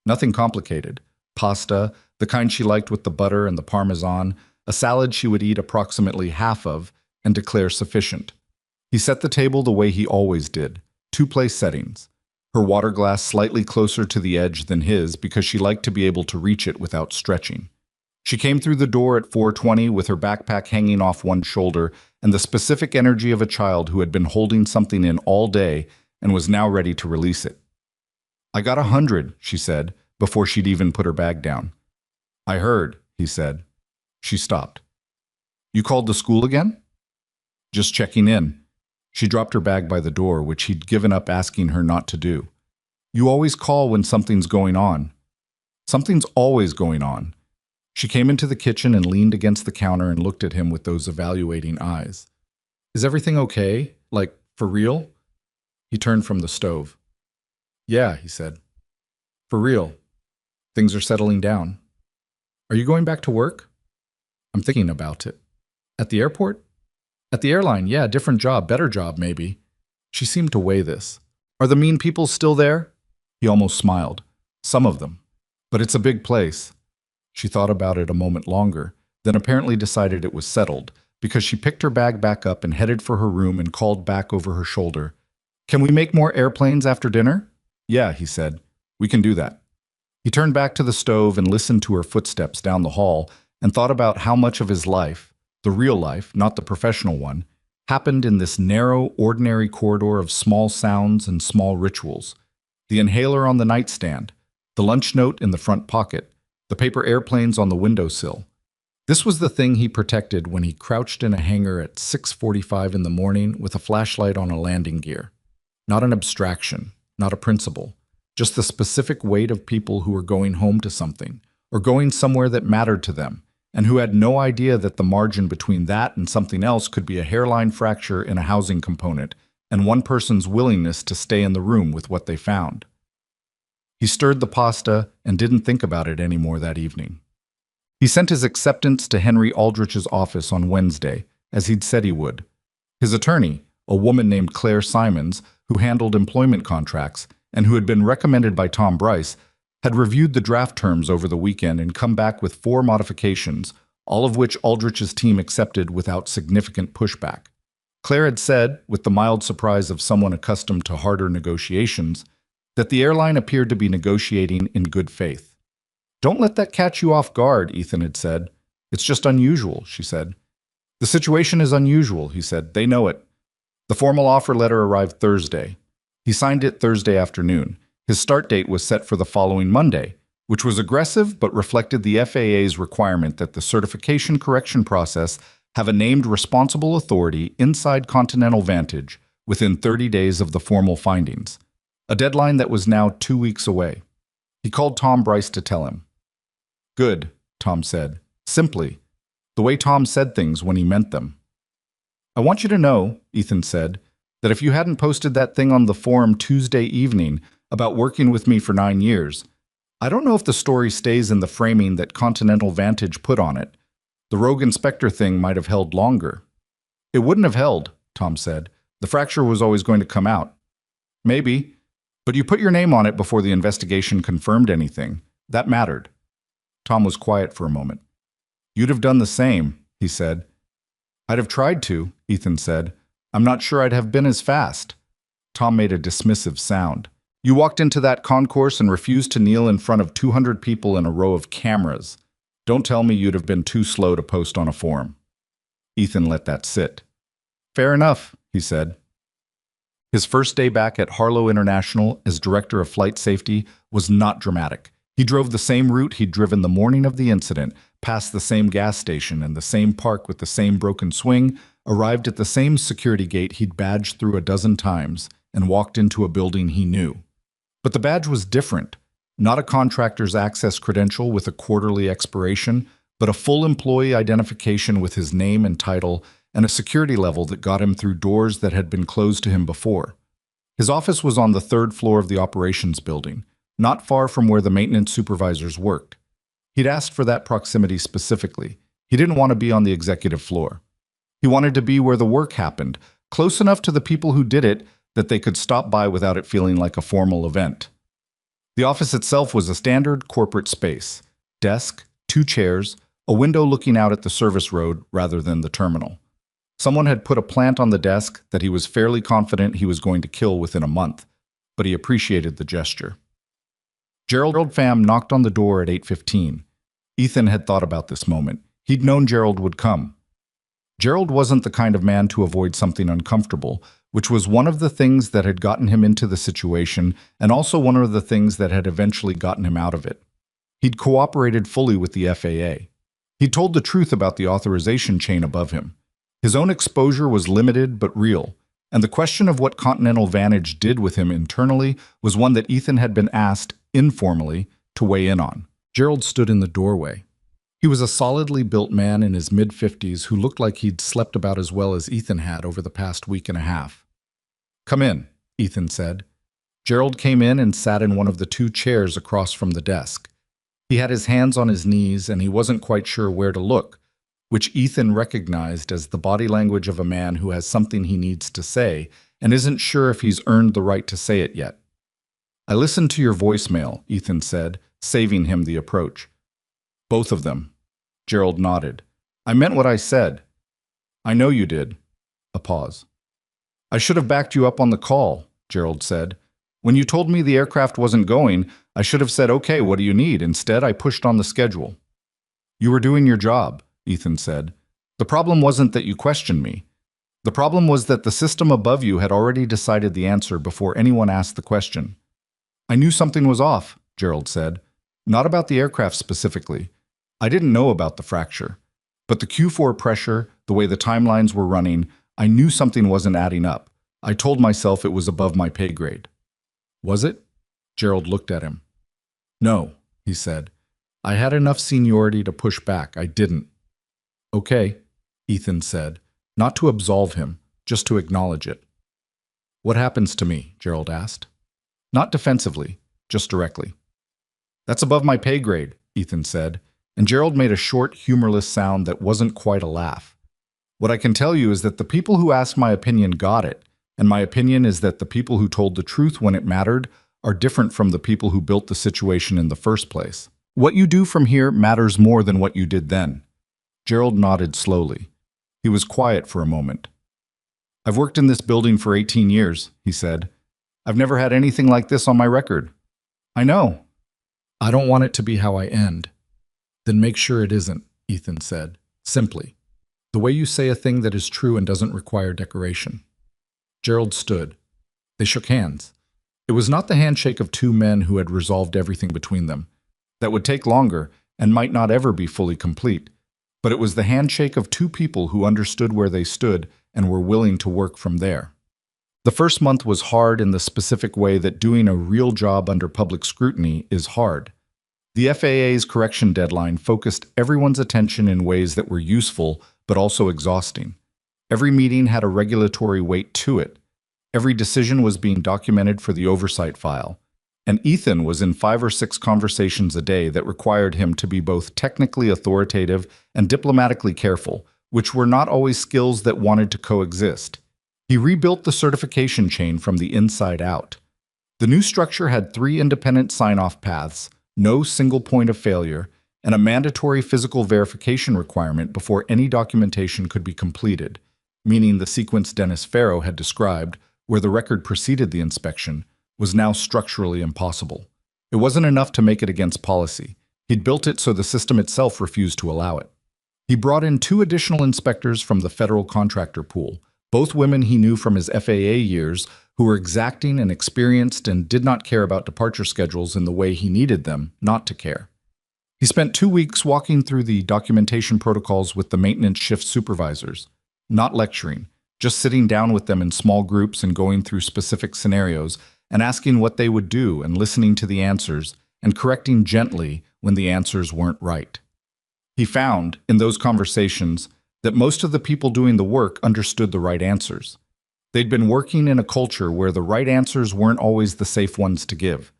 Speaker 1: Nothing complicated. Pasta, the kind she liked with the butter and the parmesan, a salad she would eat approximately half of and declare sufficient. He set the table the way he always did, 2-place settings. Her water glass slightly closer to the edge than his because she liked to be able to reach it without stretching. She came through the door at 4:20 with her backpack hanging off one shoulder and the specific energy of a child who had been holding something in all day and was now ready to release it. "I got 100, she said, before she'd even put her bag down. "I heard," he said. She stopped. "You called the school again?" "Just checking in." She dropped her bag by the door, which he'd given up asking her not to do. "You always call when something's going on." "Something's always going on." She came into the kitchen and leaned against the counter and looked at him with those evaluating eyes. "Is everything okay? Like, for real?" He turned from the stove. "Yeah," he said. "For real. Things are settling down." "Are you going back to work?" "I'm thinking about it." "At the airport?" "At the airline, yeah, different job, better job, maybe." She seemed to weigh this. "Are the mean people still there?" He almost smiled. "Some of them. But it's a big place." She thought about it a moment longer, then apparently decided it was settled, because she picked her bag back up and headed for her room and called back over her shoulder, "Can we make more airplanes after dinner?" "Yeah," he said. "We can do that." He turned back to the stove and listened to her footsteps down the hall and thought about how much of his life, the real life, not the professional one, happened in this narrow, ordinary corridor of small sounds and small rituals. The inhaler on the nightstand, the lunch note in the front pocket, the paper airplanes on the windowsill. This was the thing he protected when he crouched in a hangar at 6:45 in the morning with a flashlight on a landing gear. Not an abstraction, not a principle, just the specific weight of people who were going home to something, or going somewhere that mattered to them, and who had no idea that the margin between that and something else could be a hairline fracture in a housing component, and one person's willingness to stay in the room with what they found. He stirred the pasta and didn't think about it anymore that evening. He sent his acceptance to Henry Aldrich's office on Wednesday, as he'd said he would. His attorney, a woman named Claire Simons, who handled employment contracts and who had been recommended by Tom Bryce, had reviewed the draft terms over the weekend and come back with 4 modifications, all of which Aldrich's team accepted without significant pushback. Claire had said, with the mild surprise of someone accustomed to harder negotiations, that the airline appeared to be negotiating in good faith. "Don't let that catch you off guard," Ethan had said. It's just unusual, she said. The situation is unusual, he said. They know it. The formal offer letter arrived Thursday. He signed it Thursday afternoon. His start date was set for the following Monday, which was aggressive but reflected the FAA's requirement that the certification correction process have a named responsible authority inside Continental Vantage within 30 days of the formal findings, a deadline that was now 2 weeks away. He called Tom Bryce to tell him. Good, Tom said, simply, the way Tom said things when he meant them. I want you to know, Ethan said, that if you hadn't posted that thing on the forum Tuesday evening about working with me for 9 years, I don't know if the story stays in the framing that Continental Vantage put on it. The rogue inspector thing might have held longer. It wouldn't have held, Tom said. The fracture was always going to come out. Maybe, but you put your name on it before the investigation confirmed anything. That mattered. Tom was quiet for a moment. You'd have done the same, he said. I'd have tried to, Ethan said. I'm not sure I'd have been as fast. Tom made a dismissive sound. You walked into that concourse and refused to kneel in front of 200 people in a row of cameras. Don't tell me you'd have been too slow to post on a forum. Ethan let that sit. Fair enough, he said. His first day back at Harlow International as director of flight safety was not dramatic. He drove the same route he'd driven the morning of the incident, passed the same gas station and the same park with the same broken swing, arrived at the same security gate he'd badged through a dozen times, and walked into a building he knew. But the badge was different. Not a contractor's access credential with a quarterly expiration, but a full employee identification with his name and title and a security level that got him through doors that had been closed to him before. His office was on the 3rd floor of the operations building, not far from where the maintenance supervisors worked. He'd asked for that proximity specifically. He didn't want to be on the executive floor. He wanted to be where the work happened, close enough to the people who did it that they could stop by without it feeling like a formal event. The office itself was a standard corporate space. Desk, 2 chairs, a window looking out at the service road rather than the terminal. Someone had put a plant on the desk that he was fairly confident he was going to kill within a month, but he appreciated the gesture. Gerald Pham knocked on the door at 8:15. Ethan had thought about this moment. He'd known Gerald would come. Gerald wasn't the kind of man to avoid something uncomfortable, which was one of the things that had gotten him into the situation and also one of the things that had eventually gotten him out of it. He'd cooperated fully with the FAA. He'd told the truth about the authorization chain above him. His own exposure was limited but real, and the question of what Continental Vantage did with him internally was one that Ethan had been asked, informally, to weigh in on. Gerald stood in the doorway. He was a solidly built man in his mid-50s who looked like he'd slept about as well as Ethan had over the past week and a half. Come in, Ethan said. Gerald came in and sat in one of the 2 chairs across from the desk. He had his hands on his knees and he wasn't quite sure where to look, which Ethan recognized as the body language of a man who has something he needs to say and isn't sure if he's earned the right to say it yet. I listened to your voicemail, Ethan said, saving him the approach. Both of them. Gerald nodded. I meant what I said. I know you did. A pause. I should have backed you up on the call, Gerald said. When you told me the aircraft wasn't going, I should have said, okay, what do you need? Instead, I pushed on the schedule. You were doing your job, Ethan said. The problem wasn't that you questioned me. The problem was that the system above you had already decided the answer before anyone asked the question. I knew something was off, Gerald said. Not about the aircraft specifically. I didn't know about the fracture. But the Q4 pressure, the way the timelines were running, I knew something wasn't adding up. I told myself it was above my pay grade. Was it? Gerald looked at him. No, he said. I had enough seniority to push back. I didn't. Okay, Ethan said, not to absolve him, just to acknowledge it. What happens to me? Gerald asked. Not defensively, just directly. That's above my pay grade, Ethan said, and Gerald made a short, humorless sound that wasn't quite a laugh. What I can tell you is that the people who asked my opinion got it, and my opinion is that the people who told the truth when it mattered are different from the people who built the situation in the first place. What you do from here matters more than what you did then. Gerald nodded slowly. He was quiet for a moment. I've worked in this building for 18 years, he said. I've never had anything like this on my record. I know. I don't want it to be how I end. Then make sure it isn't, Ethan said, simply. The way you say a thing that is true and doesn't require decoration. Gerald stood. They shook hands. It was not the handshake of two men who had resolved everything between them. That would take longer and might not ever be fully complete. But it was the handshake of two people who understood where they stood and were willing to work from there. The first month was hard in the specific way that doing a real job under public scrutiny is hard. The FAA's correction deadline focused everyone's attention in ways that were useful but also exhausting. Every meeting had a regulatory weight to it. Every decision was being documented for the oversight file. And Ethan was in 5 or 6 conversations a day that required him to be both technically authoritative and diplomatically careful, which were not always skills that wanted to coexist. He rebuilt the certification chain from the inside out. The new structure had 3 independent sign-off paths, no single point of failure, and a mandatory physical verification requirement before any documentation could be completed, meaning the sequence Dennis Farrow had described, where the record preceded the inspection, was now structurally impossible. It wasn't enough to make it against policy. He'd built it so the system itself refused to allow it. He brought in 2 additional inspectors from the federal contractor pool, both women he knew from his FAA years, who were exacting and experienced and did not care about departure schedules in the way he needed them not to care. He spent 2 weeks walking through the documentation protocols with the maintenance shift supervisors, not lecturing, just sitting down with them in small groups and going through specific scenarios and asking what they would do and listening to the answers and correcting gently when the answers weren't right. He found, in those conversations, that most of the people doing the work understood the right answers. They'd been working in a culture where the right answers weren't always the safe ones to give.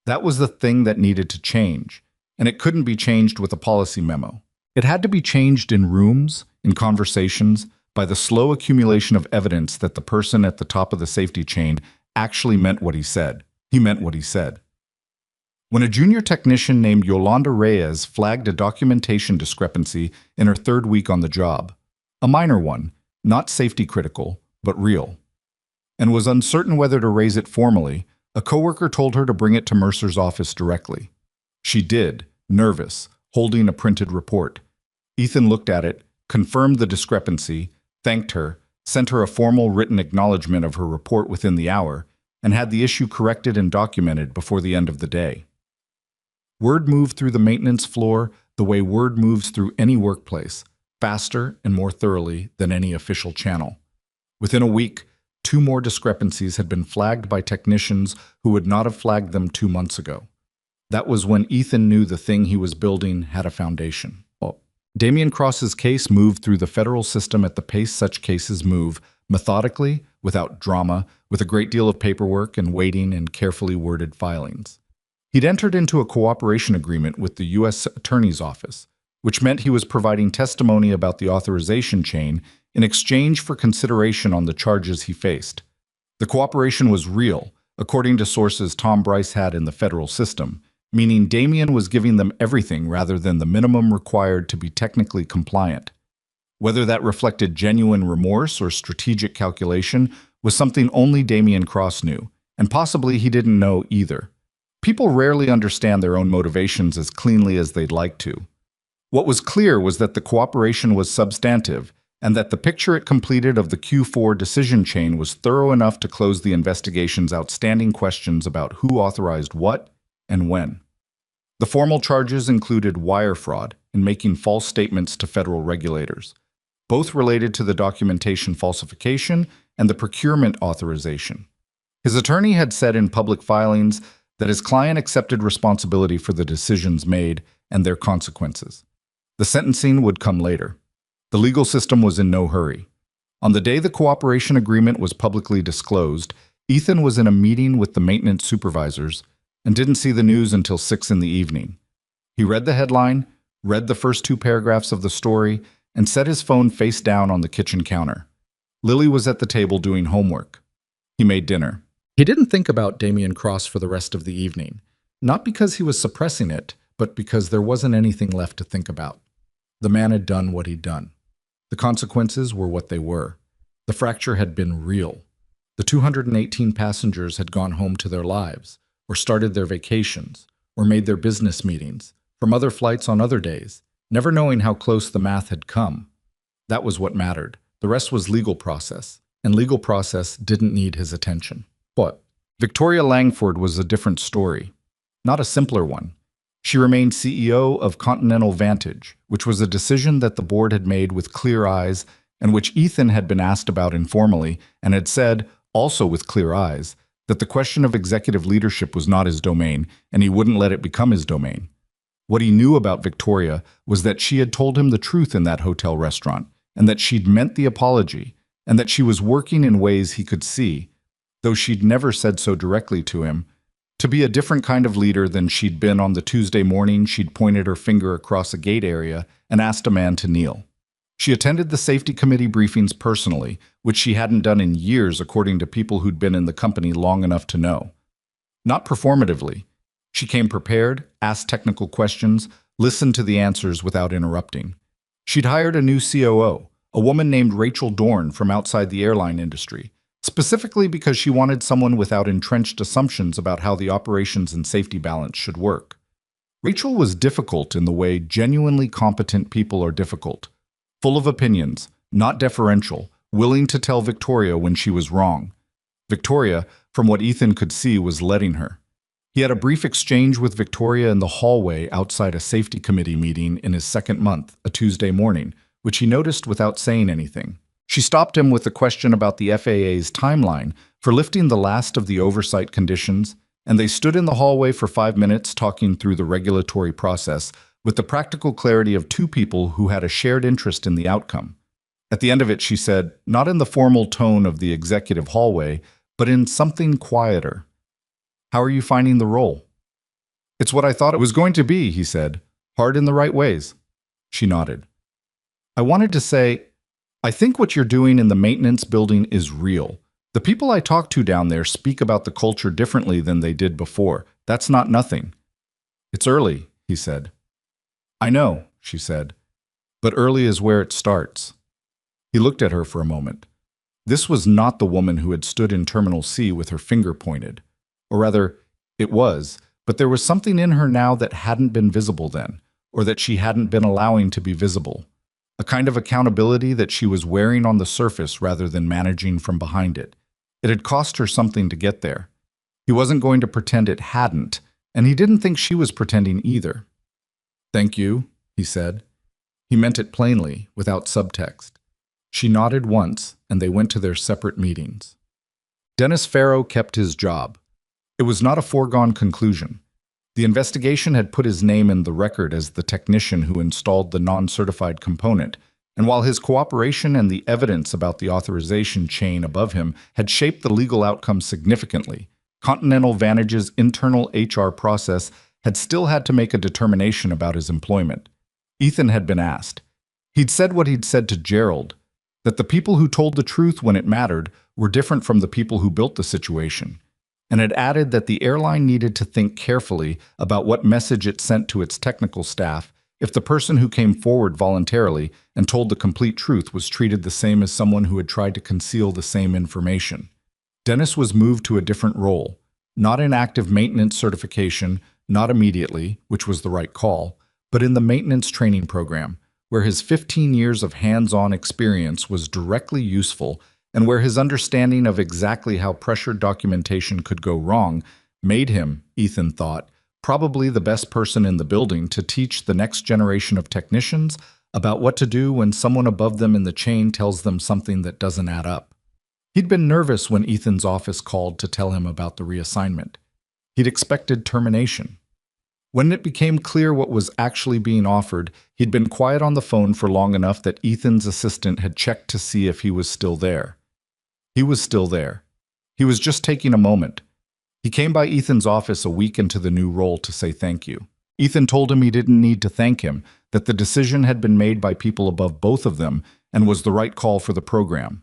Speaker 1: That was the thing that needed to change, and it couldn't be changed with a policy memo. It had to be changed in rooms, in conversations, by the slow accumulation of evidence that the person at the top of the safety chain actually meant what he said. He meant what he said. When a junior technician named Yolanda Reyes flagged a documentation discrepancy in her 3rd week on the job, a minor one, not safety critical, but real, and was uncertain whether to raise it formally, a coworker told her to bring it to Mercer's office directly. She did, nervous, holding a printed report. Ethan looked at it, confirmed the discrepancy, thanked her, sent her a formal written acknowledgement of her report within the hour, and had the issue corrected and documented before the end of the day. Word moved through the maintenance floor the way word moves through any workplace, faster and more thoroughly than any official channel. Within a week, 2 more discrepancies had been flagged by technicians who would not have flagged them 2 months ago. That was when Ethan knew the thing he was building had a foundation. Damian Cross's case moved through the federal system at the pace such cases move, methodically, without drama, with a great deal of paperwork and waiting and carefully worded filings. He'd entered into a cooperation agreement with the U.S. Attorney's Office, which meant he was providing testimony about the authorization chain in exchange for consideration on the charges he faced. The cooperation was real, according to sources Tom Bryce had in the federal system, meaning Damian was giving them everything rather than the minimum required to be technically compliant. Whether that reflected genuine remorse or strategic calculation was something only Damian Cross knew, and possibly he didn't know either. People rarely understand their own motivations as cleanly as they'd like to. What was clear was that the cooperation was substantive, and that the picture it completed of the Q4 decision chain was thorough enough to close the investigation's outstanding questions about who authorized what and when. The formal charges included wire fraud and making false statements to federal regulators, both related to the documentation falsification and the procurement authorization. His attorney had said in public filings that his client accepted responsibility for the decisions made and their consequences. The sentencing would come later. The legal system was in no hurry. On the day the cooperation agreement was publicly disclosed, Ethan was in a meeting with the maintenance supervisors and didn't see the news until 6 in the evening. He read the headline, read the first 2 paragraphs of the story, and set his phone face down on the kitchen counter. Lily was at the table doing homework. He made dinner. He didn't think about Damian Cross for the rest of the evening, not because he was suppressing it, but because there wasn't anything left to think about. The man had done what he'd done. The consequences were what they were. The fracture had been real. The 218 passengers had gone home to their lives, or started their vacations, or made their business meetings, from other flights on other days, never knowing how close the math had come. That was what mattered. The rest was legal process, and legal process didn't need his attention. But Victoria Langford was a different story, not a simpler one. She remained CEO of Continental Vantage, which was a decision that the board had made with clear eyes and which Ethan had been asked about informally and had said, also with clear eyes, that the question of executive leadership was not his domain and he wouldn't let it become his domain. What he knew about Victoria was that she had told him the truth in that hotel restaurant and that she'd meant the apology and that she was working in ways he could see, though she'd never said so directly to him, to be a different kind of leader than she'd been on the Tuesday morning she'd pointed her finger across a gate area and asked a man to kneel. She attended the safety committee briefings personally, which she hadn't done in years according to people who'd been in the company long enough to know. Not performatively. She came prepared, asked technical questions, listened to the answers without interrupting. She'd hired a new COO, a woman named Rachel Dorn from outside the airline industry, specifically because she wanted someone without entrenched assumptions about how the operations and safety balance should work. Rachel was difficult in the way genuinely competent people are difficult. Full of opinions, not deferential, willing to tell Victoria when she was wrong. Victoria, from what Ethan could see, was letting her. He had a brief exchange with Victoria in the hallway outside a safety committee meeting in his second month, a Tuesday morning, which he noticed without saying anything. She stopped him with a question about the FAA's timeline for lifting the last of the oversight conditions, and they stood in the hallway for 5 minutes talking through the regulatory process with the practical clarity of two people who had a shared interest in the outcome. At the end of it, she said, not in the formal tone of the executive hallway, but in something quieter. How are you finding the role? It's what I thought it was going to be, he said. Hard in the right ways. She nodded. I wanted to say, I think what you're doing in the maintenance building is real. The people I talk to down there speak about the culture differently than they did before. That's not nothing. It's early, he said. I know, she said, but early is where it starts. He looked at her for a moment. This was not the woman who had stood in Terminal C with her finger pointed. Or rather, it was, but there was something in her now that hadn't been visible then, or that she hadn't been allowing to be visible. A kind of accountability that she was wearing on the surface rather than managing from behind it. It had cost her something to get there. He wasn't going to pretend it hadn't, and he didn't think she was pretending either. Thank you, he said. He meant it plainly, without subtext. She nodded once, and they went to their separate meetings. Dennis Farrow kept his job. It was not a foregone conclusion. The investigation had put his name in the record as the technician who installed the non-certified component, and while his cooperation and the evidence about the authorization chain above him had shaped the legal outcome significantly, Continental Vantage's internal HR process had still had to make a determination about his employment. Ethan had been asked. He'd said what he'd said to Gerald, that the people who told the truth when it mattered were different from the people who built the situation, and had added that the airline needed to think carefully about what message it sent to its technical staff if the person who came forward voluntarily and told the complete truth was treated the same as someone who had tried to conceal the same information. Dennis was moved to a different role, not in active maintenance certification, not immediately, which was the right call, but in the maintenance training program, where his 15 years of hands-on experience was directly useful and where his understanding of exactly how pressured documentation could go wrong made him, Ethan thought, probably the best person in the building to teach the next generation of technicians about what to do when someone above them in the chain tells them something that doesn't add up. He'd been nervous when Ethan's office called to tell him about the reassignment. He'd expected termination. When it became clear what was actually being offered, he'd been quiet on the phone for long enough that Ethan's assistant had checked to see if he was still there. He was still there. He was just taking a moment. He came by Ethan's office a week into the new role to say thank you. Ethan told him he didn't need to thank him, that the decision had been made by people above both of them and was the right call for the program.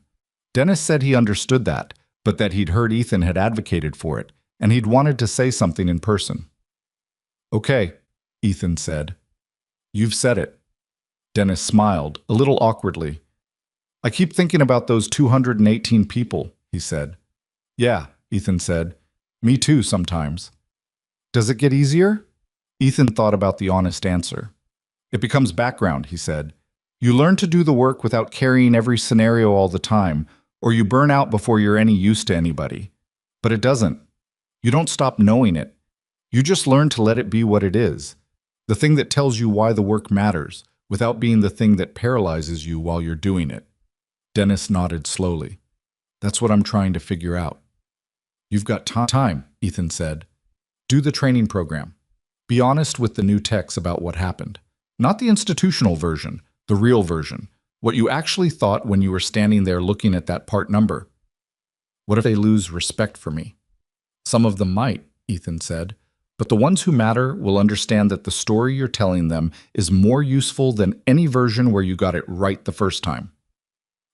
Speaker 1: Dennis said he understood that, but that he'd heard Ethan had advocated for it, and he'd wanted to say something in person. Okay, Ethan said. You've said it. Dennis smiled, a little awkwardly. I keep thinking about those 218 people, he said. Yeah, Ethan said. Me too, sometimes. Does it get easier? Ethan thought about the honest answer. It becomes background, he said. You learn to do the work without carrying every scenario all the time, or you burn out before you're any use to anybody. But it doesn't. You don't stop knowing it. You just learn to let it be what it is, the thing that tells you why the work matters, without being the thing that paralyzes you while you're doing it. Dennis nodded slowly. That's what I'm trying to figure out. You've got time, Ethan said. Do the training program. Be honest with the new techs about what happened. Not the institutional version, the real version. What you actually thought when you were standing there looking at that part number. What if they lose respect for me? Some of them might, Ethan said. But the ones who matter will understand that the story you're telling them is more useful than any version where you got it right the first time.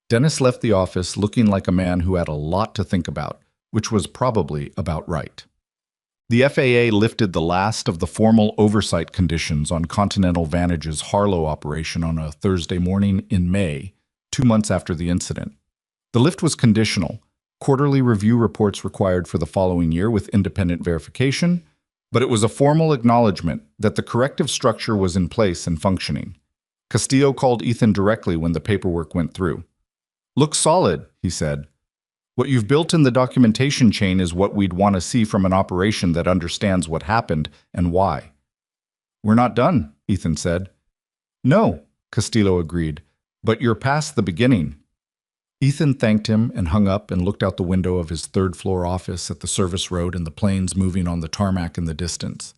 Speaker 1: Dennis left the office looking like a man who had a lot to think about, which was probably about right. The FAA lifted the last of the formal oversight conditions on Continental Vantage's Harlow operation on a Thursday morning in May, 2 months after the incident. The lift was conditional, quarterly review reports required for the following year with independent verification, but it was a formal acknowledgement that the corrective structure was in place and functioning. Castillo called Ethan directly when the paperwork went through. Looks solid, he said. What you've built in the documentation chain is what we'd want to see from an operation that understands what happened and why. We're not done, Ethan said. No, Castillo agreed, but you're past the beginning. Ethan thanked him and hung up and looked out the window of his third-floor office at the service road and the planes moving on the tarmac in the distance.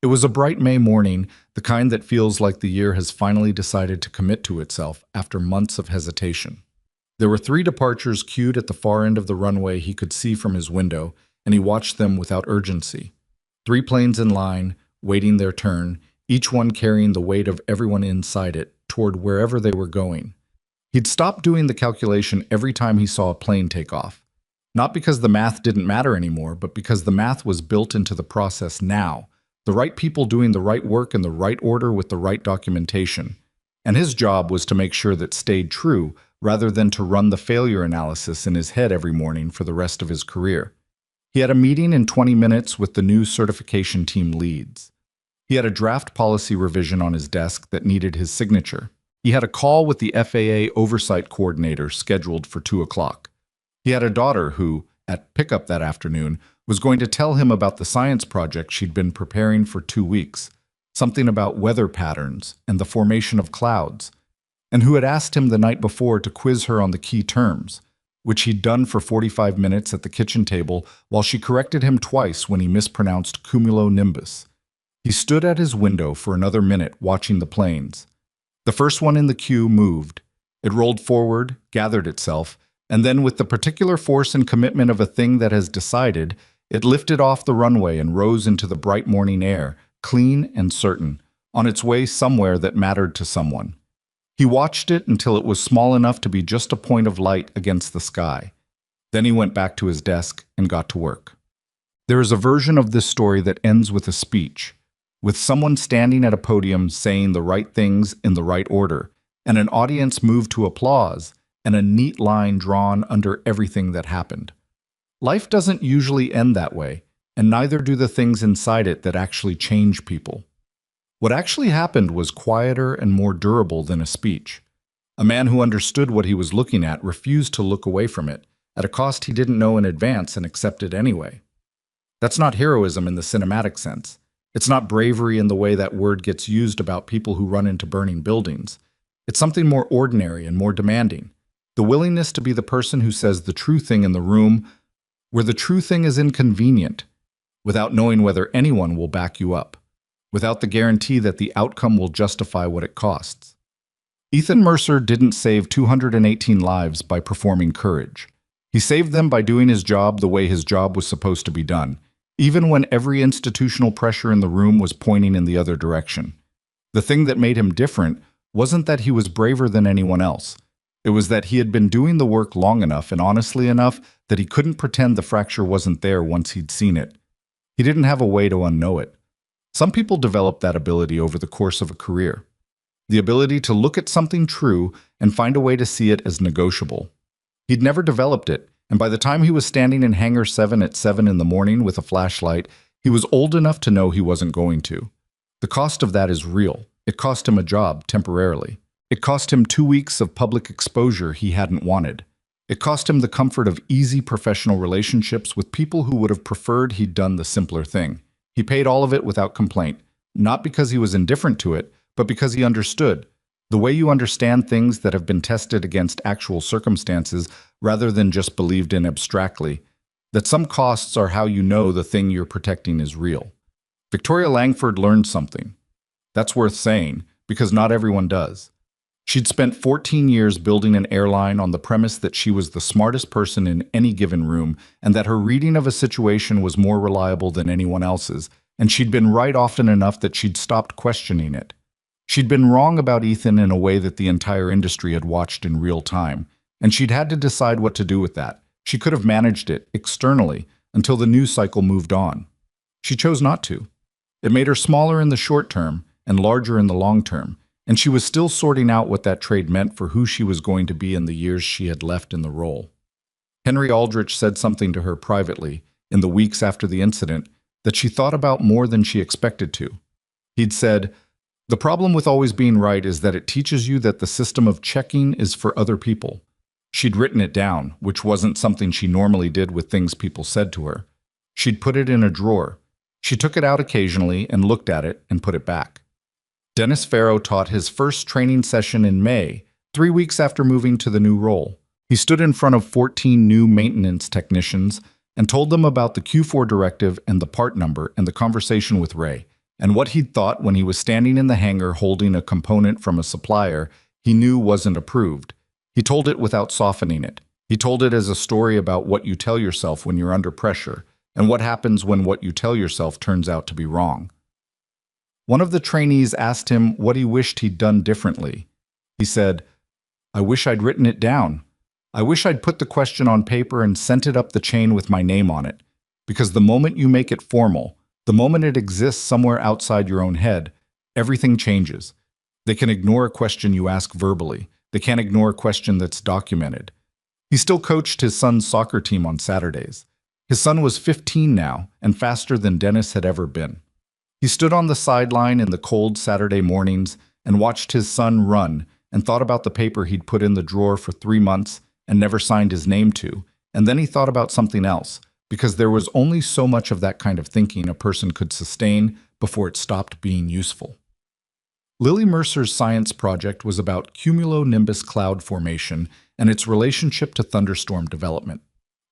Speaker 1: It was a bright May morning, the kind that feels like the year has finally decided to commit to itself after months of hesitation. There were 3 departures queued at the far end of the runway he could see from his window, and he watched them without urgency. 3 planes in line, waiting their turn, each one carrying the weight of everyone inside it toward wherever they were going. He'd stop doing the calculation every time he saw a plane take off. Not because the math didn't matter anymore, but because the math was built into the process now. The right people doing the right work in the right order with the right documentation. And his job was to make sure that stayed true, rather than to run the failure analysis in his head every morning for the rest of his career. He had a meeting in 20 minutes with the new certification team leads. He had a draft policy revision on his desk that needed his signature. He had a call with the FAA oversight coordinator scheduled for 2 o'clock. He had a daughter who, at pickup that afternoon, was going to tell him about the science project she'd been preparing for 2 weeks, something about weather patterns and the formation of clouds, and who had asked him the night before to quiz her on the key terms, which he'd done for 45 minutes at the kitchen table while she corrected him twice when he mispronounced cumulonimbus. He stood at his window for another minute watching the planes. The first one in the queue moved. It rolled forward, gathered itself, and then with the particular force and commitment of a thing that has decided, it lifted off the runway and rose into the bright morning air, clean and certain, on its way somewhere that mattered to someone. He watched it until it was small enough to be just a point of light against the sky. Then he went back to his desk and got to work. There is a version of this story that ends with a speech, with someone standing at a podium saying the right things in the right order, and an audience moved to applause, and a neat line drawn under everything that happened. Life doesn't usually end that way, and neither do the things inside it that actually change people. What actually happened was quieter and more durable than a speech. A man who understood what he was looking at refused to look away from it, at a cost he didn't know in advance, and accepted anyway. That's not heroism in the cinematic sense. It's not bravery in the way that word gets used about people who run into burning buildings. It's something more ordinary and more demanding. The willingness to be the person who says the true thing in the room where the true thing is inconvenient, without knowing whether anyone will back you up, without the guarantee that the outcome will justify what it costs. Ethan Mercer didn't save 218 lives by performing courage. He saved them by doing his job the way his job was supposed to be done, even when every institutional pressure in the room was pointing in the other direction. The thing that made him different wasn't that he was braver than anyone else. It was that he had been doing the work long enough and honestly enough that he couldn't pretend the fracture wasn't there once he'd seen it. He didn't have a way to unknow it. Some people develop that ability over the course of a career. The ability to look at something true and find a way to see it as negotiable. He'd never developed it, and by the time he was standing in Hangar 7 at 7 in the morning with a flashlight, he was old enough to know he wasn't going to. The cost of that is real. It cost him a job, temporarily. It cost him 2 weeks of public exposure he hadn't wanted. It cost him the comfort of easy professional relationships with people who would have preferred he'd done the simpler thing. He paid all of it without complaint, not because he was indifferent to it, but because he understood. The way you understand things that have been tested against actual circumstances rather than just believed in abstractly, that some costs are how you know the thing you're protecting is real. Victoria Langford learned something. That's worth saying, because not everyone does. She'd spent 14 years building an airline on the premise that she was the smartest person in any given room and that her reading of a situation was more reliable than anyone else's, and she'd been right often enough that she'd stopped questioning it. She'd been wrong about Ethan in a way that the entire industry had watched in real time, and she'd had to decide what to do with that. She could have managed it externally until the news cycle moved on. She chose not to. It made her smaller in the short term and larger in the long term, and she was still sorting out what that trade meant for who she was going to be in the years she had left in the role. Henry Aldrich said something to her privately, in the weeks after the incident, that she thought about more than she expected to. He'd said, "The problem with always being right is that it teaches you that the system of checking is for other people." She'd written it down, which wasn't something she normally did with things people said to her. She'd put it in a drawer. She took it out occasionally and looked at it and put it back. Dennis Farrow taught his first training session in May, 3 weeks after moving to the new role. He stood in front of 14 new maintenance technicians and told them about the Q4 directive and the part number and the conversation with Ray, and what he'd thought when he was standing in the hangar holding a component from a supplier he knew wasn't approved. He told it without softening it. He told it as a story about what you tell yourself when you're under pressure, and what happens when what you tell yourself turns out to be wrong. One of the trainees asked him what he wished he'd done differently. He said, "I wish I'd written it down. I wish I'd put the question on paper and sent it up the chain with my name on it. Because the moment you make it formal, the moment it exists somewhere outside your own head, everything changes. They can ignore a question you ask verbally. They can't ignore a question that's documented." He still coached his son's soccer team on Saturdays. His son was 15 now, and faster than Dennis had ever been. He stood on the sideline in the cold Saturday mornings and watched his son run and thought about the paper he'd put in the drawer for 3 months and never signed his name to, and then he thought about something else, because there was only so much of that kind of thinking a person could sustain before it stopped being useful. Lily Mercer's science project was about cumulonimbus cloud formation and its relationship to thunderstorm development.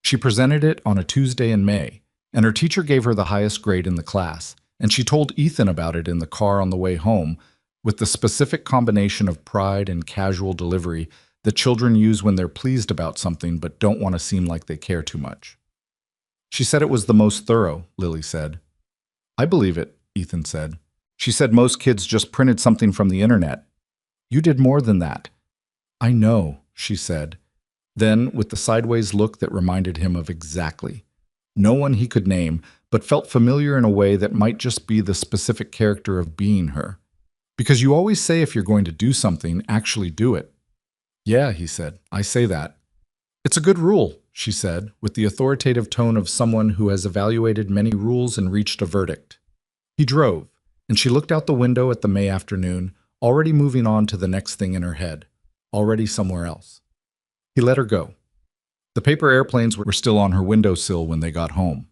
Speaker 1: She presented it on a Tuesday in May, and her teacher gave her the highest grade in the class, and she told Ethan about it in the car on the way home with the specific combination of pride and casual delivery that children use when they're pleased about something but don't want to seem like they care too much. She said it was the most thorough, Lily said. "I believe it," Ethan said. "She said most kids just printed something from the internet. You did more than that." "I know," she said. Then, with the sideways look that reminded him of exactly. No one he could name, but felt familiar in a way that might just be the specific character of being her. "Because you always say if you're going to do something, actually do it." "Yeah," he said, "I say that." "It's a good rule," she said, with the authoritative tone of someone who has evaluated many rules and reached a verdict. He drove, and she looked out the window at the May afternoon, already moving on to the next thing in her head, already somewhere else. He let her go. The paper airplanes were still on her windowsill when they got home.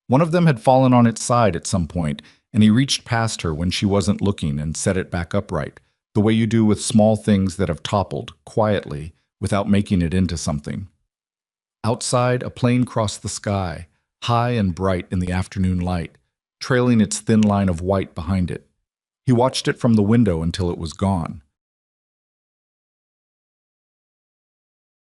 Speaker 1: One of them had fallen on its side at some point, and he reached past her when she wasn't looking and set it back upright, the way you do with small things that have toppled, quietly, without making it into something. Outside, a plane crossed the sky, high and bright in the afternoon light, trailing its thin line of white behind it. He watched it from the window until it was gone.